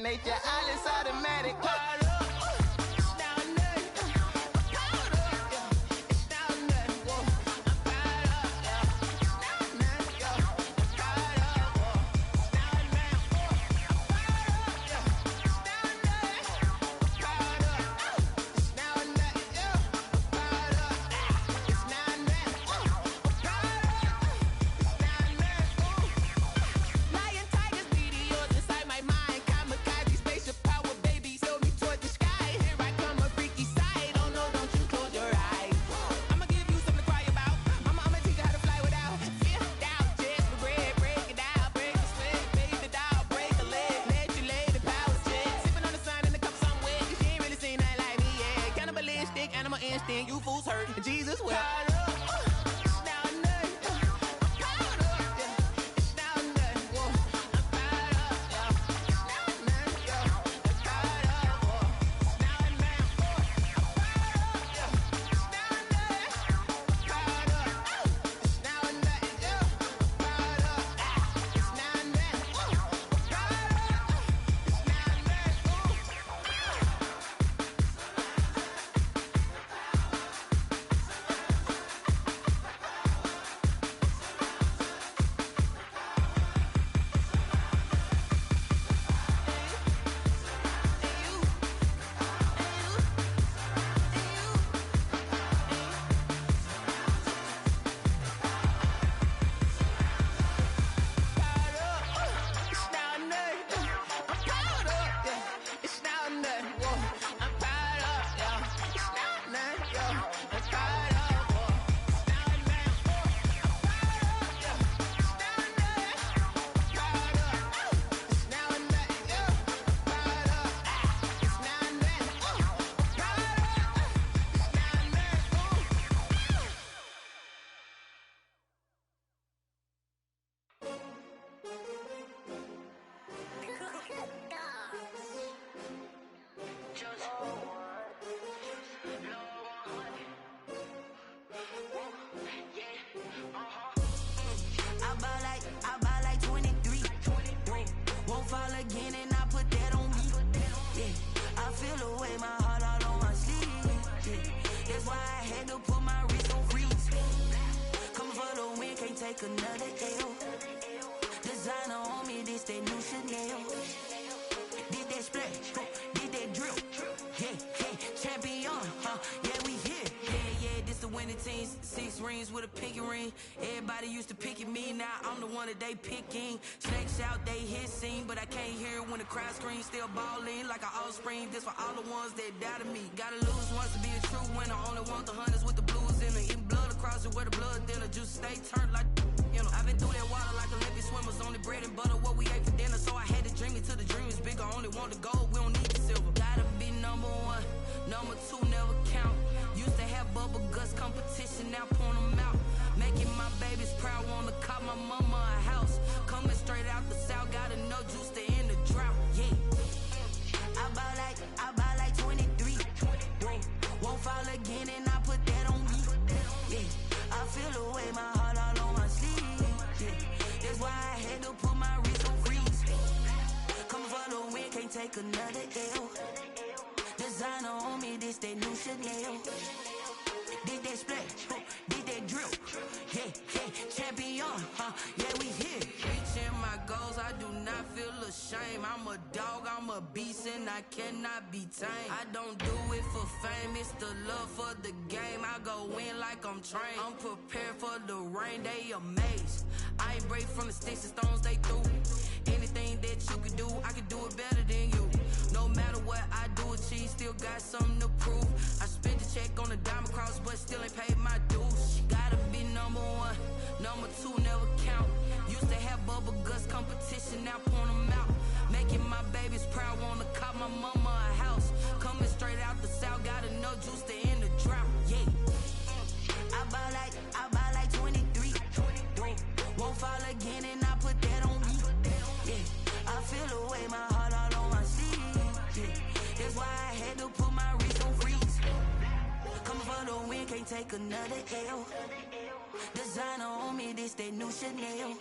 Nature, all is automatic. Lion, tigers, meteors inside my mind. Kamikaze, spaceship power, baby. Sell me toward the another L. Designer on me, this that new Chanel. Did that splash, did that drill. Yeah, champion, yeah, we here. Yeah, this the winning team. 6 rings with a pinky ring. Everybody used to pick at me, now I'm the one that they picking. Snakes out, they hit scene, but I can't hear it when the crowd screams. Still balling like an offspring. This for all the ones that doubted me. Gotta lose once to be a true winner. Only want the hunters with the blues in it. Eating blood across it where the blood thinner. Juice stay turned like, you know. I've been through that water like Olympic swimmers. Only bread and butter, what we ate for dinner. So I had to dream it till the dream is bigger. Only want the gold, we don't need the silver. Gotta be number 1, number 2 never count. Used to have bubble guts competition, now point them out. Making my babies proud, wanna cop my mama a house. Coming straight out the south, gotta know juice to end the drought. Yeah, I buy like 23. Won't fall again, and I put that on me. Yeah, I feel the way, my heart all on my sleeve. Yeah, that's why I had to put my wrist on freeze. Come for the win, can't take another L. Designer on me, this that new Chanel. Did that splash, did that drill. Yeah, champion, yeah, we here. Reaching my goals, I do not feel ashamed. I'm a dog, I'm a beast, and I cannot be tamed. I don't do it for fame, it's the love for the game. I go in like I'm trained. I'm prepared for the rain, they amazed. I ain't break from the sticks and stones they threw. Anything that you could do, I could do it better than you. No matter what I do, achieve, still got something to prove. I spent the check on the diamond cross, but still ain't paid my dues. Gotta be number 1, number 2 never count. Used to have bubble guts competition, now point them out. Making my babies proud, wanna cop my mama a house. Coming straight out the south, gotta know juice to end the drought. Yeah, I buy like 23. Won't fall again, and I put that on me. Yeah, I feel the way, my heart all on my sleeve. Yeah, that's why I had to put my wrist on freeze. Coming for the win, can't take another L. Designer on me, this that new Chanel.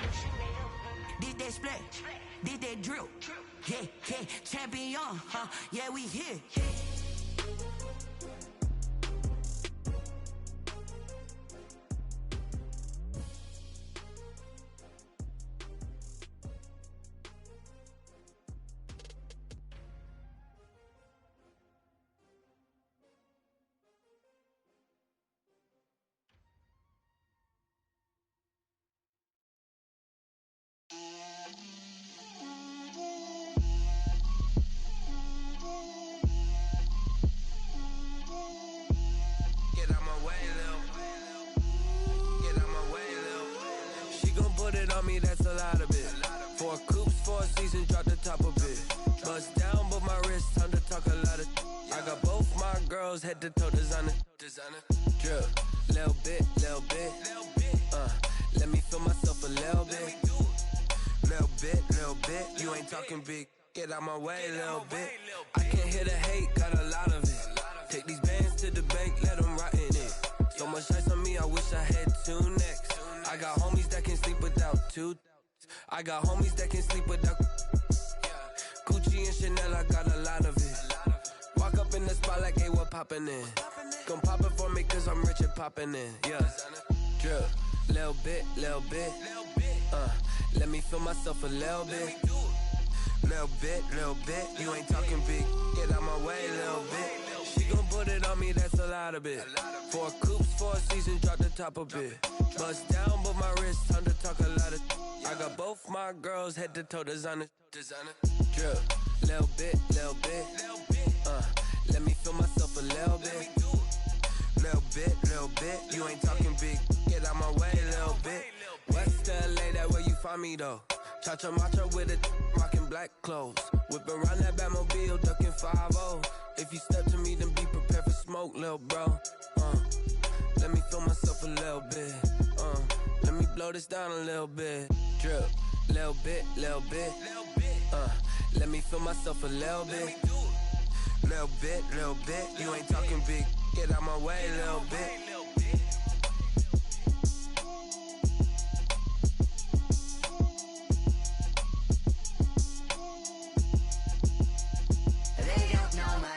Did that splash, did that drill. Yeah, champion, yeah, we here. That's a lot of it. 4 coops, 4 seasons, drop the top of it. Bust down, but my wrist, time to talk a lot of. I got both my girls head to toe designer. Drip, little bit. Let me feel myself a little bit. Little bit. You ain't talking big. Get out my way, little bit. I can't hear the hate, got a lot of it. Take these bands to the bank, let them rot in it. So much ice on me, I wish I had 2 necks. I got homies that can sleep without 2. I got homies that can sleep without Gucci and Chanel, I got a lot of it. Walk up in the spot like, hey, what poppin' in? Come pop it for me, cause I'm rich and poppin' in. Yeah, drip, little bit. Let me feel myself a little bit. Little bit. You ain't talking big. Get out my way, little bit. She gon' put it on me, that's a lot of it. 4 coops, 4 seasons, drop the top of it. Bust down, but my wrist, time to talk a lot of. I got both my girls head to toe designer. Drip, little bit. Let me feel myself a little bit. Little bit. You ain't talking big. Get out my way, little bit. West LA, that where you find me though. Cha-cha matcha with a rockin' black clothes. Whip around that Batmobile, ducking 5-0. If you step to me, then be prepared for smoke, lil' bro. Let me feel myself a little bit. Let me blow this down a little bit. Drip, little bit. Let me feel myself a little bit. Little bit. You ain't talking big. Get out my way, little bit.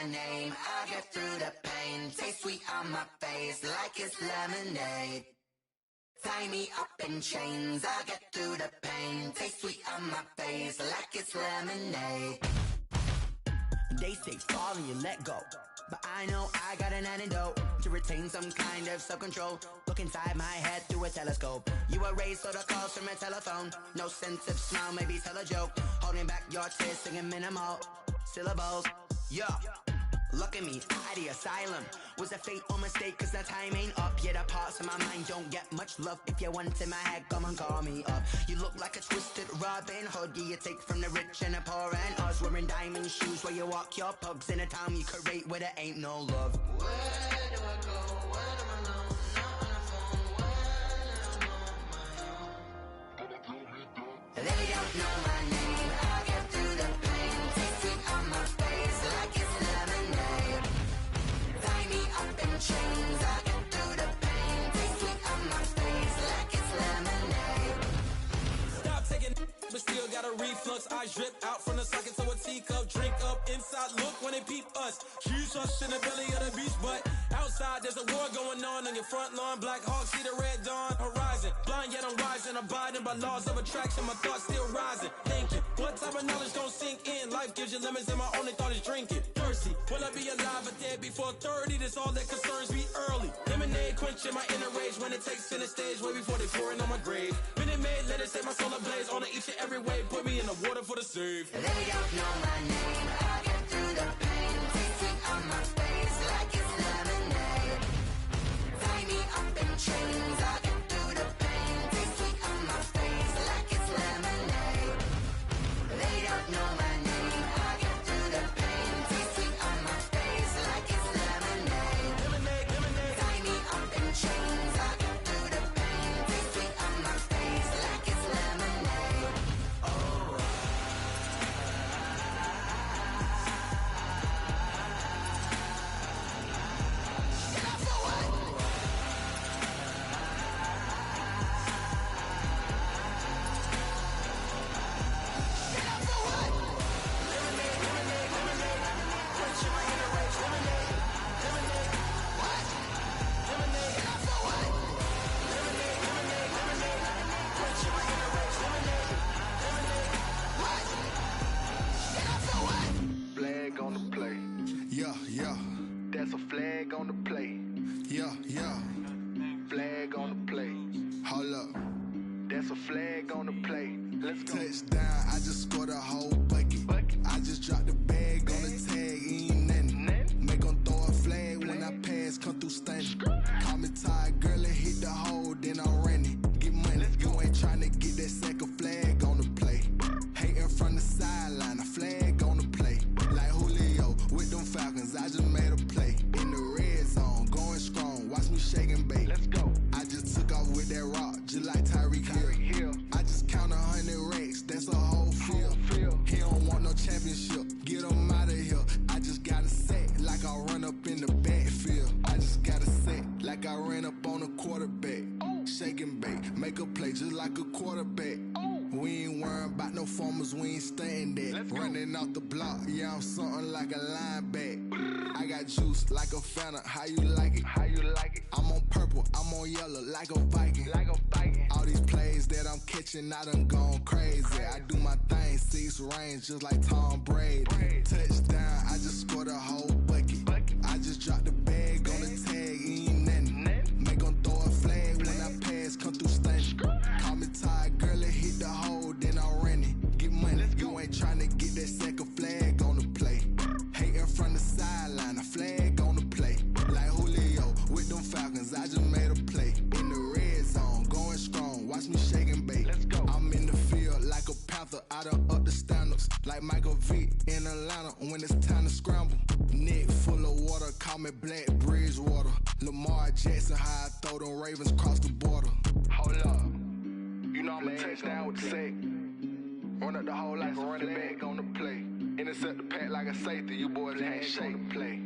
Name, I get through the pain. Taste sweet on my face like it's lemonade. Tie me up in chains, I'll get through the pain. Taste sweet on my face like it's lemonade. They say fall and you let go, but I know I got an antidote to retain some kind of self-control. Look inside my head through a telescope. You were raised so the calls from a telephone. No sense of smile, maybe tell a joke. Holding back your tears, singing minimal syllables. Yeah, look at me, at the asylum. Was a fate or mistake, cause the time ain't up. Yeah, the parts of my mind don't get much love. If you want in my head, come and call me up. You look like a twisted Robin Hood. Yeah, you take from the rich and the poor and us. Wearing diamond shoes where you walk your pugs. In a town you create where there ain't no love. Where do I go? When am I alone? Not on the phone. When I'm on my own. They don't know my name. I'll get through the pain. Taste sweet on my face like it's lemonade. Tie me up in chains. I'll get through the pain. Taste sweet on my face like it's lemonade. Stop taking but still got a reflux. Eyes drip out from the socket to a teacup. Drink up inside, look when they peep us. Choose us in the belly of the beast, but outside there's a war going on your front lawn. Black Hawk, see the red dawn horizon. Blind yet I'm rising, abiding by laws of attraction. My thoughts still rising, thinking what type of knowledge gon' sink in? Life gives you lemons and my only thought is drinking. Thirsty, will I be alive or dead before 30? That's all that concerns me early. Lemonade quenching my inner rage when it takes center stage way before they pouring on my grave. Minute Maid, let it set my soul ablaze on each and every way. Put me in the water for the save. They don't know my name. I'll get through the pain. Taste sweet on my face like it's lemonade. Tie me up in chains. I'll get through the pain. Taste sweet on my face like it's lemonade. They don't know my name. I'll get through the pain. Taste sweet on my face like it's lemonade. Lemonade, lemonade. Tie me up in chains. I'll get through the pain. Taste sweet on my face like it's lemonade. Flag on the play. Yeah, yeah, That's a flag on the play. yeah, yeah. Flag on the play. Hold up. That's a flag on the play. Let's go. Touchdown, I just scored a whole bucket. I just dropped the bag on the tag, ain't nothing. Make 'em throw a flag when I pass, come through stunning. Call me tired, girl, and hit the hole, then I'm running. Get money, you ain't tryna get that second flag on the play. Hating from the sideline, a flag on the play. Like Julio with them Falcons, I just made a play. In the red zone, going strong, watch me shake and bake. Let's go. I just took off with that rock, just like Tyreek Hill. I just count 100 racks, that's a whole field. He don't want no championship, get him out of here. I just got a set like I run up in the backfield. I just got a set like I ran up on a quarterback. Shake and bake, make a play just like a quarterback. We ain't worrying about no formers, we ain't staying there. Running off the block, yeah, I'm something like a linebacker. I got juice like a Fanta, how you like it? How you like it? I'm on purple, I'm on yellow, like a Viking. Like a Viking. All these plays that I'm catching, I done gone crazy. I do my thing, 6 range, just like Tom Brady. Touchdown, I just scored a whole bucket. I just dropped the bag on the tag, ain't nothing. Make 'em throw a flag when I pass, come through stunning. Call me tired, girl, and hit the hole, then I'm running. Get money, you ain't tryna get that second flag on the play. Hating from the sideline, a flag on the play. Like Julio with them Falcons, I just made a play. In the red zone, going strong, watch me shake and bake. Let's go. I'm in the field like a Panther, I done up the standards. Like Michael Vick in Atlanta when it's time to scramble. Neck full of water, call me Black Bridgewater. Lamar Jackson, how I throw them Ravens cross the border. Hold up. You know I'm a touchdown with the sack. Run up the whole like a running back on the play. Intercept the pack like a safety. You boys ain't shake the play.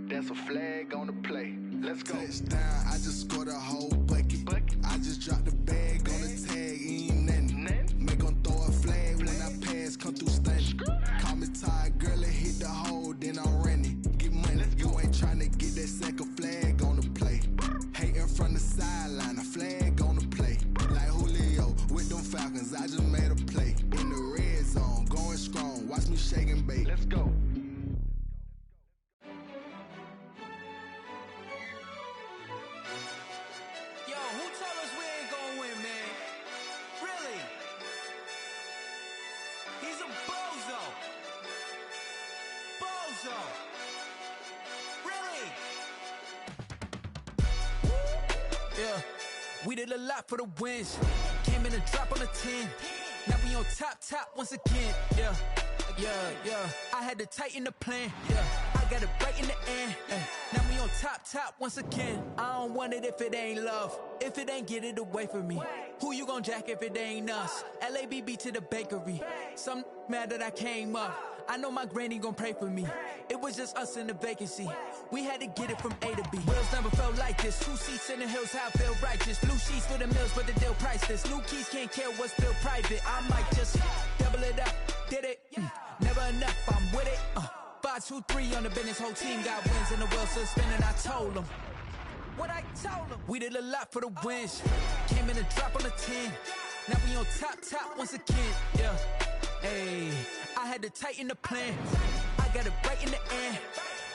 That's a flag on the play. Let's go. Touchdown, I just scored a whole bucket. I just dropped the bag on the tag, ain't nothing. Make 'em throw a flag when I pass, come through stunning. Call me tired, girl, and hit the hole, then I'm running. Get money, you ain't tryna get that second flag on the play. Hating from the sideline, Watch me shake and bake. Let's go. Yo, who told us we ain't gonna win, man? Really? He's a bozo. Bozo. Really? Yeah, we did a lot for the wins. Came in a drop on a 10. Now we on top once again. Yeah. I had to tighten the plan. Yeah, I got it right in the end. Now we on top once again. I don't want it if it ain't love. If it ain't, get it away from me. Who you gon' jack if it ain't us? LABB to the bakery. Some mad that I came up. I know my granny gon' pray for me. It was just us in the vacancy. We had to get it from A to B. Wheels never felt like this. 2 seats in the hills, how I feel righteous. Blue sheets for the mills, but the deal priceless. New keys can't care what's still private. I might just double it up. Did it? Never enough, I'm with it. 5, 2, 3 on the business. Whole team got wins and the wheels still spinning. I told them what I told them. We did a lot for the wins. Came in a drop on the 10. Now we on top once again. Yeah. Hey, I had to tighten the plan. I got it right in the end.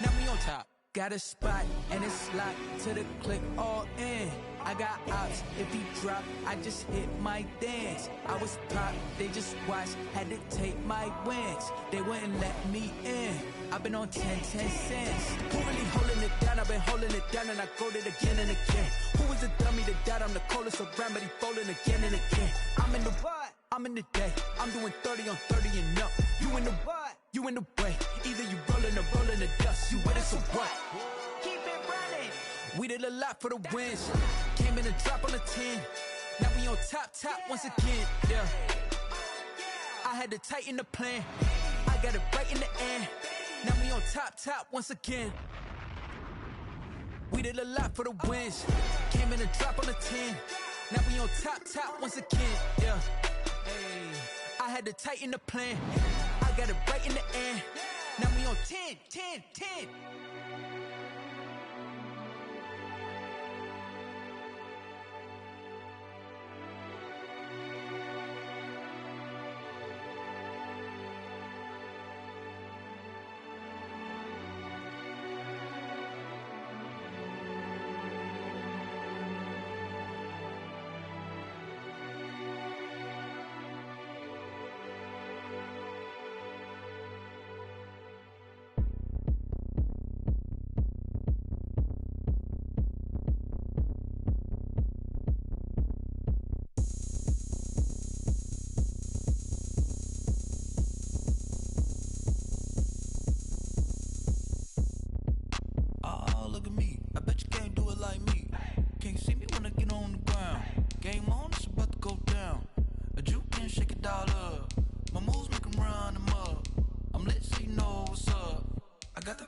Now we on top. Got a spot and it's locked to the click all in. I got ops, if he drop, I just hit my dance. I was pop, they just watched, had to take my wins. They wouldn't let me in. I've been on 10 cents. Who really holding it down? I've been holding it down and I go it again and again. Who was the dummy that died? I'm the coldest around, but he folding again and again. I'm in the what? I'm in the day. I'm doing 30 on 30 and up. You in the what? You in the way. Either you rolling or rolling the dust. You with us or what? Keep it running. We did a lot for the wins. Came in a drop on the 10. Now we on top once again. Yeah. I had to tighten the plan. I got it right in the end. Now we on top once again. We did a lot for the wins. Came in a drop on the 10. Now we on top once again. Yeah. Hey, I had to tighten the plan. I got it right in the end. Now we on 10.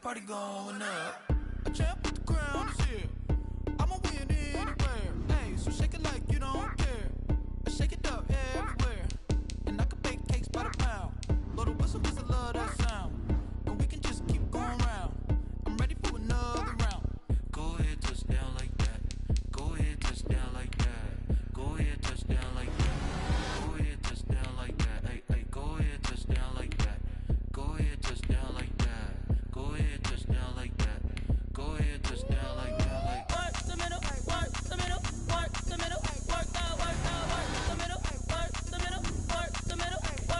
Party going up. A champ with the crown is here. I'ma win anywhere. Hey, so shake it like you don't care. I shake it up everywhere. And I can bake cakes by the pound. Blow the whistle 'cause I love that sound. And we can just keep going round. I'm ready for another round. Go ahead, touch down like that. Go ahead, touch down like that. Go ahead, touch down like that. Go ahead, touch down like that. Hey, go ahead, touch down like that. Go ahead, touch down like that. Go ahead, touch down like that. Go ahead, touch down like that. Like work the middle, work the middle, work the middle, work the middle, work the middle, work the middle, work the middle, work the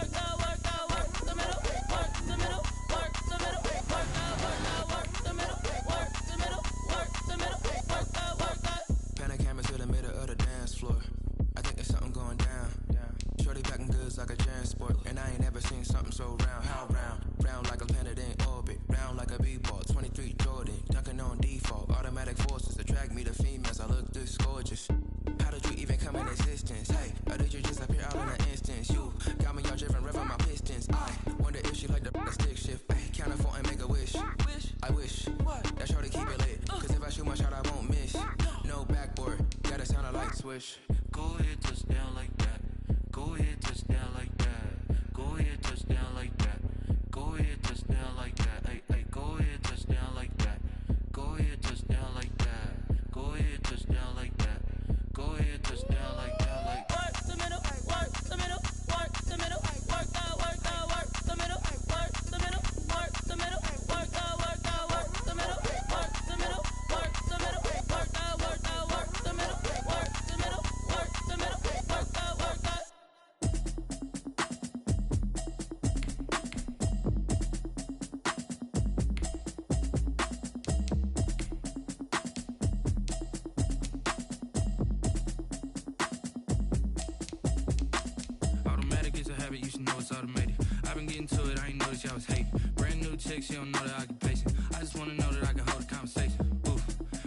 middle, work the middle, work the middle, work the middle, work the middle, work the middle, work the. Pan a camera to the middle of the dance floor. I think there's something going down. Shorty packing goods like a transport, and I ain't never seen something so round. How round? Round like a planet in orbit, round like a b-ball. 23 Jordan, dunking on default. Automatic forces attract me to females. I look this gorgeous. How did you even come in existence? Hey, or did you just appear out in an instance? You got me all driven, revving my pistons. I wonder if she like the stick shift. Hey, count it 4 and make a wish. I wish that shorty keep it lit. 'Cause if I shoot my shot, I won't miss. No backboard, gotta sound a light switch. Go ahead, touch down like that. Go ahead, touch down like that. Go ahead, touch down like that. Go ahead, touch down like that. Hey, go ahead, touch down like that. Go ahead, touch down like that. Go ahead, touch down like that. Go ahead, touch down like that. Like work the middle, work the middle, work the middle, work the middle, work the middle, notice y'all was hating. Brand new chick, she don't know the occupation. I just wanna know that I can hold a conversation. Oof,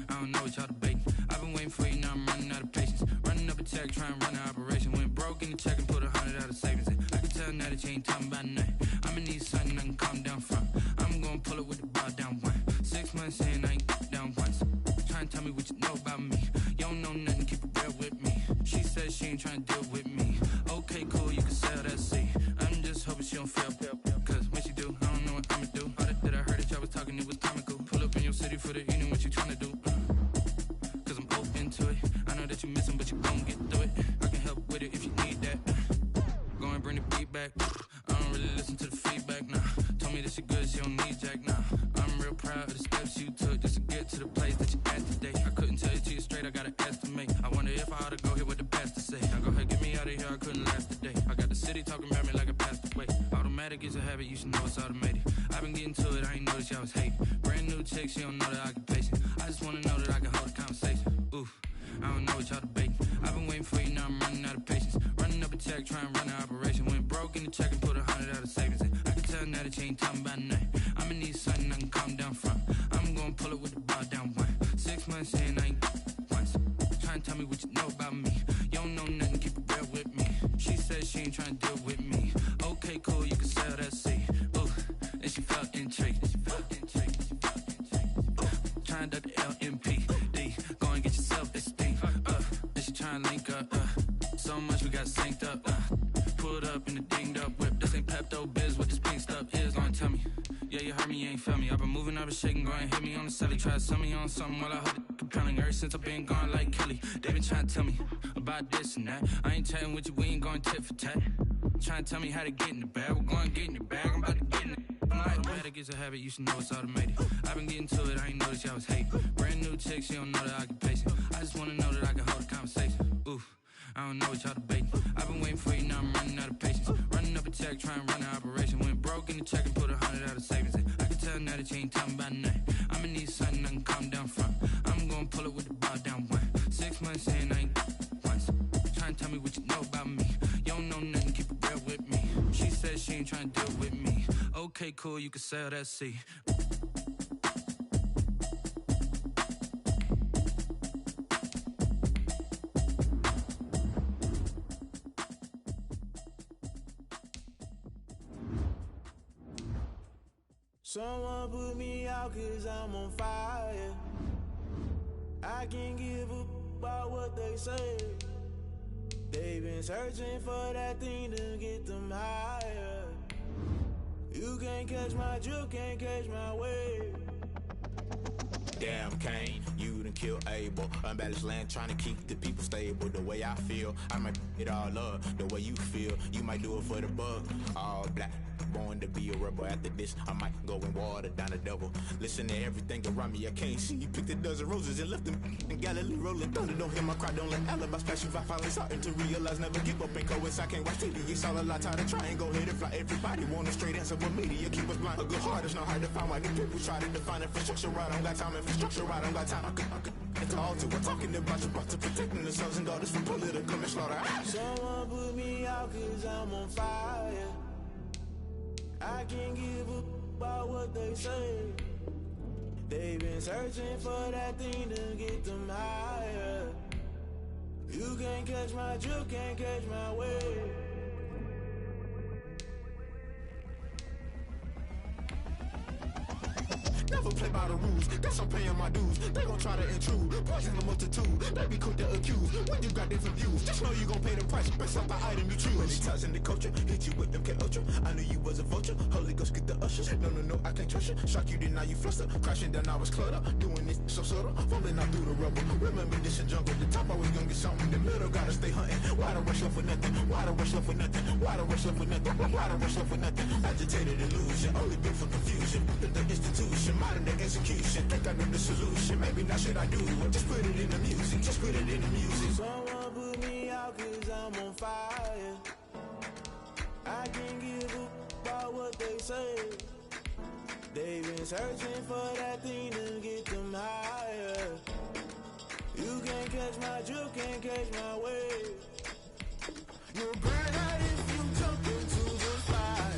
I don't know what y'all debating. I've been waiting for you, now I'm running out of patience. Running up a check, trying to run an operation. Went broke in the check and put 100 out of savings in. I can tell now that you ain't talking about nothing. I'ma need something I can calm down from. I'm gonna pull it with the bar down one. 6 months in, I ain't down once. Trying to tell me what you know about me. You don't know nothing, keep it real with me. She said she ain't trying to deal with me. Okay, cool, you can sell that seat. I'm just hoping she don't fail. Cause when she do, I don't know what I'ma do. All that I heard that y'all was talking, it was comical. Pull up in your city for the evening, what you trying to do? Cause I'm open to it. I know that you missing, but you gon' get through it. I can help with it if you need that. Go and bring the beat back. I don't really listen to the feedback, nah. Told me that she good, she don't need jack, nah. I'm real proud of the steps you took just to get to the place that you at today. I couldn't tell you to you straight, I gotta estimate. I wonder if I ought to go here with the best to say. Now go ahead, get me out of here, I couldn't last a day. I got the city talking about me like I passed away. Automatic is a habit, you should know it's automated. I've been getting to it, I ain't noticed y'all was hating. Brand new chick, she don't know the occupation. I just wanna know that I can hold a conversation. Oof, I don't know what y'all debating. I've been waiting for you, now I'm running out of patience. Running up a check, trying to run an operation. Went broke in the check and put 100 out of savings in. I can tell now that you ain't talking about nothing. I'ma need something I can calm down from. I'm gonna pull it with the bar down one. 6 months in, I ain't once. Trying to tell me what you know about me. You don't know nothing, keep it real with me. She said she ain't trying to deal with me. Okay, cool, you can sell that seat. Ooh, and she felt intrigued. Trying to the LMPD. Go and get your self-esteem. And she trying to link up. So much we got synced up. Pulled up in the dinged up whip. This ain't Pepto-Biz, what this pink stuff is. Gonna tell me. Yeah, you heard me, you ain't felt me. I've been moving, I've been shaking, go and hit me on the celly. Try to sell me on something while I hold it compelling. Ever since I've been gone like Kelly, they been trying to tell me about this and that. I ain't chatting with you, we ain't going tit for tat. Trying to tell me how to get in the bag. We're going to get in the bag, I'm about to get in it. I'm like, automatic is a habit, you should know it's automated. I've been getting to it, I ain't noticed y'all was hating. Brand new chick, she don't know the occupation. I just wanna know that I can hold a conversation. Oof, I don't know what y'all debating. I've been waiting for you, now I'm running out of patience. Running up a check, trying to run an operation. Went broke in the check and put 100 out of savings in. I can tell now that you ain't talking about nothing. I'ma need something I can calm down from. I'm gonna pull it with the bar down one. 6 months in, I ain't once. Trying to tell me what you know about me. You don't know nothing, keep it real with me. She said she ain't trying to deal with me. Okay, cool, you can sell that seat. Someone put me out cause I'm on fire. I can't give a about what they say. They've been searching for that thing to get them higher. You can't catch my drift, can't catch my wave. Damn, Kane, you done killed Abel. Unbalanced land, trying to keep the people stable. The way I feel, I might it all up. The way you feel, you might do it for the bug. All black, born to be a rebel. After this, I might go and water down the devil. Listen to everything around me, I can't see. Picked a dozen roses and left them in Galilee rolling thunder. Don't hear my cry, don't let alibis pass you. I finally starting to realize, never give up and coincide. I can't watch TV, it's all a lot. Time to try and go ahead and fly. Everybody want a straight answer, but media keep us blind. A good heart is not hard to find. Why the people try to define infrastructure right? I don't got time, infrastructure right, I don't got time. I could it's all to we're talking about you, about to protecting the sons and daughters from political and slaughter. Someone put me out cause I'm on fire. I can't give a about what they say. They've been searching for that thing to get them higher. You can't catch my drift, can't catch my wave. Never play by the rules, guess I'm paying my dues. They gon' try to intrude, poison the multitude. They be quick to accuse, when you got different views. Just know you gon' pay the price, based off the item you choose. Many times in the culture, hit you with MK Ultra. I knew you was a vulture, Holy Ghost get the ushers. No, I can't trust you. Shock you, then now you fluster. Crashing down, I was cluttered. Doing this so subtle, falling out through the rubble. Remember this in jungle, the top always gonna get something. The middle gotta stay hunting. Why the rush left for nothing? Why the rush left for nothing? Why the rush left for nothing? Why the rush left for nothing? Agitated illusion, only built for confusion. The institution, modern day execution. Think I know the solution. Maybe not should I do it? Just put it in the music. Just put it in the music. Someone put me out cause I'm on fire. I can't give a about what they say. They've been searching for that thing to get them higher. You can't catch my drift, can't catch my wave. You'll burn out if you jump into the fire.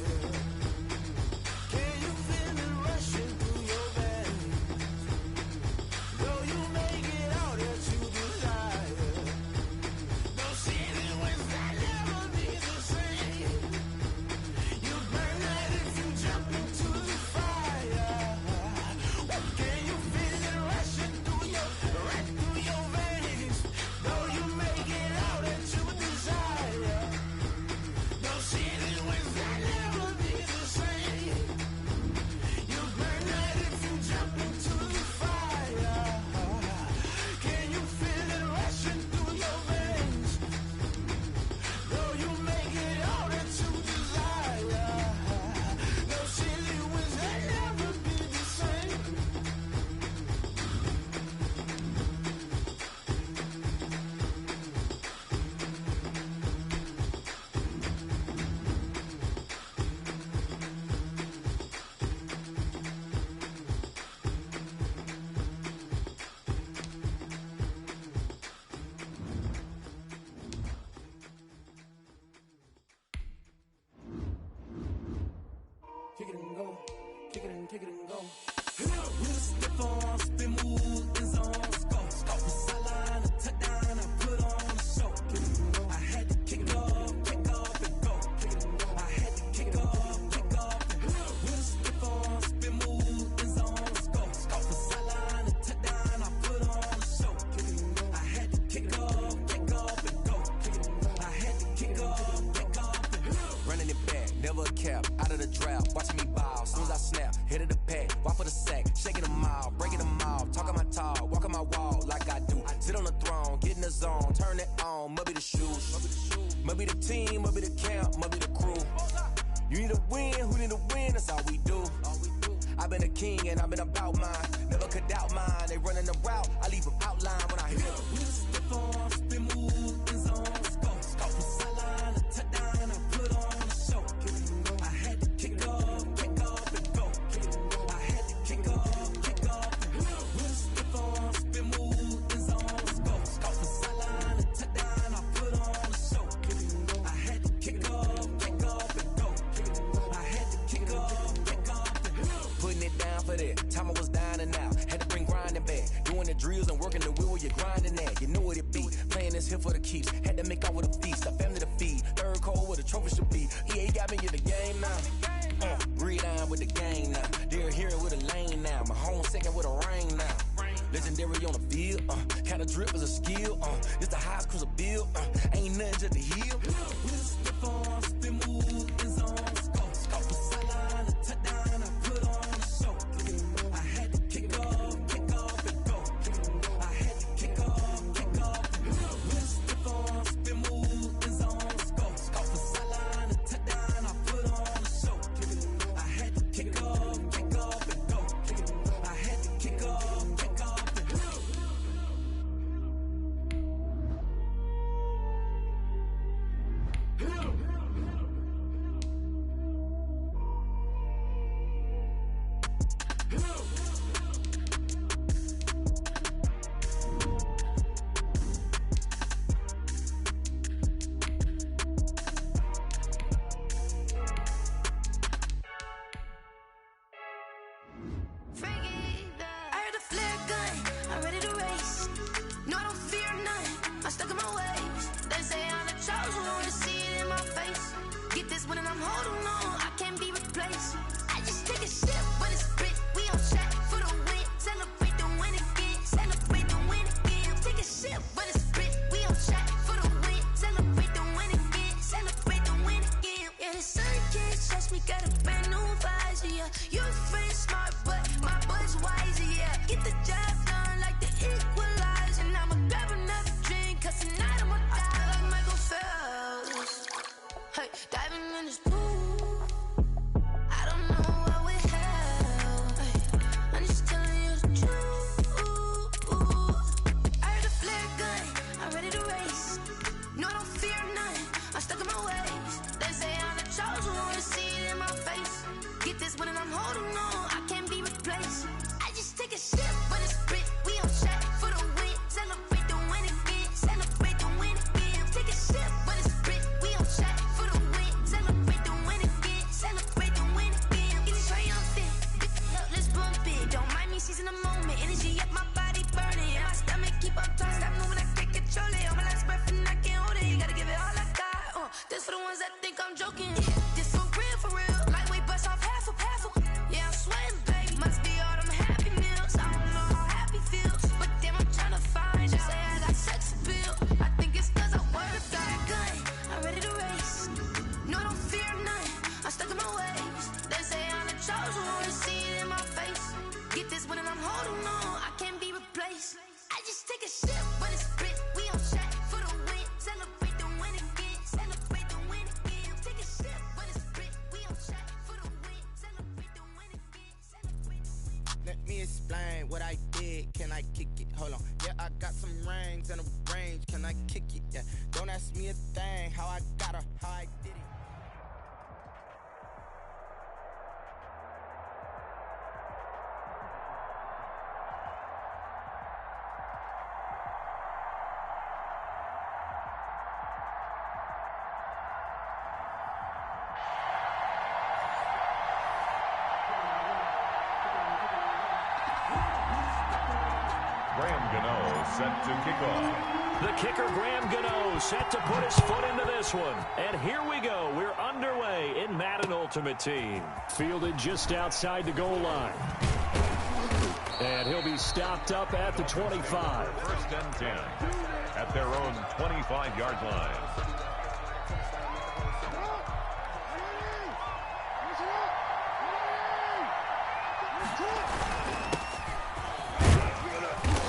kick it and go. With a stiff arm, spin move, in zone, score. The sideline, a touchdown, I put on a show. I had to kick off and go. I had to kick off and go. With a stiff arm, spin move, in zone, score. The sideline, a touchdown, I put on a show. I had to kick off and go. I had to kick off and go. Running it back, never a cap, out of the drought, watching me ball, soon as I snap, hit of the pack, walk for the sack, shaking them all, breaking them all, talking my talk, walking my wall like I do, sit on the throne, get in the zone, turn it on, must be the shoes, must be the team, must be the camp, must be the crew, you need a win, who need a win, that's all we do, I've been a king and I've been about mine, never could doubt mine, they running the route, I leave them outline when I hit them. With a stiff arm, spin move, in zone, score. The sideline, a touchdown, I put on a show. I had to kick off and go. I had to kick off and go. With a stiff arm, spin move, in zone, score. The sideline, a touchdown, I put on a show. I had to kick off and go. I had to kick off and go. Putting it down for that. Time I was down and out. Had to bring grinding back. Doing the drills and working the wheel where you're grinding at. You know what it be. Playing this here for the keeps. Had to make out with a feast. A family to feed. Third cold where the trophy should be. EA got me in the game now. Breathe on with the game now. They're here with a lane now. My home second with a rain now. Legendary on the field. Kind of drip is a skill. This the highest cruiser bill. Ain't nothing to the hill. With a stiff arm, spin move, in zone, score. The sideline, a touchdown, I put on a show. I had to kick off and go. I had to kick off and go. With a stiff arm, spin move, in zone, score. The sideline, a touchdown, I put on a show. I had to kick off and go. I had to kick off and go. I heard a flare gun, I'm ready to race. No, I don't fear none, I'm stuck in my ways. They say I'm the chosen one, to see it in my face. Get this one and I'm holding on, I can't be replaced. I just take a sip, but it's spit, we on track for the win. Celebrate the win again, celebrate the win again. Take a sip, but it's spit, we on track for the win. Celebrate the win again, celebrate the win again. Yeah, the sun can't touch me, got a brand new visor, yeah. Your friend smart, but my boy's wiser, yeah. Get the job done like the equalizer. And I'ma grab another drink, cause tonight I'ma die like Michael Phelps. Hey, diving in this pool, I don't know what we have. Hey, I'm just telling you the truth. I heard a flare gun, I'm ready to race. No, I don't fear none, I'm stuck in my ways. They say I'm the chosen one, to see it in my face. Get this one and I'm holding on, I can't be replaced. I just take a sip, but it's spit, we on track for the win. Celebrate the win again, celebrate the win again. Take a sip, but it's spit, we on track for the win. Celebrate the win again, celebrate the win again. Get it triumphant, look, let's bump it. Don't mind me seizing the moment, energy up my body burning. And my stomach keep up tight, stop moving, I can't control it. On my last breath and I can't hold it, you gotta give it all I got. This for the ones that think I'm joking. This for real, lightweight bust off half a. Yeah, I'm sweating, babe, must be all them happy meals. I don't know how happy feels, but damn, I'm tryna find you. Say I got sex appeal, I think it's cause I work that gun, I'm ready to race. No, I don't fear none, I'm stuck in my ways. They say I'm the chosen one, to see it in my face. Get this one and I'm holding on, I can't be replaced. I just take a sip, but it's spit, we on track for the win. Celebrate the win again, celebrate the win again. Take a sip, but it's spit, we on track for the win. Celebrate the win again, celebrate the win. Let me explain what I did. Can I kick it? Hold on. Yeah, I got some rings and a range. Can I kick it? Yeah. Don't ask me a thing. How I got her, how I did it. Gano set to kick off. The kicker, Graham Gano, set to put his foot into this one. And here we go. We're underway in Madden Ultimate Team. Fielded just outside the goal line. And he'll be stopped up at the 25. First and 10 at their own 25-yard line.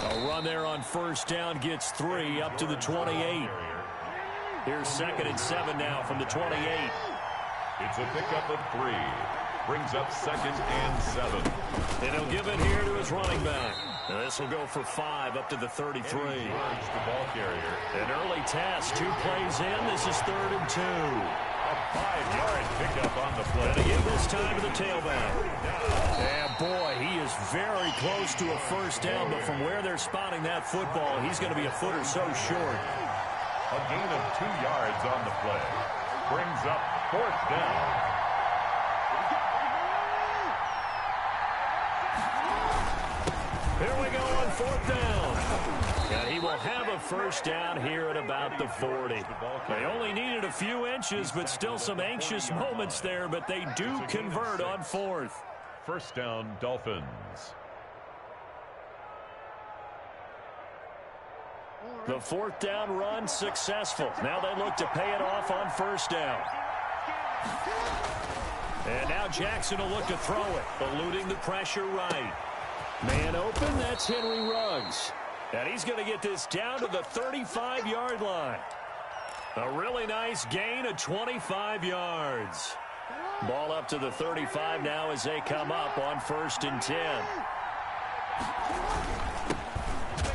A run there on first down gets 3 up to the 28. Here's 2nd and 7 now from the 28. It's a pickup of 3. Brings up 2nd and 7. And he'll give it here to his running back. And this will go for 5 up to the 33. The ball carrier. An early test. 2 plays in. This is 3rd and 2. A 5-yard pickup on the play. And again this time to the tailback. And boy, he is very close to a first down, but from where they're spotting that football, he's going to be a foot or so short. A gain of 2 yards on the play. Brings up 4th down. Here we go on 4th down. And he will have a first down here at about the 40. They only needed a few inches, but still some anxious moments there, but they do convert on 4th. First down, Dolphins. The 4th down run successful. Now they look to pay it off on first down. And now Jackson will look to throw it, eluding the pressure right. Man open, that's Henry Ruggs. And he's going to get this down to the 35-yard line. A really nice gain of 25 yards. Ball up to the 35 now as they come up on 1st and 10.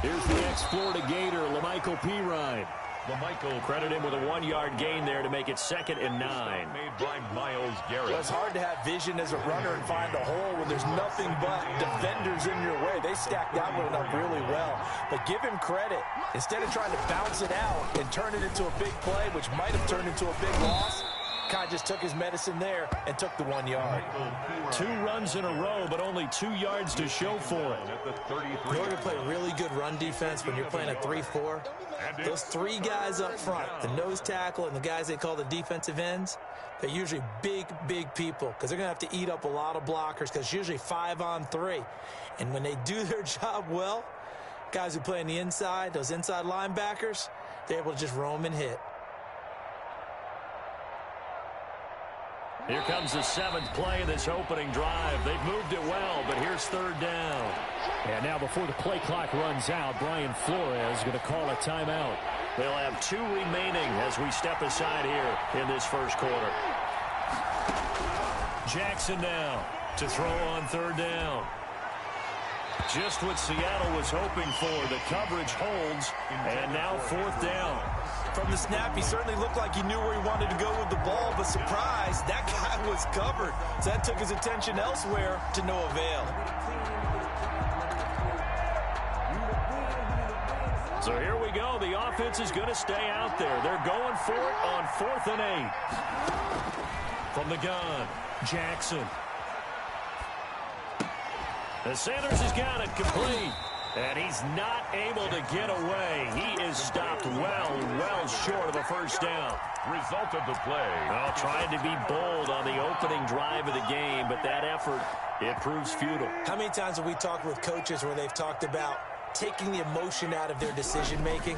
Here's the ex-Florida Gator, LaMichael Pirine. LaMichael credit him with a 1-yard gain there to make it 2nd and 9. Made by Myles Garrett. Well, it's hard to have vision as a runner and find a hole when there's nothing but defenders in your way. They stacked that one up really well. But give him credit. Instead of trying to bounce it out and turn it into a big play, which might have turned into a big loss, kind of just took his medicine there and took the 1 yard. 2 runs in a row, but only 2 yards to show for it. In order to play really good run defense when you're playing a 3-4, those 3 guys up front, the nose tackle and the guys they call the defensive ends, they're usually big, big people because they're going to have to eat up a lot of blockers because it's usually 5 on 3. And when they do their job well, guys who play on the inside, those inside linebackers, they're able to just roam and hit. Here comes the 7th play of this opening drive. They've moved it well, but here's 3rd down. And now before the play clock runs out, Brian Flores is going to call a timeout. They'll have 2 remaining as we step aside here in this first quarter. Jackson now to throw on 3rd down. Just what Seattle was hoping for. The coverage holds, and now 4th down. From the snap, he certainly looked like he knew where he wanted to go with the ball, but surprise, that guy was covered. So that took his attention elsewhere to no avail. So here we go. The offense is going to stay out there. They're going for it on 4th and 8. From the gun, Jackson. And Sanders has got it complete. And he's not able to get away. He is stopped well short of a first down. Result of the play. Well, trying to be bold on the opening drive of the game, but that effort, it proves futile. How many times have we talked with coaches where they've talked about taking the emotion out of their decision-making?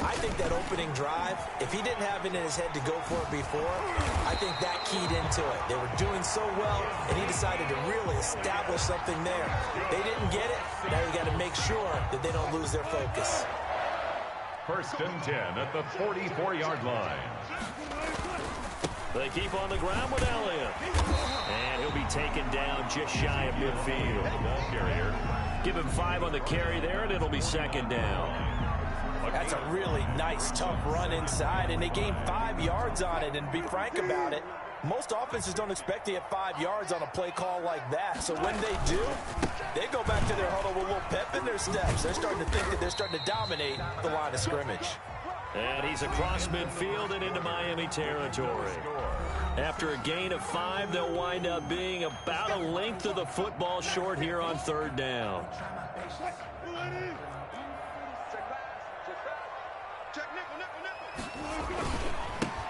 I think that opening drive, if he didn't have it in his head to go for it before, I think that keyed into it. They were doing so well, and he decided to really establish something there. They didn't get it. Now you got to make sure that they don't lose their focus. 1st and 10 at the 44-yard line. They keep on the ground with Elliott. And he'll be taken down just shy of midfield. Ball carrier. Give him 5 on the carry there, and it'll be 2nd down. That's a really nice, tough run inside, and they gained 5 yards on it. And to be frank about it, most offenses don't expect to get 5 yards on a play call like that. So when they do, they go back to their huddle with a little pep in their steps. They're starting to think that they're starting to dominate the line of scrimmage. And he's across midfield and into Miami territory. After a gain of 5, they'll wind up being about a length of the football short here on 3rd down.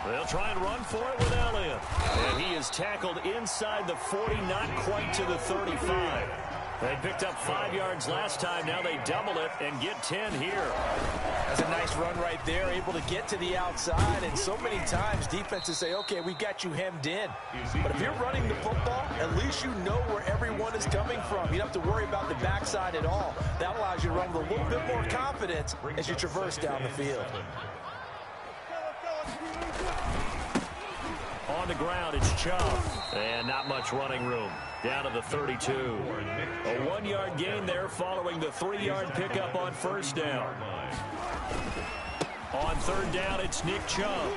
They'll try and run for it with Elliott. And he is tackled inside the 40, not quite to the 35. They picked up 5 yards last time. Now they double it and get 10 here. That's a nice run right there, able to get to the outside. And so many times defenses say, okay, we got you hemmed in. But if you're running the football, at least you know where everyone is coming from. You don't have to worry about the backside at all. That allows you to run with a little bit more confidence as you traverse down the field. On the ground, it's Chubb. And not much running room. Down to the 32. A 1-yard gain there following the 3-yard pickup on first down. On third down, it's Nick Chubb.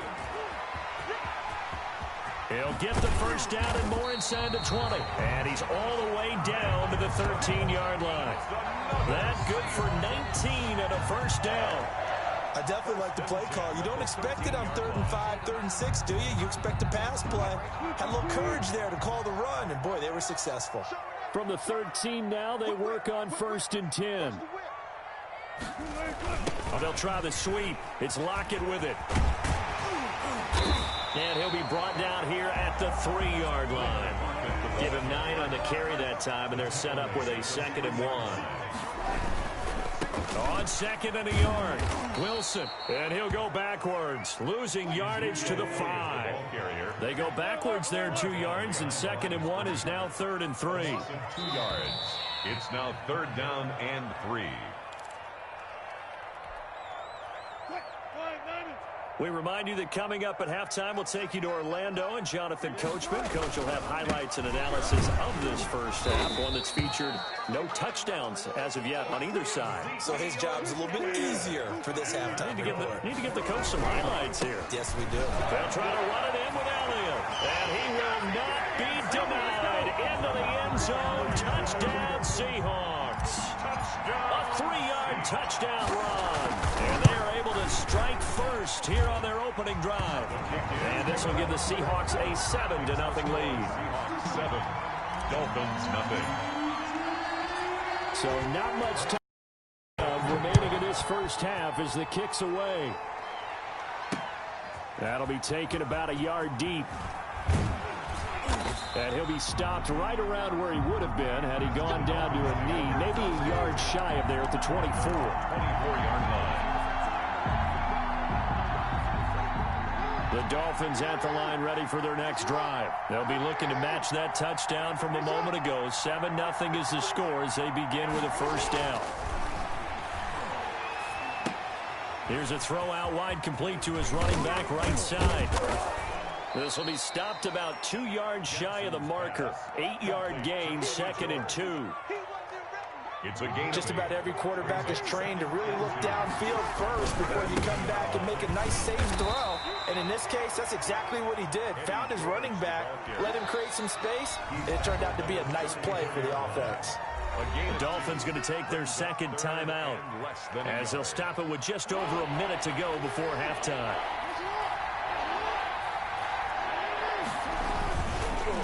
He'll get the first down and more inside the 20. And he's all the way down to the 13-yard line. That good for 19 and a first down. I definitely like the play call. You don't expect it on 3rd and 5, 3rd and 6, do you? You expect a pass play. Had a little courage there to call the run, and boy, they were successful. From the 13 now, they work on 1st and 10. Oh, they'll try the sweep. It's Lockett with it. And he'll be brought down here at the 3-yard line. Give him 9 on the carry that time, and they're set up with a 2nd and 1. On 2nd and a yard, Wilson, and he'll go backwards, losing yardage to the 5. They go backwards there 2 yards, and 2nd and 1 is now 3rd and 3. 2 yards. It's now 3rd down and 3. We remind you that coming up at halftime, we'll take you to Orlando and Jonathan Coachman. Coach will have highlights and analysis of this first half, one that's featured no touchdowns as of yet on either side. So his job's a little bit easier for this halftime. Need to give the coach some highlights here. Yes, we do. They'll try to run it in with Elliott, and he will not be denied. Into the end zone, touchdown Seahawks. A 3-yard touchdown run, and they are able to strike first here on their opening drive. And this will give the Seahawks a 7-0 lead. Seahawks 7, Dolphins nothing. So not much time remaining in this first half as the kick's away. That'll be taken about a yard deep. And he'll be stopped right around where he would have been had he gone down to a knee, maybe a yard shy of there at the 24. 24-yard line. The Dolphins at the line ready for their next drive. They'll be looking to match that touchdown from a moment ago. 7-0 is the score as they begin with a first down. Here's a throw out wide, complete to his running back right side. This will be stopped about 2 yards shy of the marker. 8-yard gain, 2nd and 2. It's a game. Just about every quarterback is trained to really look downfield first before you come back and make a nice safe throw. And in this case, that's exactly what he did. Found his running back, let him create some space, and it turned out to be a nice play for the offense. The Dolphins going to take their 2nd timeout as they'll stop it with just over a minute to go before halftime.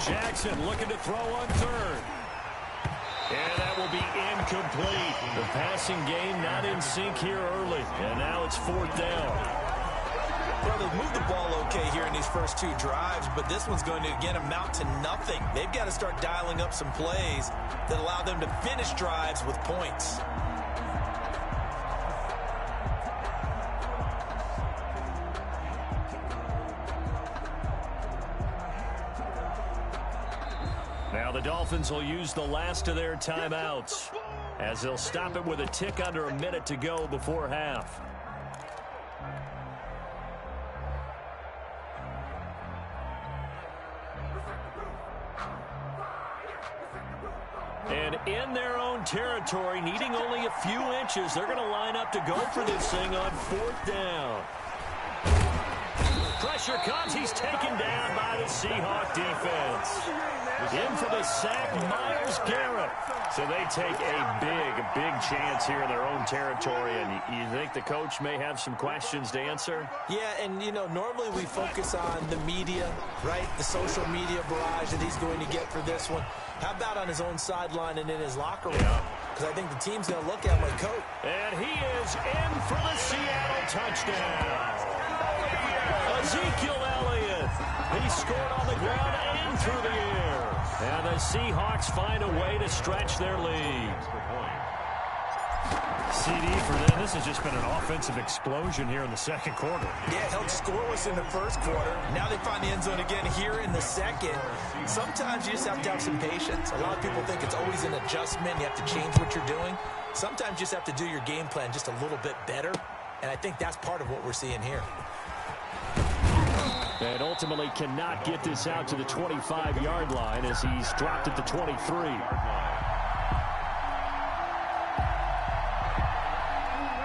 Jackson looking to throw on 3rd. And that will be incomplete. The passing game not in sync here early. And now it's 4th down. Well, they've moved the ball okay here in these first 2 drives, but this one's going to, again, amount to nothing. They've got to start dialing up some plays that allow them to finish drives with points. Now the Dolphins will use the last of their timeouts as they'll stop it with a tick under a minute to go before half. And in their own territory, needing only a few inches, they're going to line up to go for this thing on 4th down. Pressure comes. He's taken down by the Seahawk defense. In for the sack, Myles Garrett. So they take a big chance here in their own territory. And you think the coach may have some questions to answer? Yeah, and, you know, normally we focus on the media, right? The social media barrage that he's going to get for this one. How about on his own sideline and in his locker room? because I think the team's going to look at him like, coach. And he is in for the Seattle touchdown. Ezekiel Elliott. He scored on the ground and through the air. And the Seahawks find a way to stretch their lead. CD for them. This has just been an offensive explosion here in the second quarter. Yeah, held scoreless in the first quarter. Now they find the end zone again here in the second. Sometimes you just have to have some patience. A lot of people think it's always an adjustment. You have to change what you're doing. Sometimes you just have to do your game plan just a little bit better. And I think that's part of what we're seeing here. And ultimately cannot get this out to the 25-yard line as he's dropped at the 23.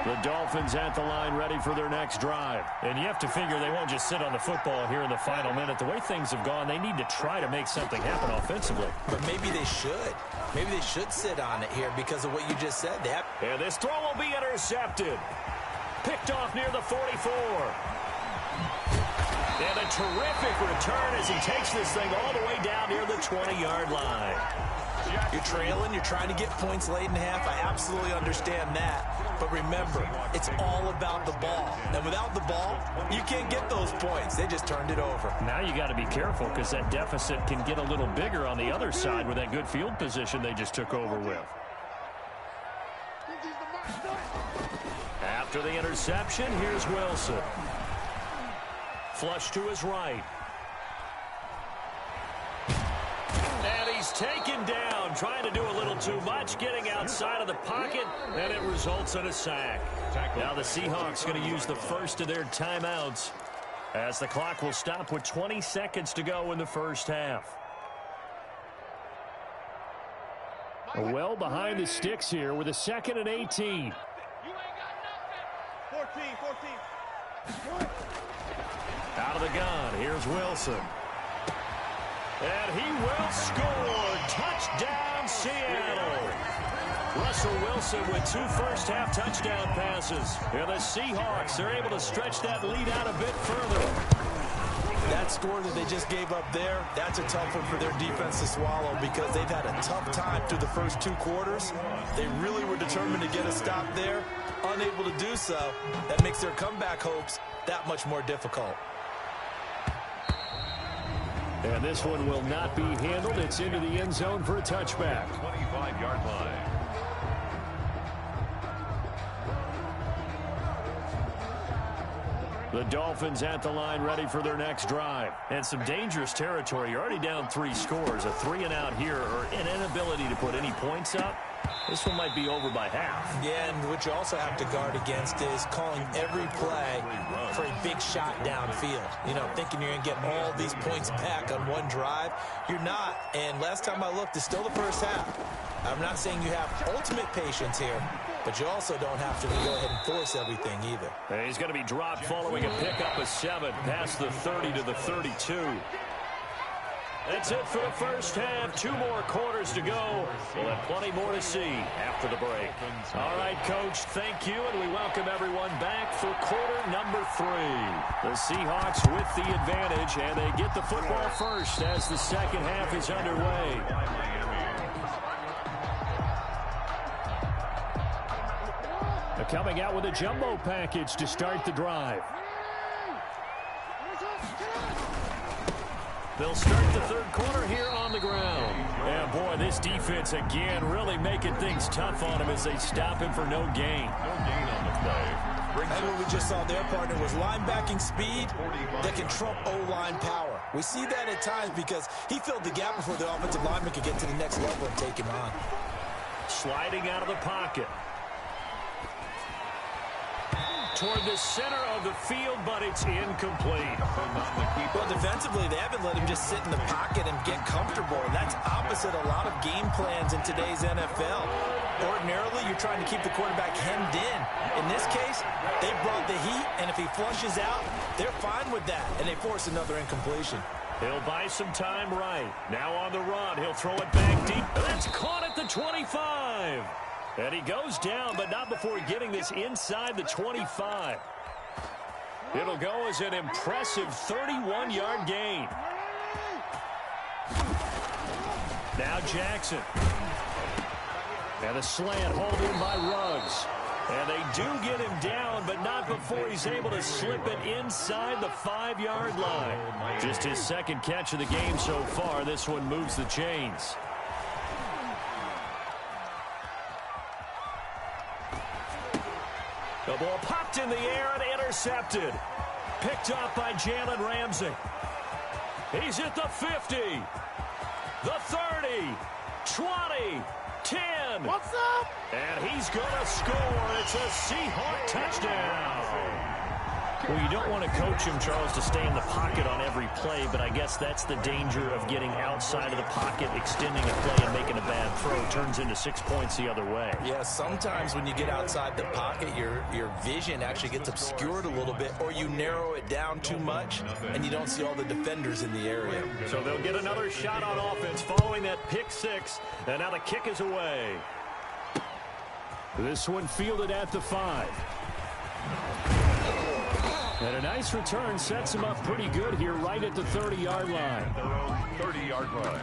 The Dolphins at the line ready for their next drive. And you have to figure they won't just sit on the football here in the final minute. The way things have gone, they need to try to make something happen offensively. But maybe they should. Maybe they should sit on it here because of what you just said. And this throw will be intercepted. Picked off near the 44. And a terrific return as he takes this thing all the way down near the 20-yard line. You're trailing. You're trying to get points late in half. I absolutely understand that. But remember, it's all about the ball. And without the ball, you can't get those points. They just turned it over. Now you got to be careful because that deficit can get a little bigger on the other side with that good field position they just took over with. After the interception, here's Wilson. Flush to his right. And he's taken down, trying to do a little too much, getting outside of the pocket, and it results in a sack. Now the Seahawks going to use the first of their timeouts as the clock will stop with 20 seconds to go in the first half. Well behind the sticks here with a 2nd and 18. 14. Out of the gun, here's Wilson. And he will score. Touchdown, Seattle. Russell Wilson with 2 first-half touchdown passes. And the Seahawks are able to stretch that lead out a bit further. That score that they just gave up there, that's a tough one for their defense to swallow because they've had a tough time through the first 2 quarters. They really were determined to get a stop there. Unable to do so, that makes their comeback hopes that much more difficult. And this one will not be handled. It's into the end zone for a touchback. 25-yard line. The Dolphins at the line ready for their next drive. And some dangerous territory. You're already down 3 scores. A 3-and-out here or an inability to put any points up. This one might be over by half. Yeah, and what you also have to guard against is calling every play for a big shot downfield. You know, thinking you're going to get all these points back on one drive. You're not. And last time I looked, it's still the first half. I'm not saying you have ultimate patience here, but you also don't have to go ahead and force everything either. And he's going to be dropped following a pickup of 7 past the 30 to the 32. That's it for the first half. 2 more quarters to go. We'll have plenty more to see after the break. All right, Coach, thank you, and we welcome everyone back for quarter number 3. The Seahawks with the advantage, and they get the football first as the second half is underway. They're coming out with a jumbo package to start the drive. They'll start the third quarter here on the ground. And, boy, this defense again really making things tough on him as they stop him for no gain. No gain on the play. And what we just saw their partner was linebacking speed that can trump O-line power. We see that at times because he filled the gap before the offensive lineman could get to the next level and take him on. Sliding out of the pocket. Toward the center of the field, but it's incomplete. Well, defensively, they haven't let him just sit in the pocket and get comfortable. And that's opposite a lot of game plans in today's NFL. Ordinarily, you're trying to keep the quarterback hemmed in. In this case, they brought the heat, and if he flushes out, they're fine with that, and they force another incompletion. He'll buy some time right. Now on the run, he'll throw it back deep. That's caught at the 25. And he goes down, but not before getting this inside the 25. It'll go as an impressive 31-yard gain. Now Jackson. And a slant hauled in by Ruggs. And they do get him down, but not before he's able to slip it inside the 5-yard line. Just his second catch of the game so far. This one moves the chains. The ball popped in the air and intercepted. Picked up by Jalen Ramsey. He's at the 50, the 30, 20, 10. What's up? And he's going to score. It's a Seahawk touchdown. Well, you don't want to coach him, Charles, to stay in the pocket on every play, but I guess that's the danger of getting outside of the pocket, extending a play, and making a bad throw. Turns into 6 points the other way. Yeah, sometimes when you get outside the pocket, your vision actually gets obscured a little bit, or you narrow it down too much, and you don't see all the defenders in the area. So they'll get another shot on offense following that pick six, and now the kick is away. This one fielded at the 5. And a nice return sets him up pretty good here right at the 30-yard line. Their own 30-yard line.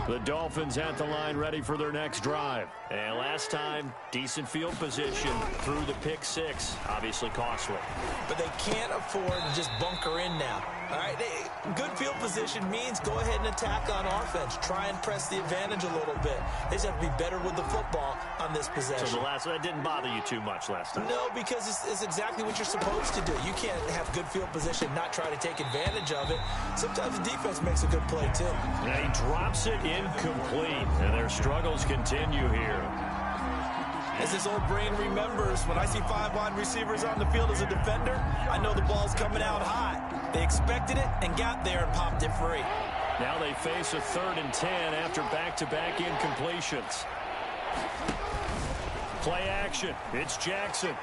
The Dolphins at the line ready for their next drive. And last time, decent field position through the pick six. Obviously costly. But they can't afford to just bunker in now. All right, good field position means go ahead and attack on offense. Try and press the advantage a little bit. They just have to be better with the football on this possession. So that didn't bother you too much last time? No, because it's exactly what you're supposed to do. You can't have good field position, not try to take advantage of it. Sometimes the defense makes a good play, too. And he drops it incomplete, and their struggles continue here. As his old brain remembers, when I see 5 wide receivers on the field as a defender, I know the ball's coming out hot. They expected it and got there and popped it free. Now they face a 3rd and 10 after back-to-back incompletions. Play action. It's Jackson.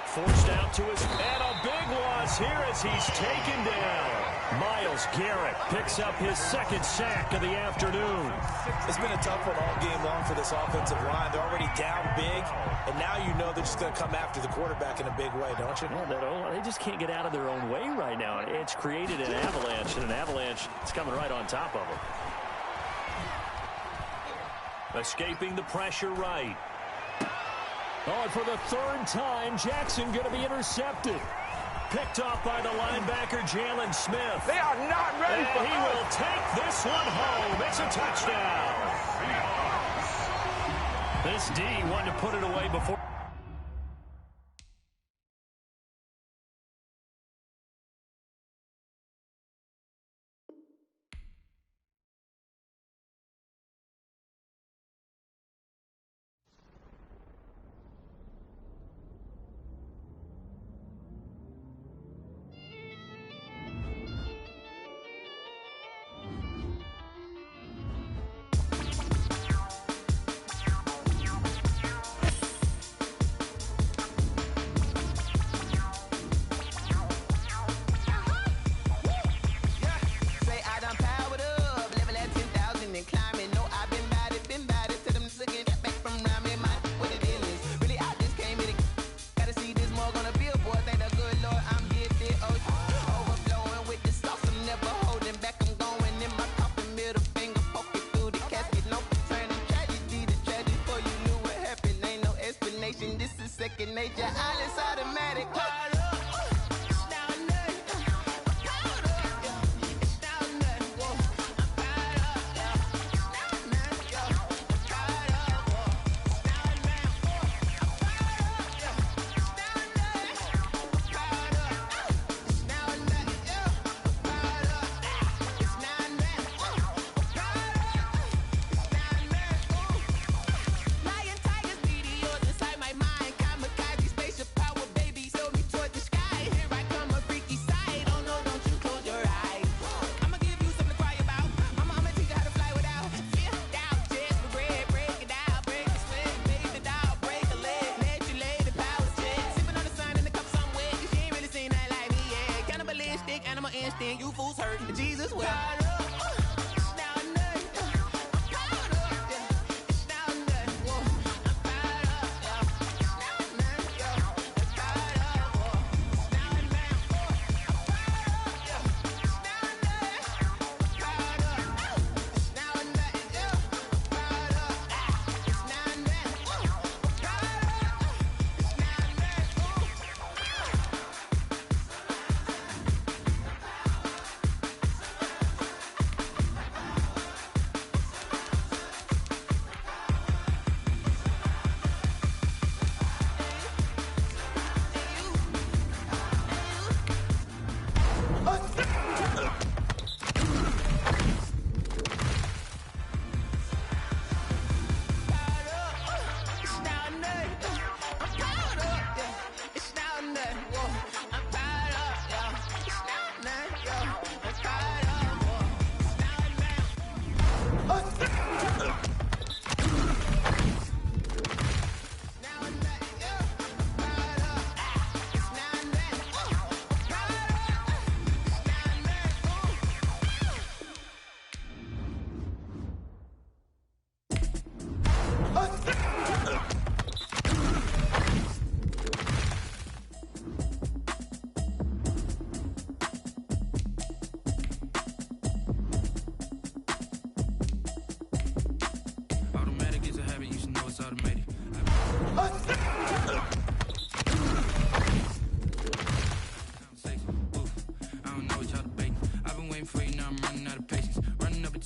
Forced out to his, and a big loss here as he's taken down. Myles Garrett picks up his 2nd sack of the afternoon. It's been a tough one all game long for this offensive line. They're already down big, and now you know they're just going to come after the quarterback in a big way, don't you? Yeah, they just can't get out of their own way right now. It's created an avalanche, and an avalanche is coming right on top of them. Escaping the pressure right. Oh, and for the 3rd time, Jackson going to be intercepted. Picked off by the linebacker, Jalen Smith. They are not ready for he will take this one home. It's a touchdown. This D wanted to put it away before.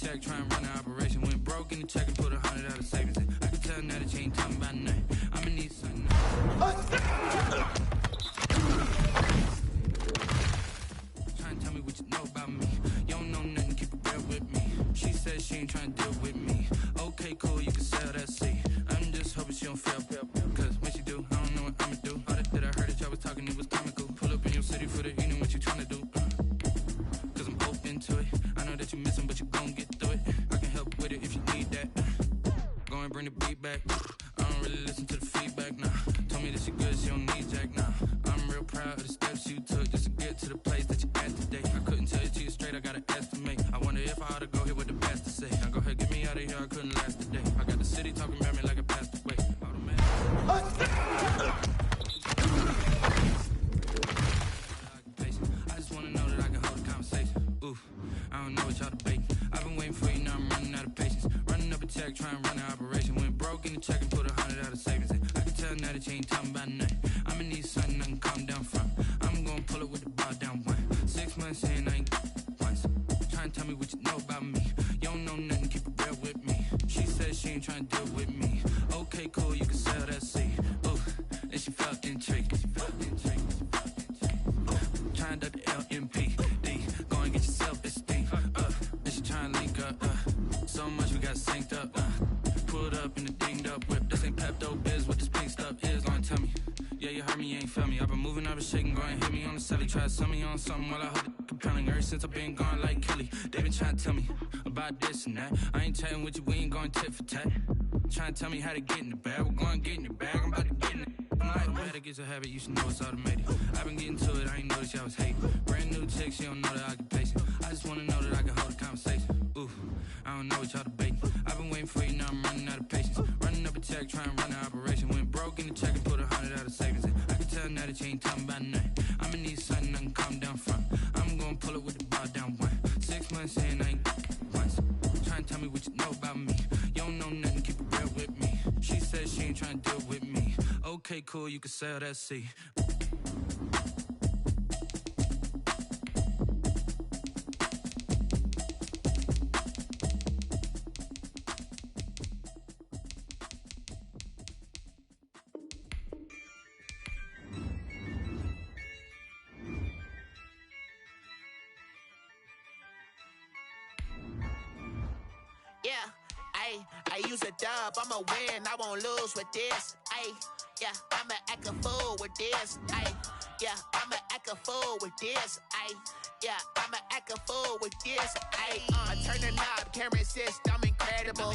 check, try and run an operation. Went broke in the check and put 100 out of savings in. I can tell now that you ain't talking about nothing. I'ma need something. Try and tell me what you know about me. You don't know nothing, keep it real with me. She said she ain't trying to deal with me. Okay, cool, you can sell that seat. I'm just hoping she don't fail. Cause when she do, I don't know what I'ma do. All that I heard that y'all was talking, it was comical. Pull up in your city for the evening, what you trying to do? Cause I'm open to it. I know that you missing, but you gon' get through it. I can help with it if you need that. Go and bring the beat back. I don't really listen to the feedback now. Told me that she good, she don't need Jack now. I'm real proud of the steps you took just to get to the place that you at today. I couldn't tell you to you straight, I gotta estimate. I wonder if I ought to go here with the best to say. Now go ahead, get me out of here, I couldn't last today. I got the city talking about me like I passed away. I just wanna know that I can hold a conversation. Oof, I don't know what y'all debating. I've been waiting for you, now I'm running out of patience. Running up a check, try and run an operation. Went broke in the check and put 100 out of savings in. I can tell now that you ain't talking about nothing. I'ma need something I can calm down from. I'm gonna pull it with the bar down one. 6 months in, I ain't once. Try and tell me what you know about me. You don't know nothing, keep it real with me. She said she ain't trying to deal with me. Okay, cool, you can sell that seat. Ooh, and she felt intrigued. Trying to the LMPD. Go and get your self-esteem. And she trying to link up. So much we got synced up. Pulled up in the dinged up whip. This ain't Pepto-Biz, what this pink stuff is. Go and tell me. Yeah, you heard me, you ain't felt me. I've been moving, I've been shaking, go and hit me on the celly. Try to sell me on something while I hold it compelling. Ever since I've been gone like Kelly. They been trying to tell me about this and that. I ain't chatting with you, we ain't going tit for tat. Trying to tell me how to get in the bag. We're going to get in the bag, I'm about to get in it. I'm automatic, it's a habit, you should know it's automated. I've been getting to it, I ain't noticed y'all was hating. Brand new chick, she don't know the occupation. I just wanna know that I can hold a conversation. Oof, I don't know what y'all debating. I've been waiting for you, now I'm running out of patience. Running up a check, try and run an operation. Went broke in the check and put 100 out of savings in. I can tell now that you ain't talking about nothing. I'ma need something I can calm down from. I'm gonna pull it with the bar down one. 6 months in, I ain't once. Try and tell me what you know about me. You don't know nothing, keep it real with me. She said she ain't trying to deal with me. Okay, cool, you can sell that seat. Yeah, I use a dub, I'ma win, I won't lose with this. Yeah, I'ma act a fool with this. Yeah, I'ma act a fool with this. Yeah, I'ma act a fool with this. I turn the knob, camera assist, I'm incredible.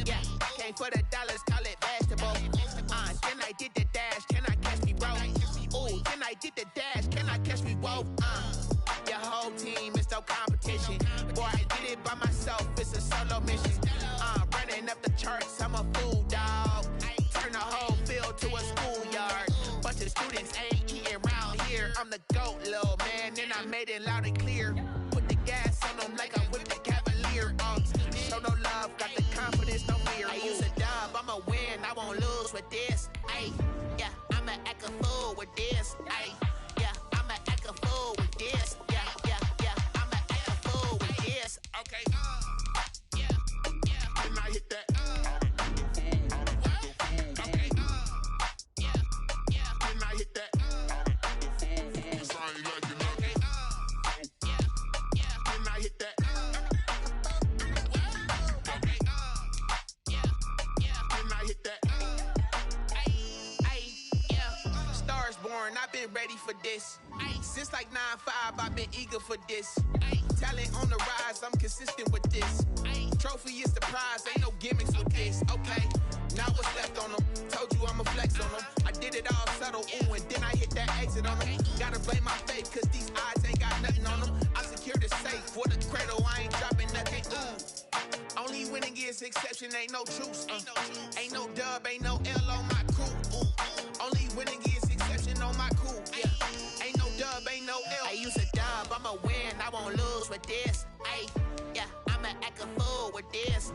Yeah, came for the dollars, call it vegetable. Then I did the dash, can I catch me, bro? Ooh, then I did the dash, can I catch me, whoa? Your whole team is no competition. Boy, I did it by myself, it's a solo mission. Running up the charts, I'm a fool, dog. Turn the whole field to a schoolyard. Bunch of students ain't eating round here. I'm the GOAT, little man, and I made it loud and clear. Put the gas on them like I whipped the Cavalier. Show no love, got the confidence, no fear. I use a dub, I'ma win, I won't lose with this. Yeah, I'ma act a fool with this. Yeah, I'ma act a fool with this. Yeah, I'ma act a fool with this. Okay, and I hit that. Okay, and I hit that. Cause I ain't like it nothing. And I hit that. Okay, and I hit that. Yeah, Stars born, I've been ready for this. Since like 9-5, I've been eager for this. Talent on the rise, I'm consistent with this. Trophy is the prize, ain't no gimmicks with this. Okay, now what's left on them? Told you I'ma flex on them. I did it all subtle, ooh, and then I hit that exit on them. Gotta blame my faith, cause these odds ain't got nothing on them. I secured the safe for the cradle, I ain't dropping nothing, ooh. Only winning is exception, ain't no truce. Ain't no dub, ain't no L on my crew. Only winning is exception on my crew. Yeah, ain't no dub, ain't no L. I use a dub, I'ma win, I won't lose with this. Yeah, I'ma act a fool with this.